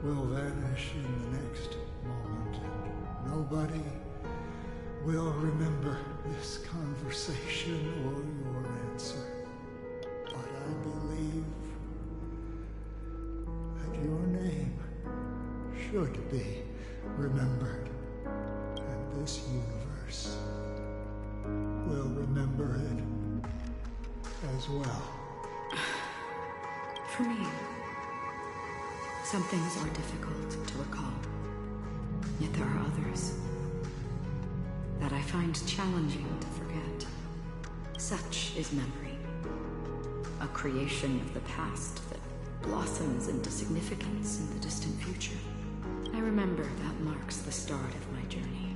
will vanish in the next moment, and nobody will remember this conversation or your answer. But I believe that your name should be remembered, and this universe will remember it as well. For me, some things are difficult to recall. Yet there are others that I find challenging to forget. Such is memory, a creation of the past that blossoms into significance in the distant future. I remember that marks the start of my journey.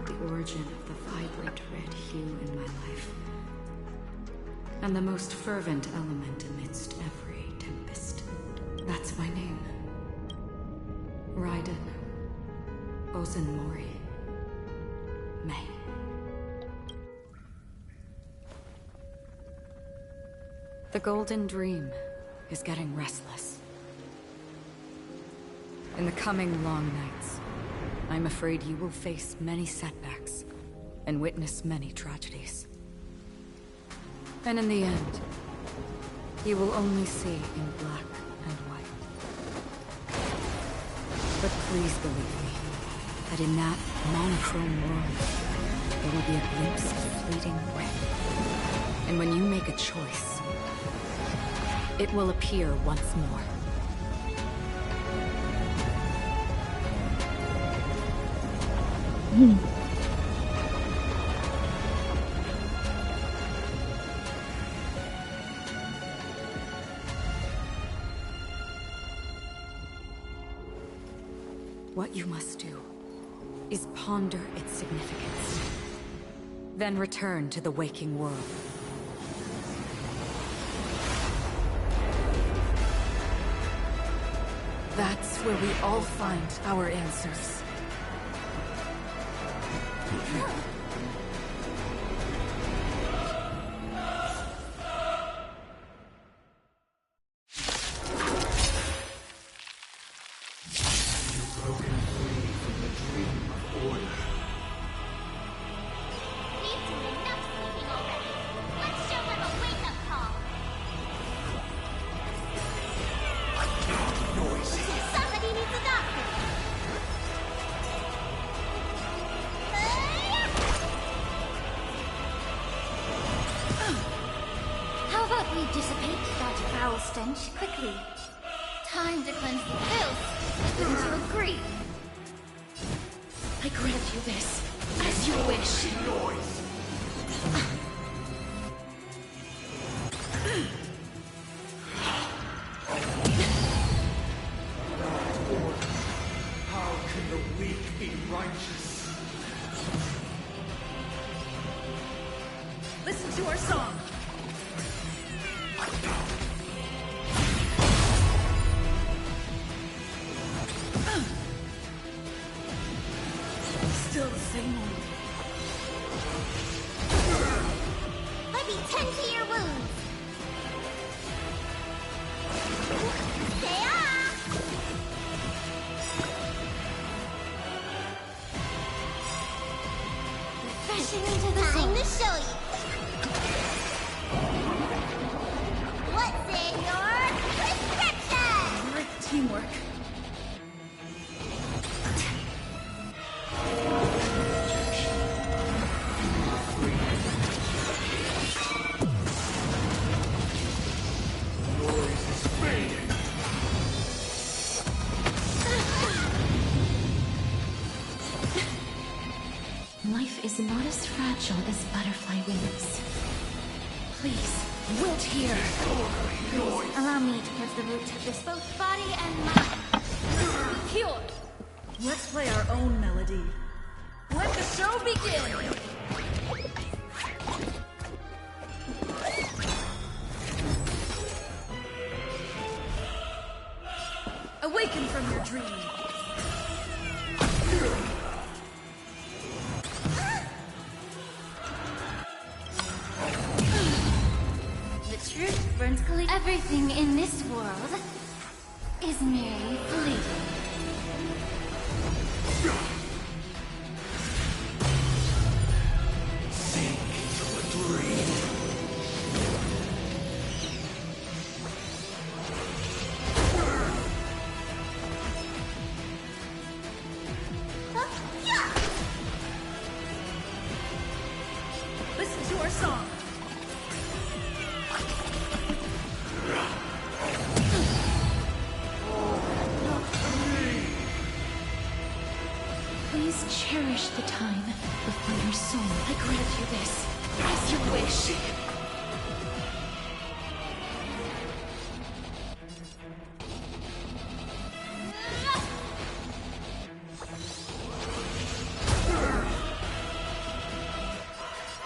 The origin of the vibrant red hue in my life, and the most fervent element amidst every tempest. That's my name. Raiden Ozenmori May. The Golden Dream is getting restless. In the coming long nights, I'm afraid you will face many setbacks and witness many tragedies. And in the end, you will only see in black and white. But please believe me, that in that monochrome world, there will be a glimpse of fleeting red. And when you make a choice, it will appear once more. What you must do is ponder its significance, then return to the waking world. That's where we all find our answers. Quickly. Time to cleanse the filth. Wouldn't you agree? I grant you this, as you wish. to our song. Still the same old. Let me tend to your wounds. Stay off! Refreshing into the time to show you. What's in your prescription? Great teamwork. Life is not as fragile as butterfly wings. Please, wilt here. Please, allow me to put the root to this both body and mind. Cured. Let's play our own melody. Let the show begin! Awaken from your dream. The truth burns clear. Everything in this world is merely fleeting. Sink into a dream. Listen to our song. Please cherish the time before your soul. I grant you this as you wish.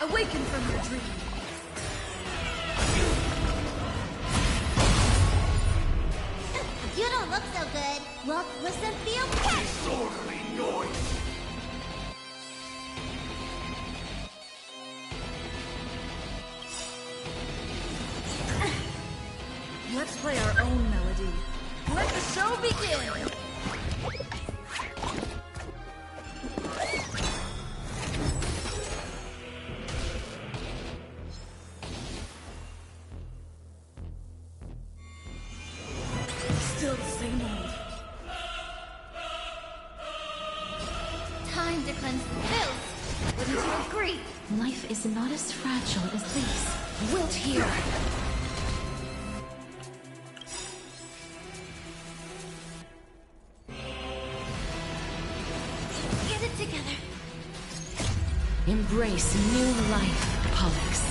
Awaken from your dream. You don't look so good. Well, listen, feel catch. Disorderly noise. Let's play our own melody. Let the show begin! Still the same old. Time to cleanse the filth. Wouldn't you agree? Life is not as fragile as these. Wilt here. Get it together. Embrace new life, Pollux.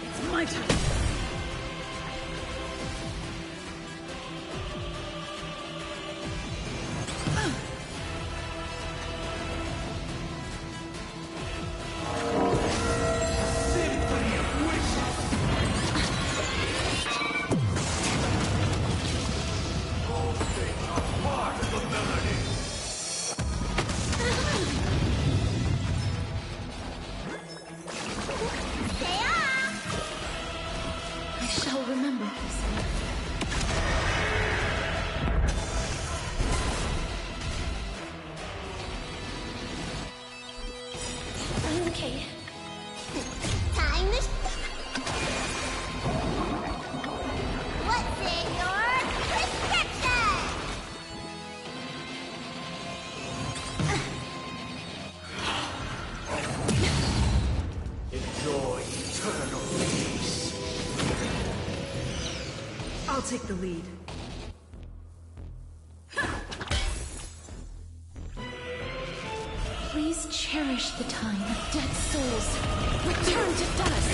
It's my turn. Symphony of wishes. All things are part of the melody. Stay off! I shall remember this. Okay. Time to... What's in your prescription? Enjoy eternal peace. I'll take the lead. Please cherish the time. Dead souls, return to dust.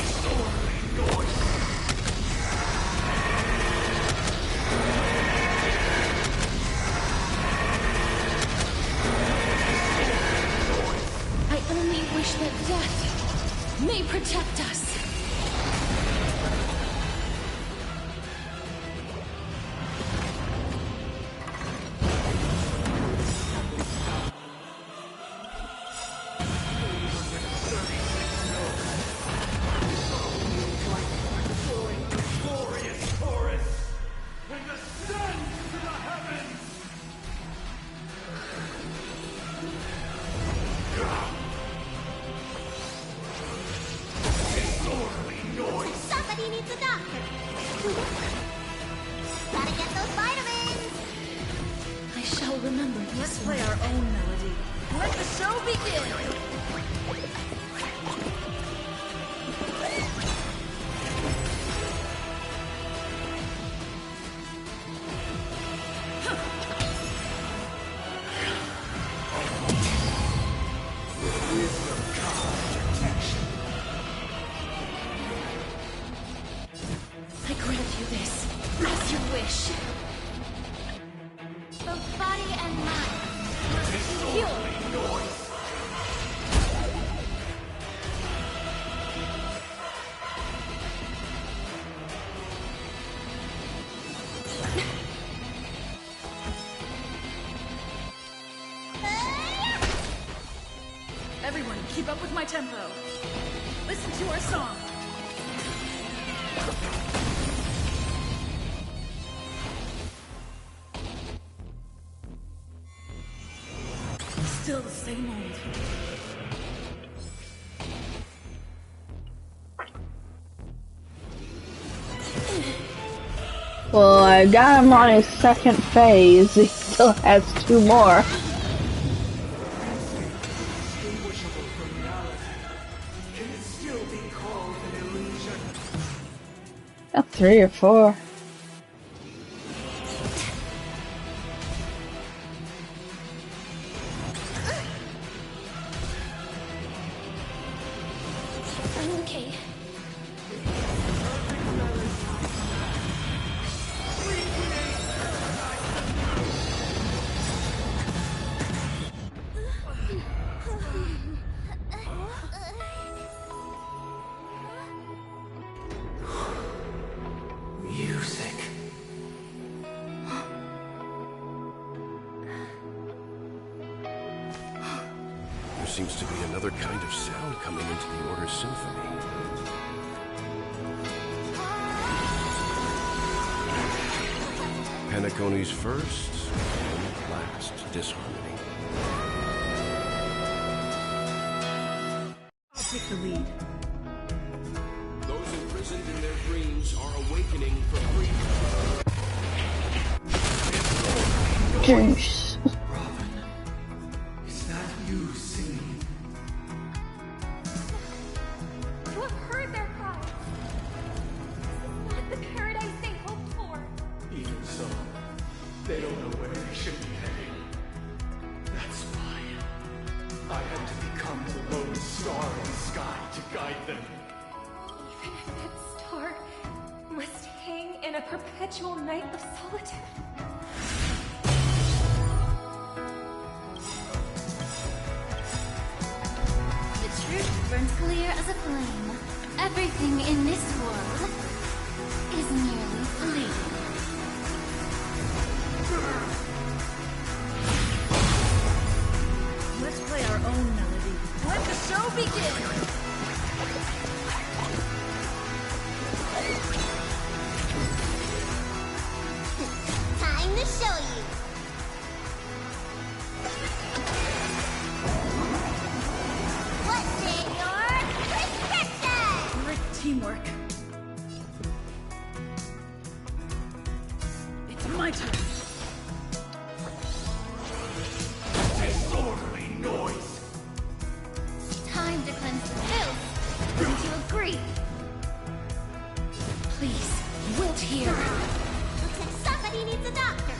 wish that death may protect us. Everyone, keep up with my tempo. Listen to our song. Still the same old. Well, I got him on his second phase. He still has 2 more. Got 3 or 4. Okay. Music. There seems to be another kind of sound coming into the Order's symphony. Penacony's first and last disharmony. I'll take the lead. Those imprisoned in their dreams are awakening for freedom. Jeez. Is that you singing? You have heard their cries. This is not the paradise they hoped for. Even so, they don't know where they should be heading. That's why I had to become the lone star in the sky to guide them. Even if that star must hang in a perpetual night of solitude. The truth burns clear as a flame. Everything in this world is merely fleeting. Let's play our own melody. Let the show begin! Time to show you. What's in your prescription? Great teamwork. It's my turn. Disorderly noise! Time to cleanse the filth. Don't you agree? Please, wilt here. Looks like somebody needs a doctor.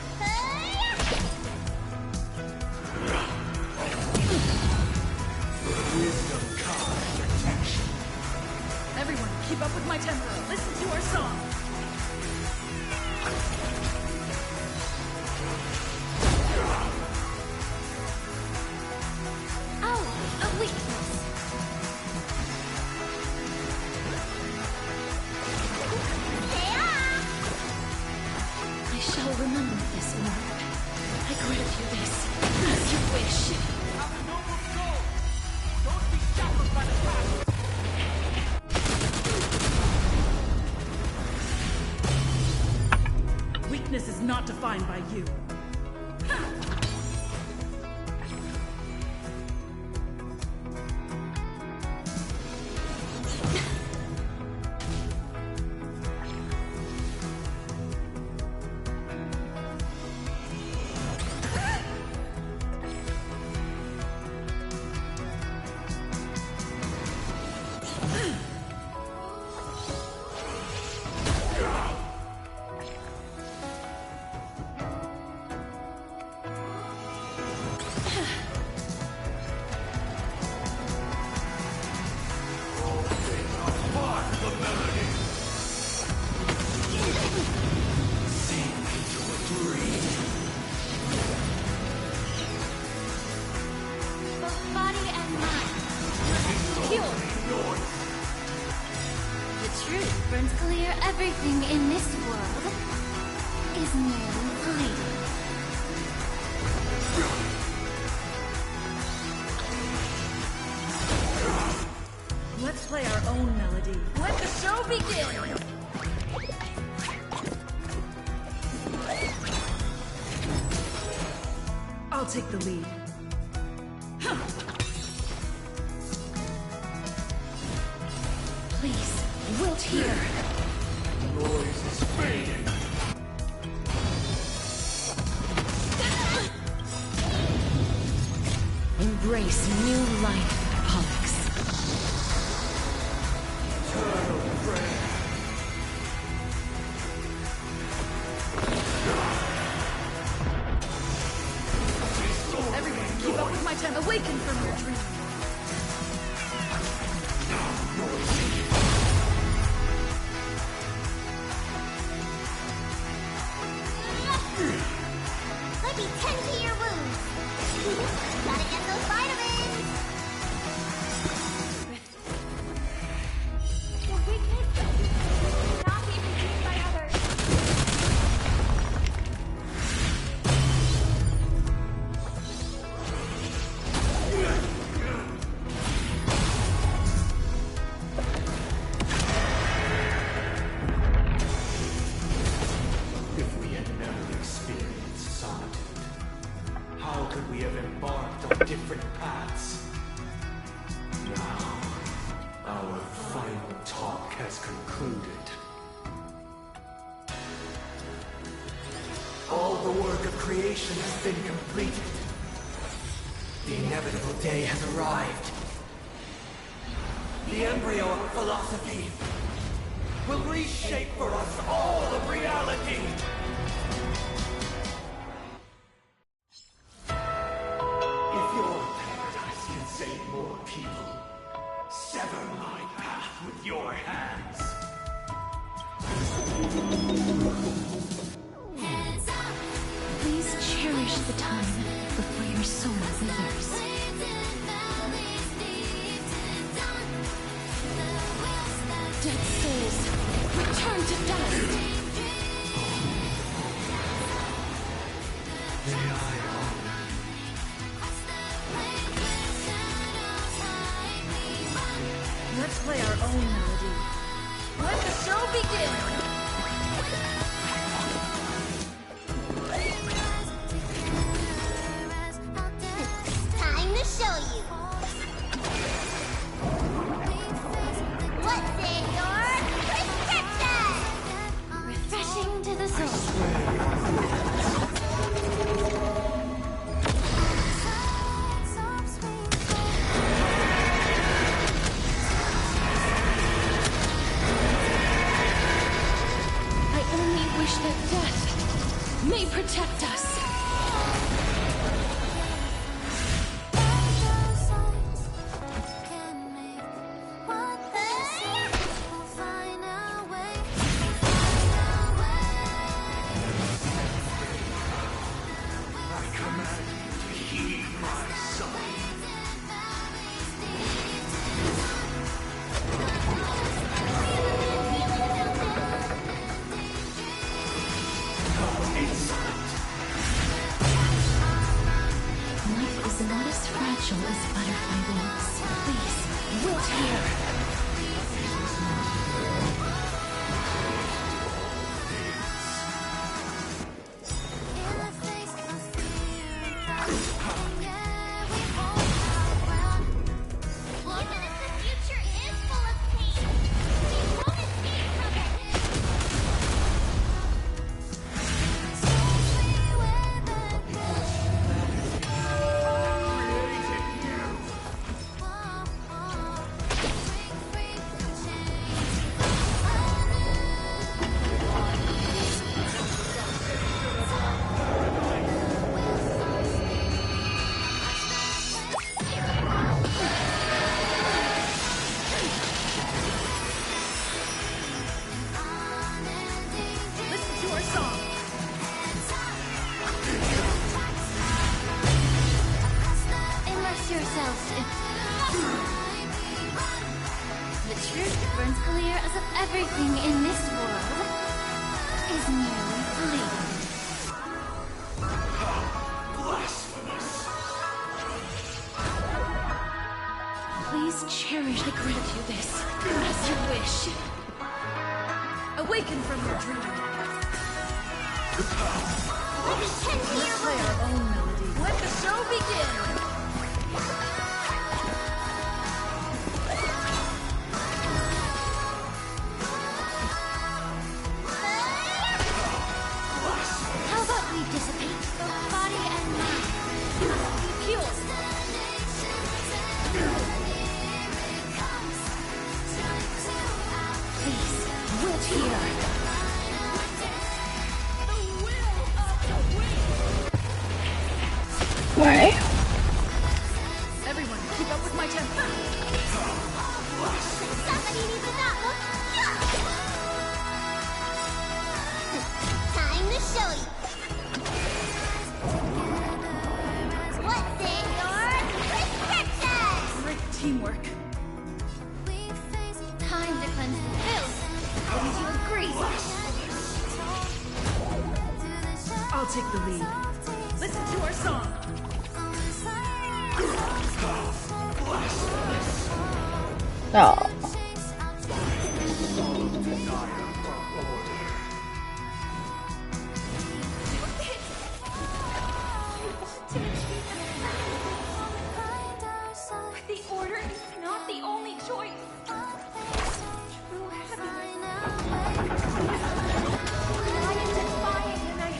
Wisdom comes protection. Everyone, keep up with my tempo. Listen to our song. Oh, a weakness. not defined by you. Everything in this world is merely fleeting. Let's play our own melody. Let the show begin! I'll take the lead. Please, wilt here. Noise is fading. Embrace new life, Pollux. Eternal prayer. Everyone, keep up with my tempo. Awaken from your dream. Let me tend to your wounds. Gotta get those vitamins. Your weakness not be perceived by others. If we had never experienced solitude, how could we have embarked on different paths? Now, our final talk has concluded. All the work of creation has been completed. The inevitable day has arrived. The embryo of philosophy will reshape for us all of reality. If your paradise can save more people, sever my path with your hands. Please cherish the time before your soul withers. Dead souls, return to dust! Let's play our own melody. Let the show begin! Time to show you. What's in your prescription? Refreshing to the soul. I only wish that death may protect us. I command you to heed my son. Life is not as fragile as butterfly wings. Please, wilt here. yourselves to... The truth that burns clear as if everything in this world is merely fleeting. Please cherish the grant you this, as you wish. Awaken from your dream. Let's play our own melody. Let the show begin! How about we dissipate both body and mind? Fuel. Please, wilt here. Alright. Everyone, keep up with my tempo. Somebody needs a notebook. Time to show you. What's in your prescription? Great teamwork. Time to cleanse the filth. Wouldn't you agree? I'll take the lead. Listen to our song. Oh. But the order is not the only choice. True happiness. I am defying the night.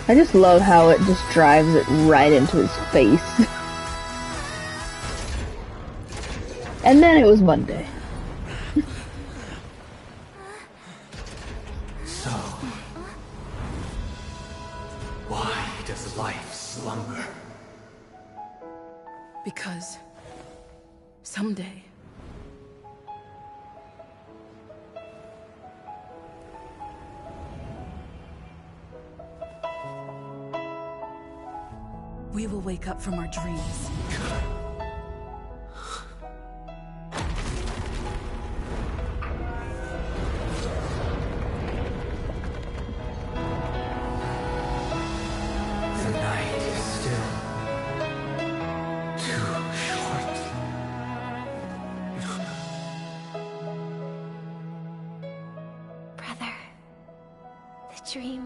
I just love how it just drives it right into his face. And then it was Monday. So, why does life slumber? Because someday we will wake up from our dreams. The night is still too short. Brother, the dream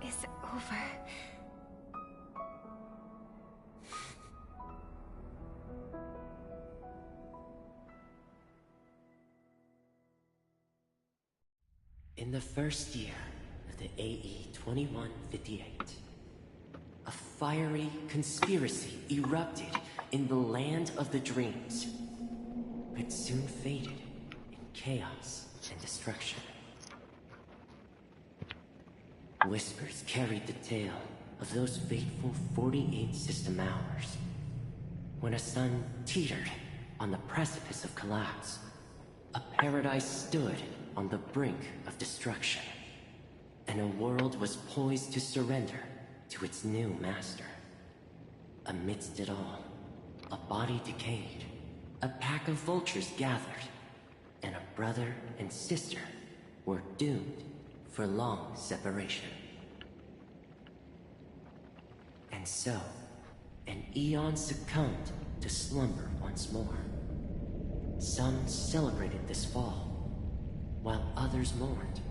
is over. In the first year of the AE 2158, a fiery conspiracy erupted in the land of the dreams, but soon faded in chaos and destruction. Whispers carried the tale of those fateful 48 system hours, when a sun teetered on the precipice of collapse. A paradise stood on the brink of destruction, and a world was poised to surrender to its new master. Amidst it all, a body decayed, a pack of vultures gathered, and a brother and sister were doomed for long separation. And so, an eon succumbed to slumber once more. Some celebrated this fall, while others mourned.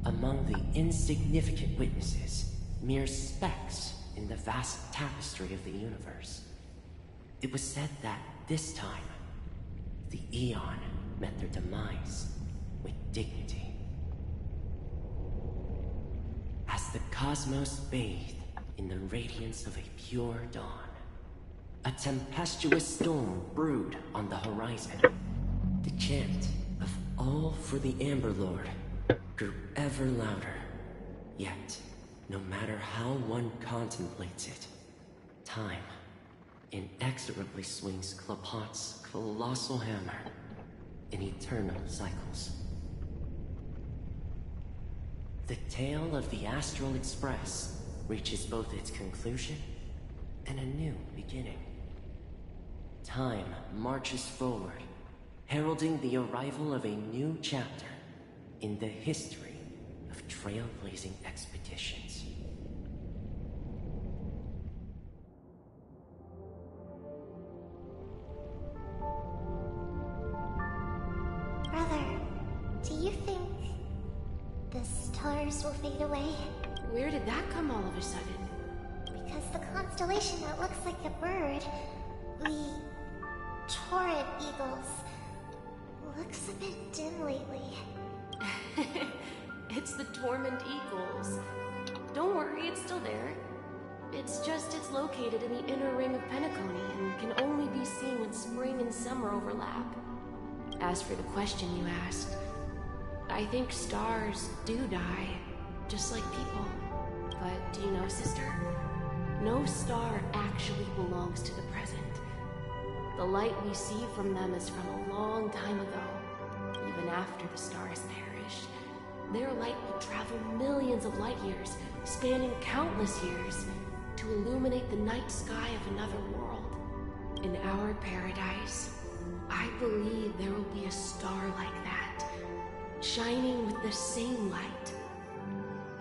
Among the insignificant witnesses, mere specks in the vast tapestry of the universe, it was said that this time, the Eon met their demise with dignity. As the cosmos bathed in the radiance of a pure dawn, a tempestuous storm brewed on the horizon. The chant of "All for the Amber Lord" ever louder. Yet, no matter how one contemplates it, time inexorably swings Klapot's colossal hammer in eternal cycles. The tale of the Astral Express reaches both its conclusion and a new beginning. Time marches forward, heralding the arrival of a new chapter in the history of trailblazing expeditions. Brother, do you think the stars will fade away? Where did that come all of a sudden? Because the constellation that looks like a bird, the Torrid Eagles, looks a bit dim lately. It's the Torment Eagles. Don't worry, it's still there. It's just it's located in the inner ring of Penacony and can only be seen when spring and summer overlap. As for the question you asked, I think stars do die, just like people. But do you know, sister? No star actually belongs to the present. The light we see from them is from a long time ago. Even after the stars perished, their light will travel millions of light years, spanning countless years, to illuminate the night sky of another world. In our paradise, I believe there will be a star like that, shining with the same light.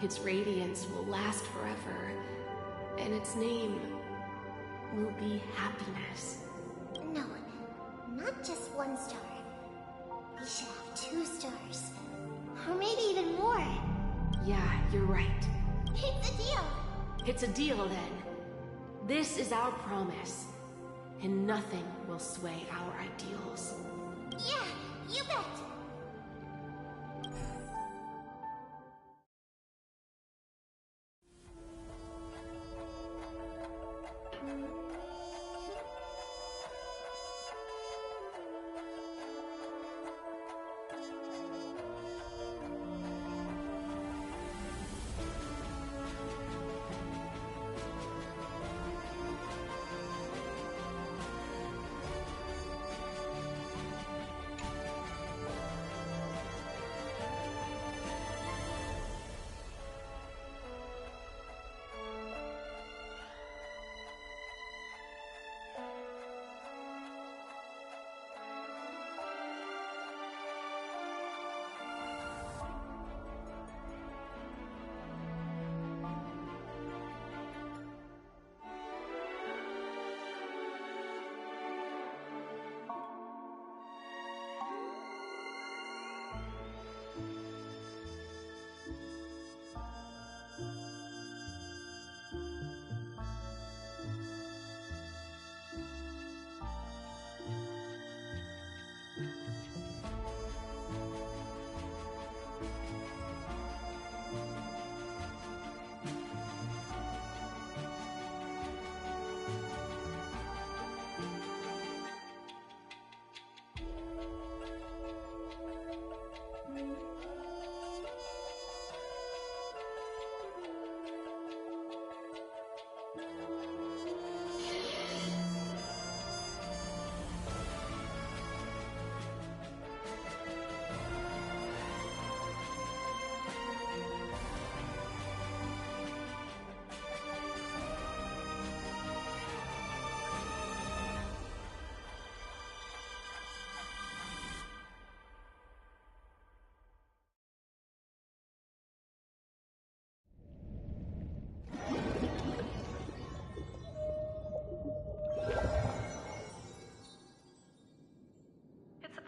Its radiance will last forever, and its name will be happiness. No, not just one star. We should have 2 stars. Or maybe even more. Yeah, you're right. It's a deal. It's a deal then. This is our promise, and nothing will sway our ideals. Yeah, you bet.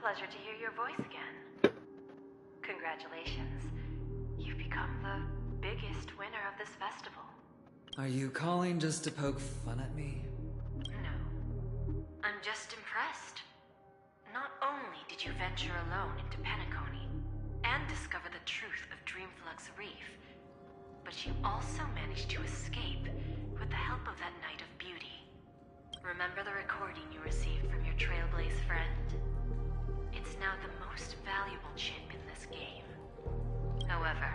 Pleasure to hear your voice again. Congratulations. You've become the biggest winner of this festival. Are you calling just to poke fun at me? No. I'm just impressed. Not only did you venture alone into Penacony and discover the truth of Dreamflux Reef, but you also managed to escape with the help of that Knight of Beauty. Remember the recording you received from your Trailblaze friend? It's now the most valuable chip in this game. However,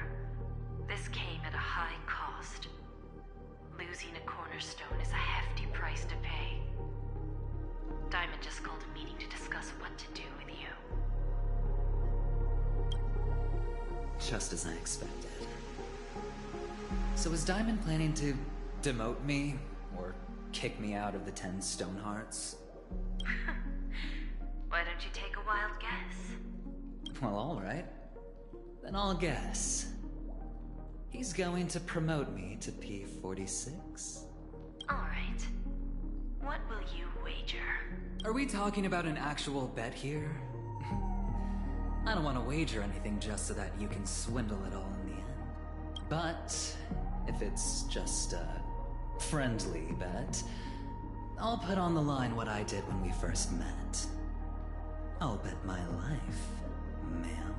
Just as I expected. So is Diamond planning to demote me, or kick me out of the 10 Stonehearts? Why don't you take a wild guess? Well, alright. Then I'll guess. He's going to promote me to P46? Alright. What will you wager? Are we talking about an actual bet here? I don't want to wager anything just so that you can swindle it all in the end. But if it's just a friendly bet, I'll put on the line what I did when we first met. I'll bet my life, ma'am.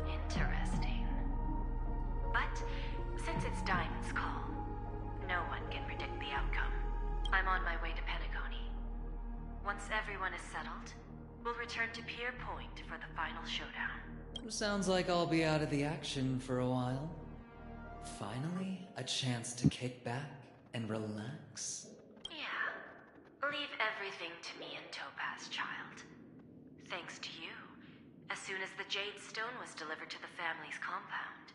Interesting. But since it's Diamond's call, no one can predict the outcome. I'm on my way to Penacony. Once everyone is settled, we'll return to Pier Point for the final showdown. Sounds like I'll be out of the action for a while. Finally, a chance to kick back and relax. Yeah. Leave everything to me and Topaz, child. Thanks to you, as soon as the Jade Stone was delivered to the family's compound,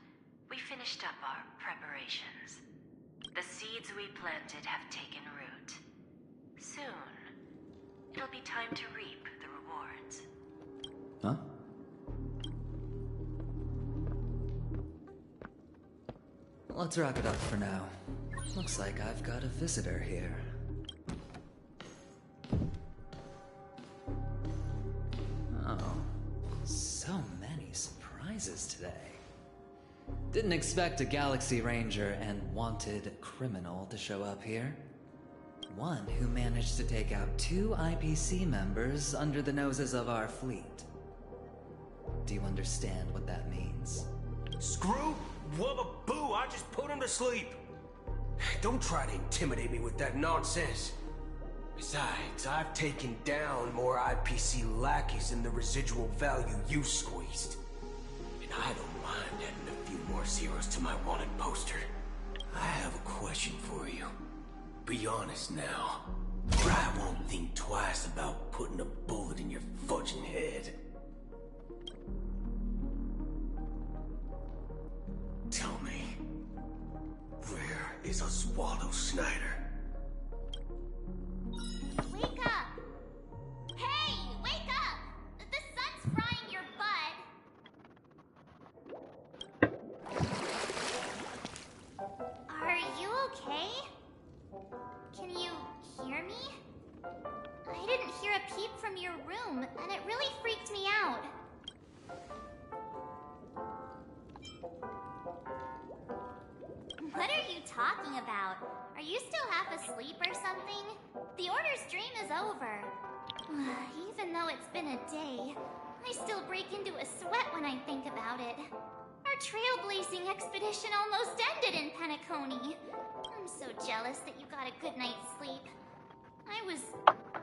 we finished up our preparations. The seeds we planted have taken root. Soon, it'll be time to reap the rewards. Huh? Let's wrap it up for now. Looks like I've got a visitor here. Oh, so many surprises today. Didn't expect a Galaxy Ranger and wanted criminal to show up here. One who managed to take out 2 IPC members under the noses of our fleet. Do you understand what that means? Screw? Wubba boo, I just put him to sleep. Don't try to intimidate me with that nonsense. Besides, I've taken down more IPC lackeys than the residual value you squeezed. And I don't mind adding a few more zeros to my wanted poster. I have a question for you. Be honest now, or I won't think twice about putting a bullet in your fudging head. Tell me, where is Oswaldo Snyder? Wake up! Hey, wake up! The sun's frying your butt. Are you okay? Can you hear me? I didn't hear a peep from your room, and it really freaked me out. What are you talking about? Are you still half asleep or something? The Order's dream is over. Even though it's been a day, I still break into a sweat when I think about it. Our trailblazing expedition almost ended in Penacony. I'm so jealous that you got a good night's sleep. I was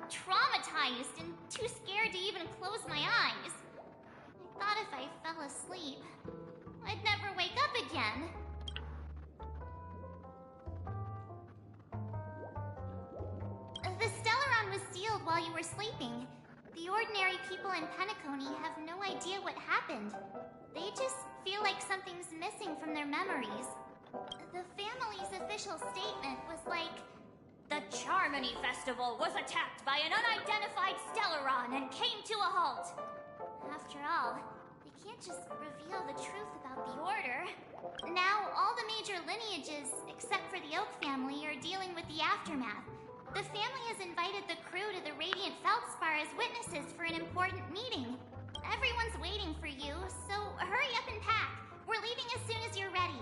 traumatized and too scared to even close my eyes. I thought if I fell asleep, I'd never wake up again. The Stellaron was sealed while you were sleeping. The ordinary people in Penacony have no idea what happened. They just feel like something's missing from their memories. The family's official statement was like, "The Charmony Festival was attacked by an unidentified Stellaron and came to a halt." After all, they can't just reveal the truth about the Order. Now, all the major lineages, except for the Oak family, are dealing with the aftermath. The family has invited the crew to the Radiant Feldspar as witnesses for an important meeting. Everyone's waiting for you, so hurry up and pack. We're leaving as soon as you're ready.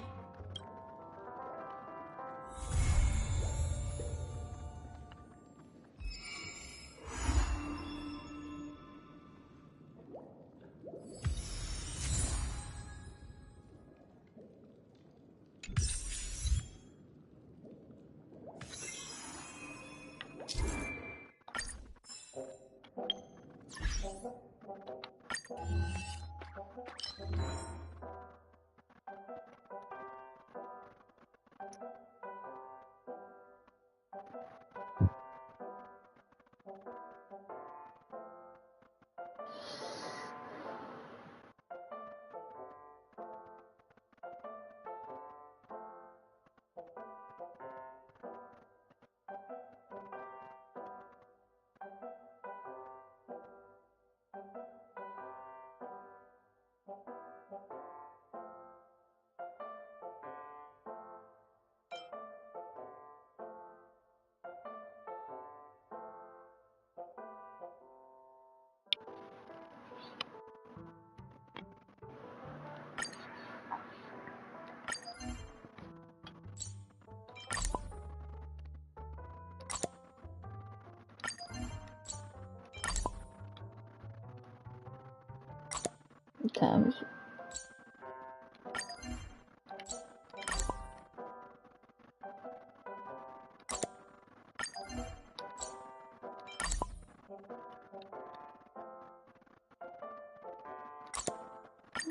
times.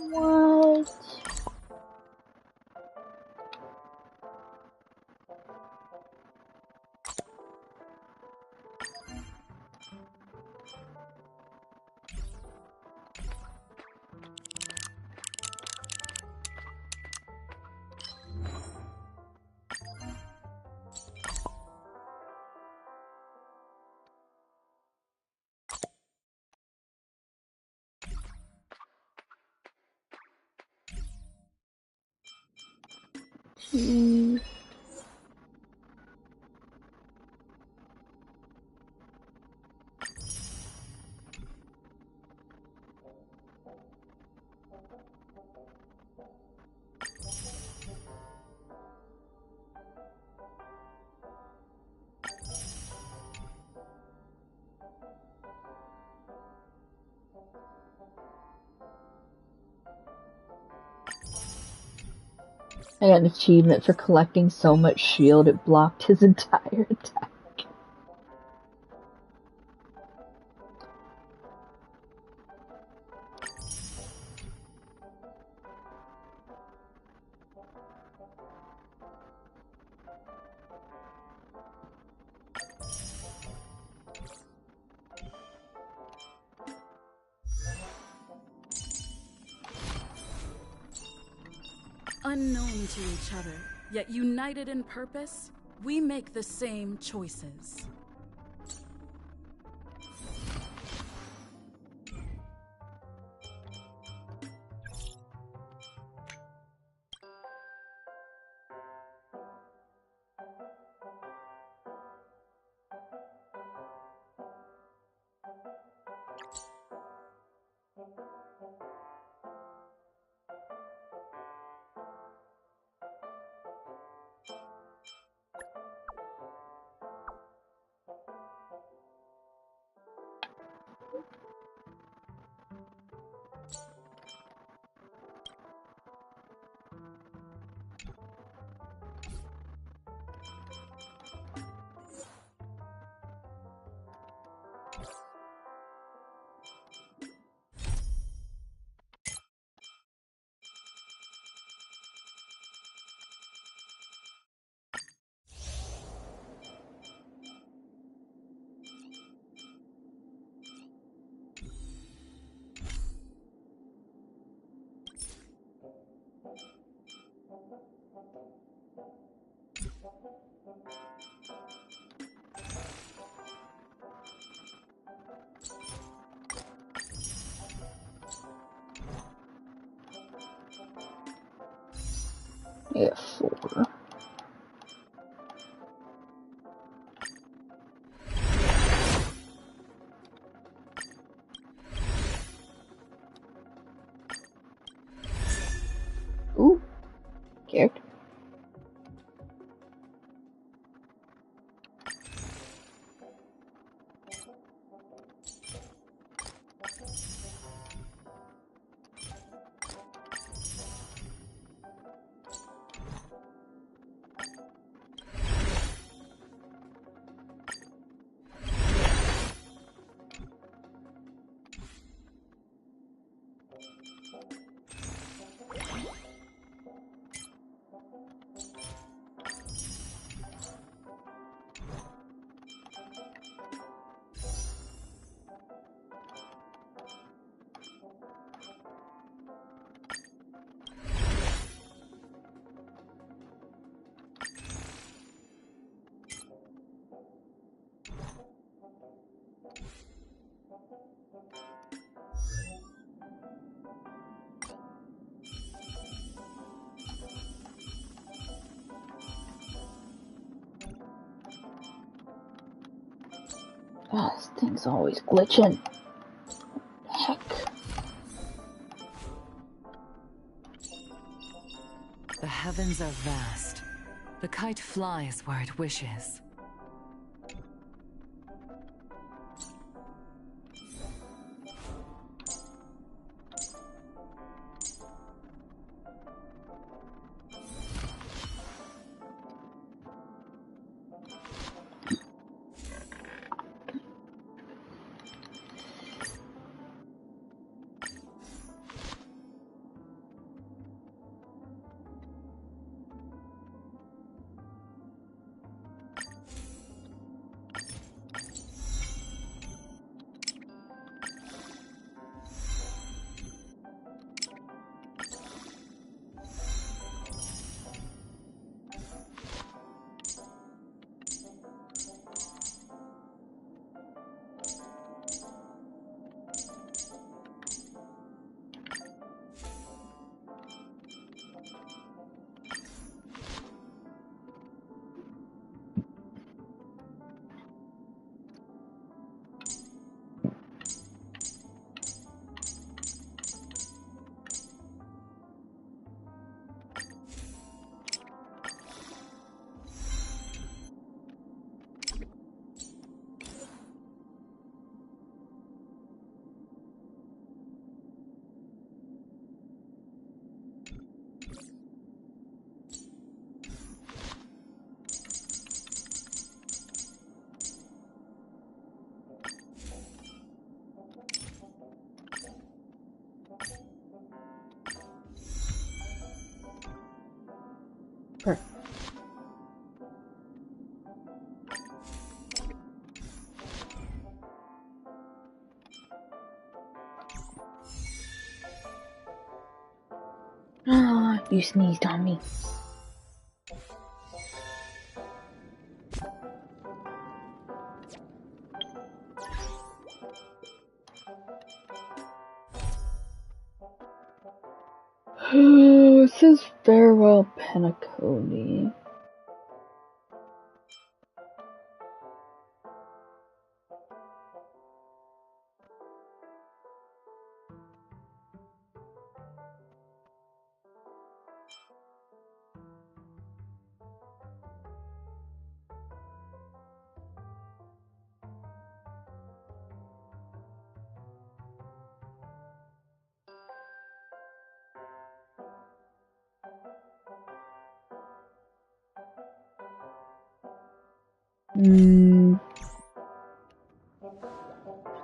What? Jeez. I got an achievement for collecting so much shield it blocked his entire attack. Unknown to each other, yet united in purpose, we make the same choices. Yeah, 4. Ooh, character. Oh, this thing's always glitching. Heck. The heavens are vast. The kite flies where it wishes. Ah, you sneezed on me. It says farewell, Penacony.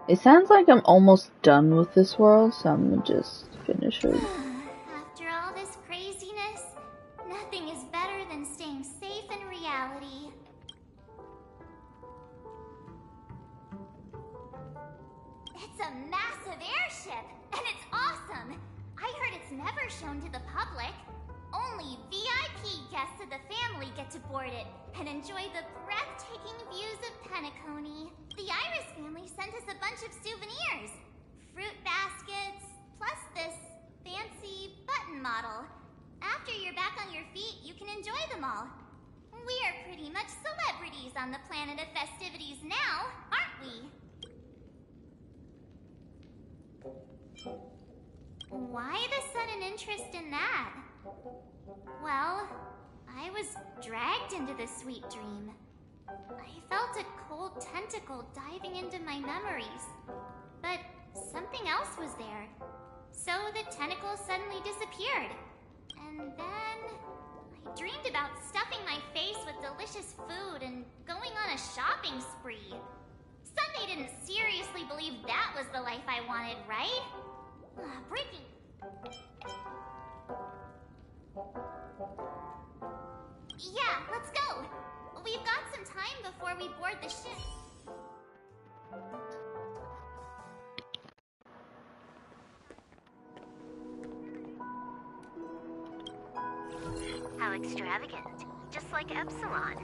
It sounds like I'm almost done with this world, so I'm gonna just finish it. After all this craziness, nothing is better than staying safe in reality. It's a massive airship, and it's awesome! I heard it's never shown to the public. Only VIP guests of the family get to board it and enjoy the breathtaking views of Penacony. The Iris family sent us a bunch of souvenirs. Fruit baskets, plus this fancy button model. After you're back on your feet, you can enjoy them all. We are pretty much celebrities on the planet of festivities now, aren't we? Why the sudden interest in that? Well, I was dragged into this sweet dream. I felt a cold tentacle diving into my memories. But something else was there. So the tentacle suddenly disappeared. And then I dreamed about stuffing my face with delicious food and going on a shopping spree. Sunday didn't seriously believe that was the life I wanted, right? Breaking. Yeah, let's go. We've got some time before we board the ship. How extravagant. Just like Epsilon.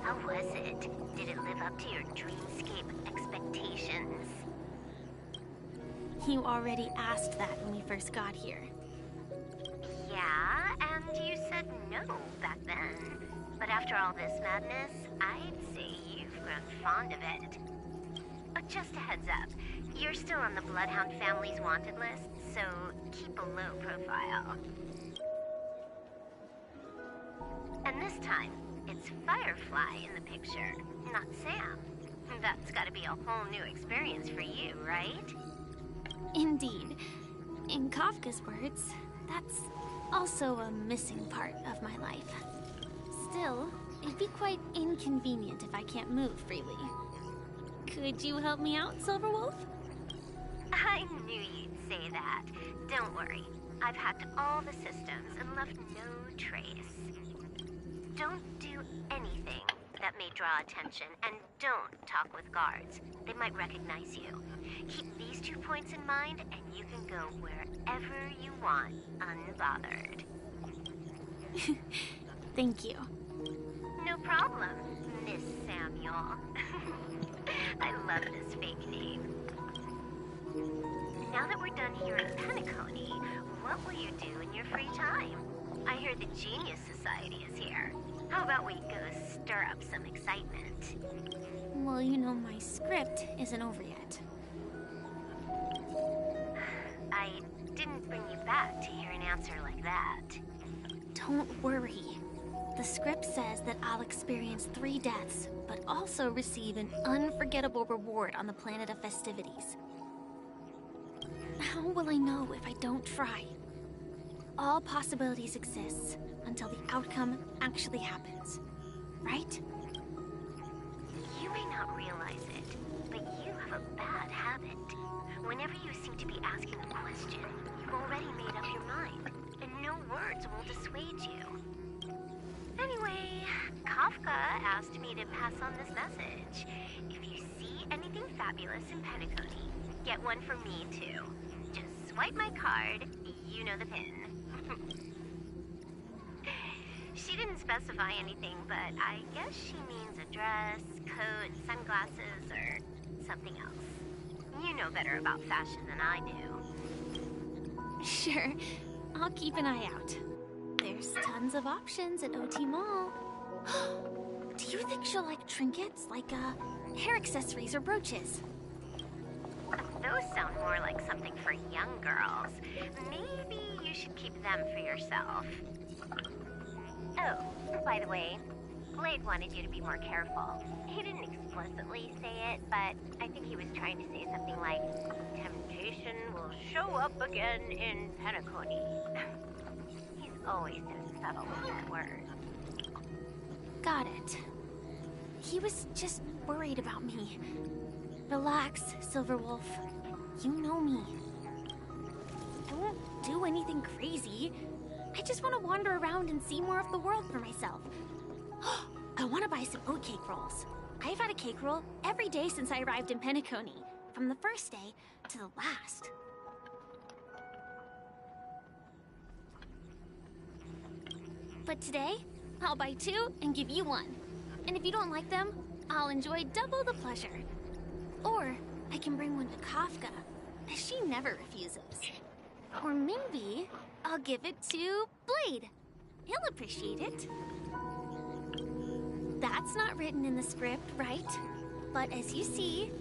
How was it? Did it live up to your dreamscape expectations? You already asked that when we first got here. Yeah, and you said no back then. But after all this madness, I'd say you've grown fond of it. Oh, just a heads up, you're still on the Bloodhound family's wanted list, so keep a low profile. And this time, it's Firefly in the picture, not Sam. That's gotta be a whole new experience for you, right? Indeed. In Kafka's words, that's also a missing part of my life. Still, it'd be quite inconvenient if I can't move freely. Could you help me out, Silverwolf? I knew you'd say that. Don't worry. I've hacked all the systems and left no trace. Don't do anything that that may draw attention, and don't talk with guards. They might recognize you. Keep these 2 points in mind, and you can go wherever you want, unbothered. Thank you. No problem, Miss Samuel. I love this fake name. Now that we're done here in Penacony, what will you do in your free time? I hear the Genius Society is here. How about we go stir up some excitement? Well, you know my script isn't over yet. I didn't bring you back to hear an answer like that. Don't worry. The script says that I'll experience 3 deaths, but also receive an unforgettable reward on the planet of festivities. How will I know if I don't try? All possibilities exist until the outcome actually happens, right? You may not realize it, but you have a bad habit. Whenever you seem to be asking a question, you've already made up your mind, and no words will dissuade you. Anyway, Kafka asked me to pass on this message. If you see anything fabulous in Penacony, get one for me too. Just swipe my card, you know the pin. She didn't specify anything, but I guess she means a dress, coat, sunglasses, or something else. You know better about fashion than I do. Sure, I'll keep an eye out. There's tons of options at OT Mall. Do you think she'll like trinkets, like hair accessories or brooches? Those sound more like something for young girls. Maybe you should keep them for yourself. Oh, by the way, Blade wanted you to be more careful. He didn't explicitly say it, but I think he was trying to say something like, temptation will show up again in Penacony. He's always so subtle with his words. Got it. He was just worried about me. Relax, Silverwolf. You know me. I won't do anything crazy. I just want to wander around and see more of the world for myself. I want to buy some oat cake rolls. I've had a cake roll every day since I arrived in Penacony, from the first day to the last. But today, I'll buy 2 and give you 1. And if you don't like them, I'll enjoy double the pleasure. Or I can bring one to Kafka, as she never refuses. Or maybe I'll give it to Blade. He'll appreciate it. That's not written in the script, right? But as you see,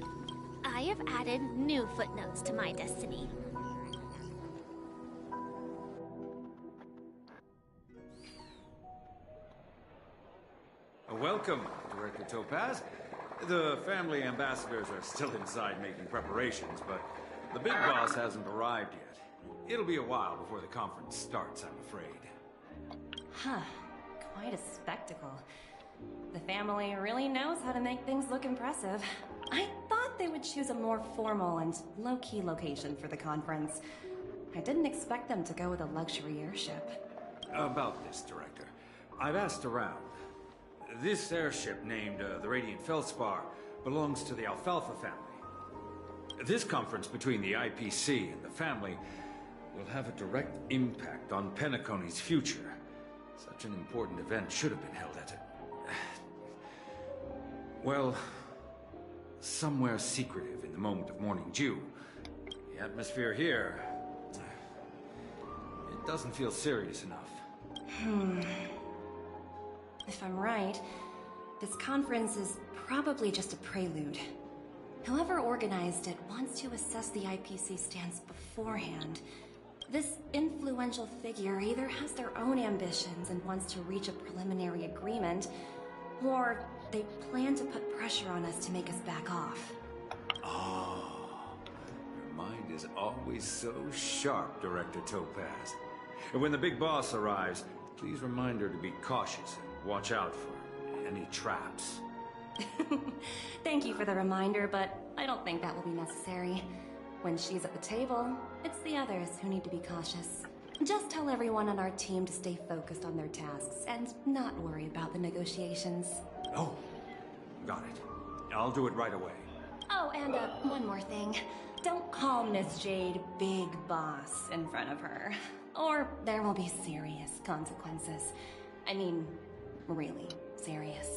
I have added new footnotes to my destiny. Welcome, Director Topaz. The family ambassadors are still inside making preparations, but the big boss hasn't arrived yet. It'll be a while before the conference starts, I'm afraid. Huh. Quite a spectacle. The family really knows how to make things look impressive. I thought they would choose a more formal and low-key location for the conference. I didn't expect them to go with a luxury airship. About this, Director. I've asked around. This airship, named the Radiant Feldspar, belongs to the Alfalfa family. This conference between the IPC and the family will have a direct impact on Penacony's future. Such an important event should have been held at it. Well, somewhere secretive in the moment of morning dew. The atmosphere here, it doesn't feel serious enough. If I'm right, this conference is probably just a prelude. Whoever organized it wants to assess the IPC stance beforehand. This influential figure either has their own ambitions and wants to reach a preliminary agreement, or they plan to put pressure on us to make us back off. Oh, your mind is always so sharp, Director Topaz. And when the big boss arrives, please remind her to be cautious and watch out for any traps. Thank you for the reminder, but I don't think that will be necessary. When she's at the table, it's the others who need to be cautious. Just tell everyone on our team to stay focused on their tasks and not worry about the negotiations. Oh, Got it. I'll do it right away. Oh, and one more thing. Don't call Miss Jade Big Boss in front of her, or there will be serious consequences. I mean, really serious.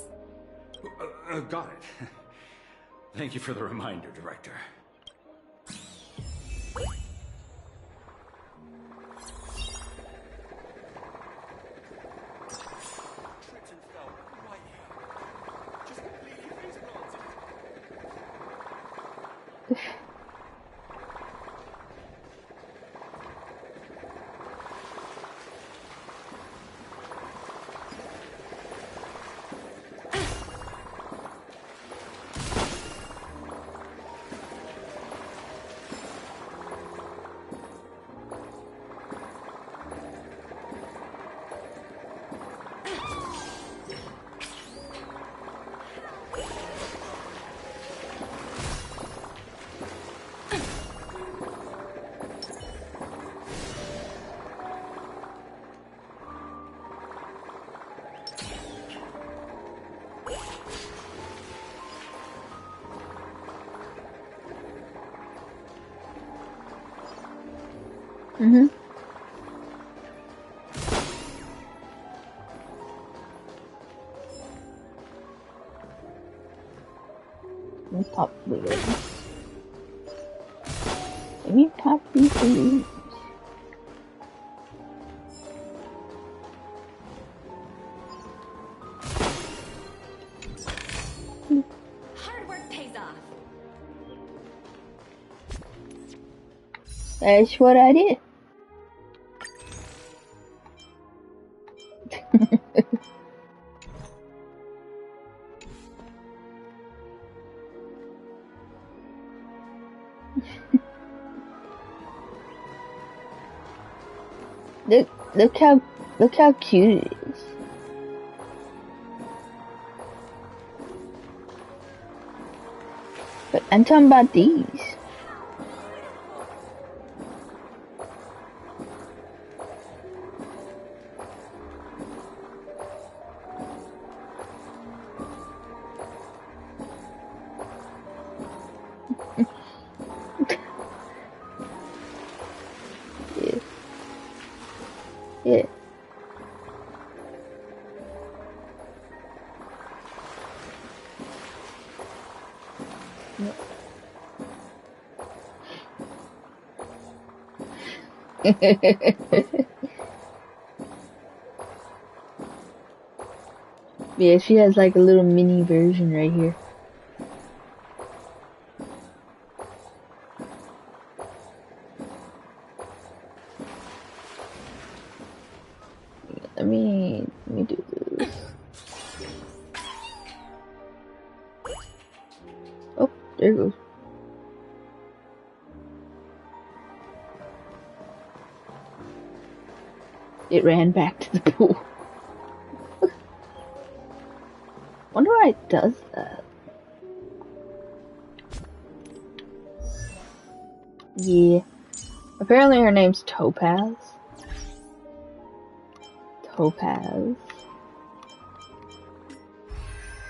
Got it. Thank you for the reminder, Director. Mm-hmm. Let's pop balloons. Let me pop these balloons. Hard work pays off. That's what I did. Look how cute it is. But I'm talking about these. Yeah. Yeah, she has like a little mini version right here. Let me do this. Oh, there it goes. It ran back to the pool. Wonder why it does that. Yeah. Apparently her name's Topaz. Topaz.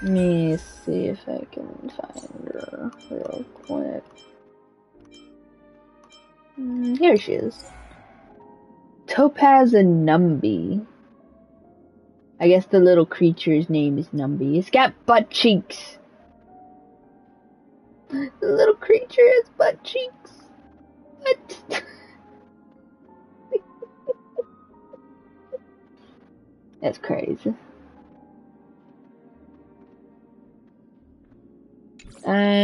Let me see if I can find her real quick. Here she is. Topaz and Numby. I guess the little creature's name is Numby. It's got butt cheeks. The little creature has butt cheeks. What? That's crazy.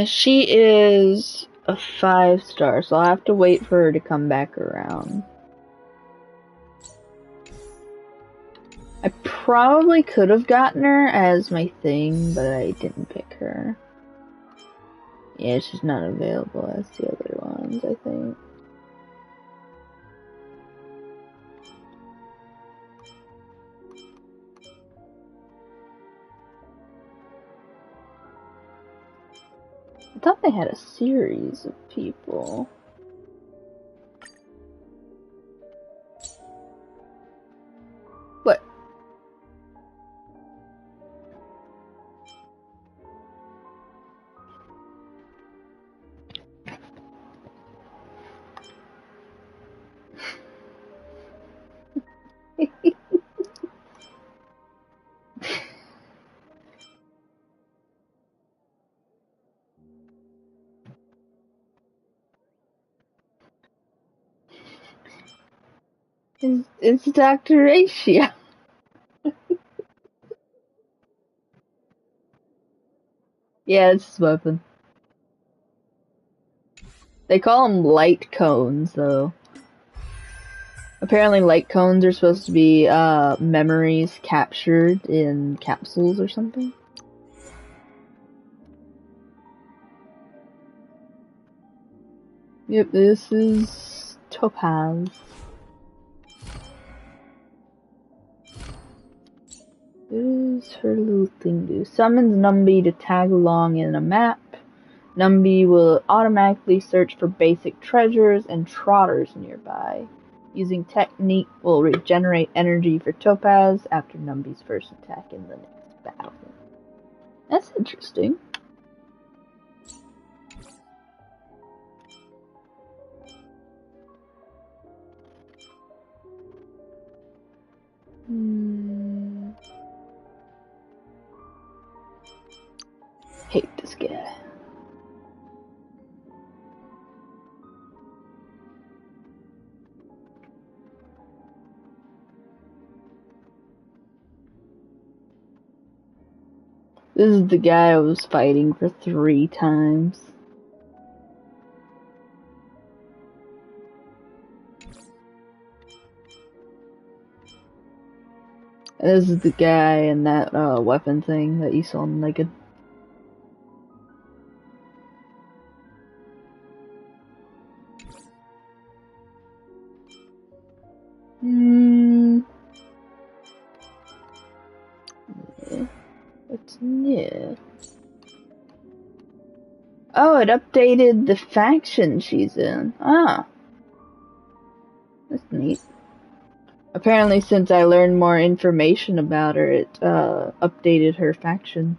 She is a 5-star, so I'll have to wait for her to come back around. I probably could have gotten her as my thing, but I didn't pick her. Yeah, she's not available as the other ones, I think. I thought they had a series of people. What? It's Dr. Ratio. Yeah, it's his weapon. They call them light cones, though. Apparently light cones are supposed to be memories captured in capsules or something. Yep, this is Topaz. What does her little thing do? Summons Numby to tag along in a map. Numby will automatically search for basic treasures and trotters nearby. Using technique will regenerate energy for Topaz after Numby's first attack in the next battle. That's interesting. Hate this guy. This is the guy I was fighting for 3 times. This is the guy in that weapon thing that you saw naked. What's new? Oh, it updated the faction she's in. Ah. That's neat. Apparently, since I learned more information about her, it updated her faction.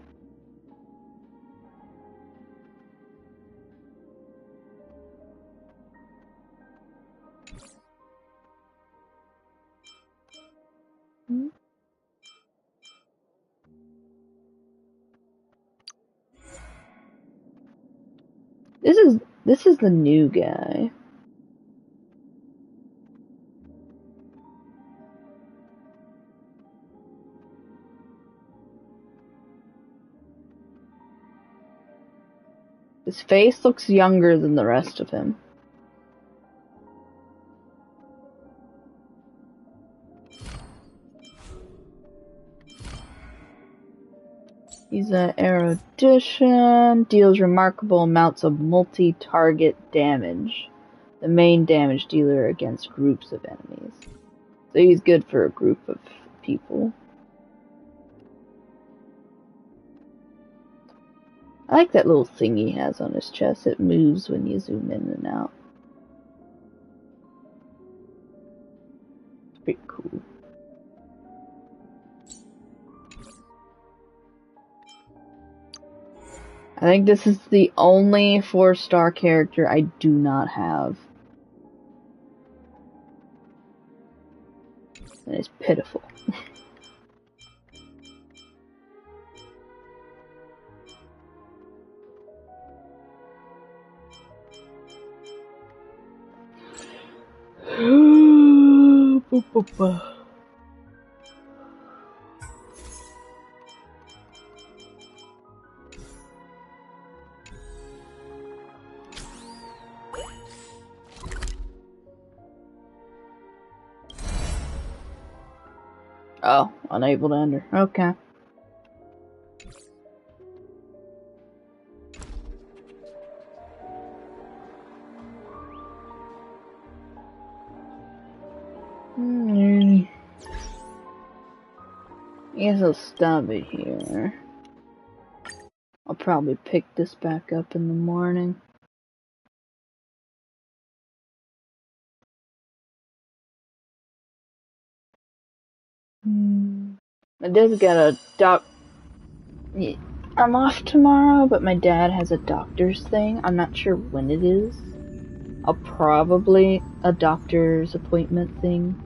This is the new guy. His face looks younger than the rest of him. He's an erudition, deals remarkable amounts of multi-target damage. The main damage dealer against groups of enemies. So he's good for a group of people. I like that little thing he has on his chest. It moves when you zoom in and out. It's pretty cool. I think this is the only 4-star character I do not have. And it's pitiful. Oh, unable to enter. Okay. I guess I'll stop it here. I'll probably pick this back up in the morning. My dad's got a I'm off tomorrow, but my dad has a doctor's thing. I'm not sure when it is. I'll probably a doctor's appointment thing.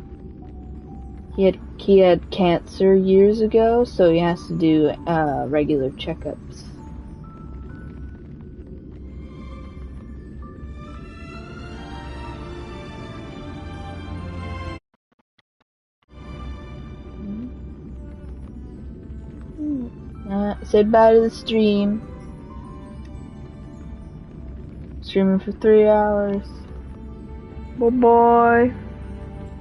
He had cancer years ago, so he has to do regular checkups. Say bye to the stream. Streaming for 3 hours. Bye bye.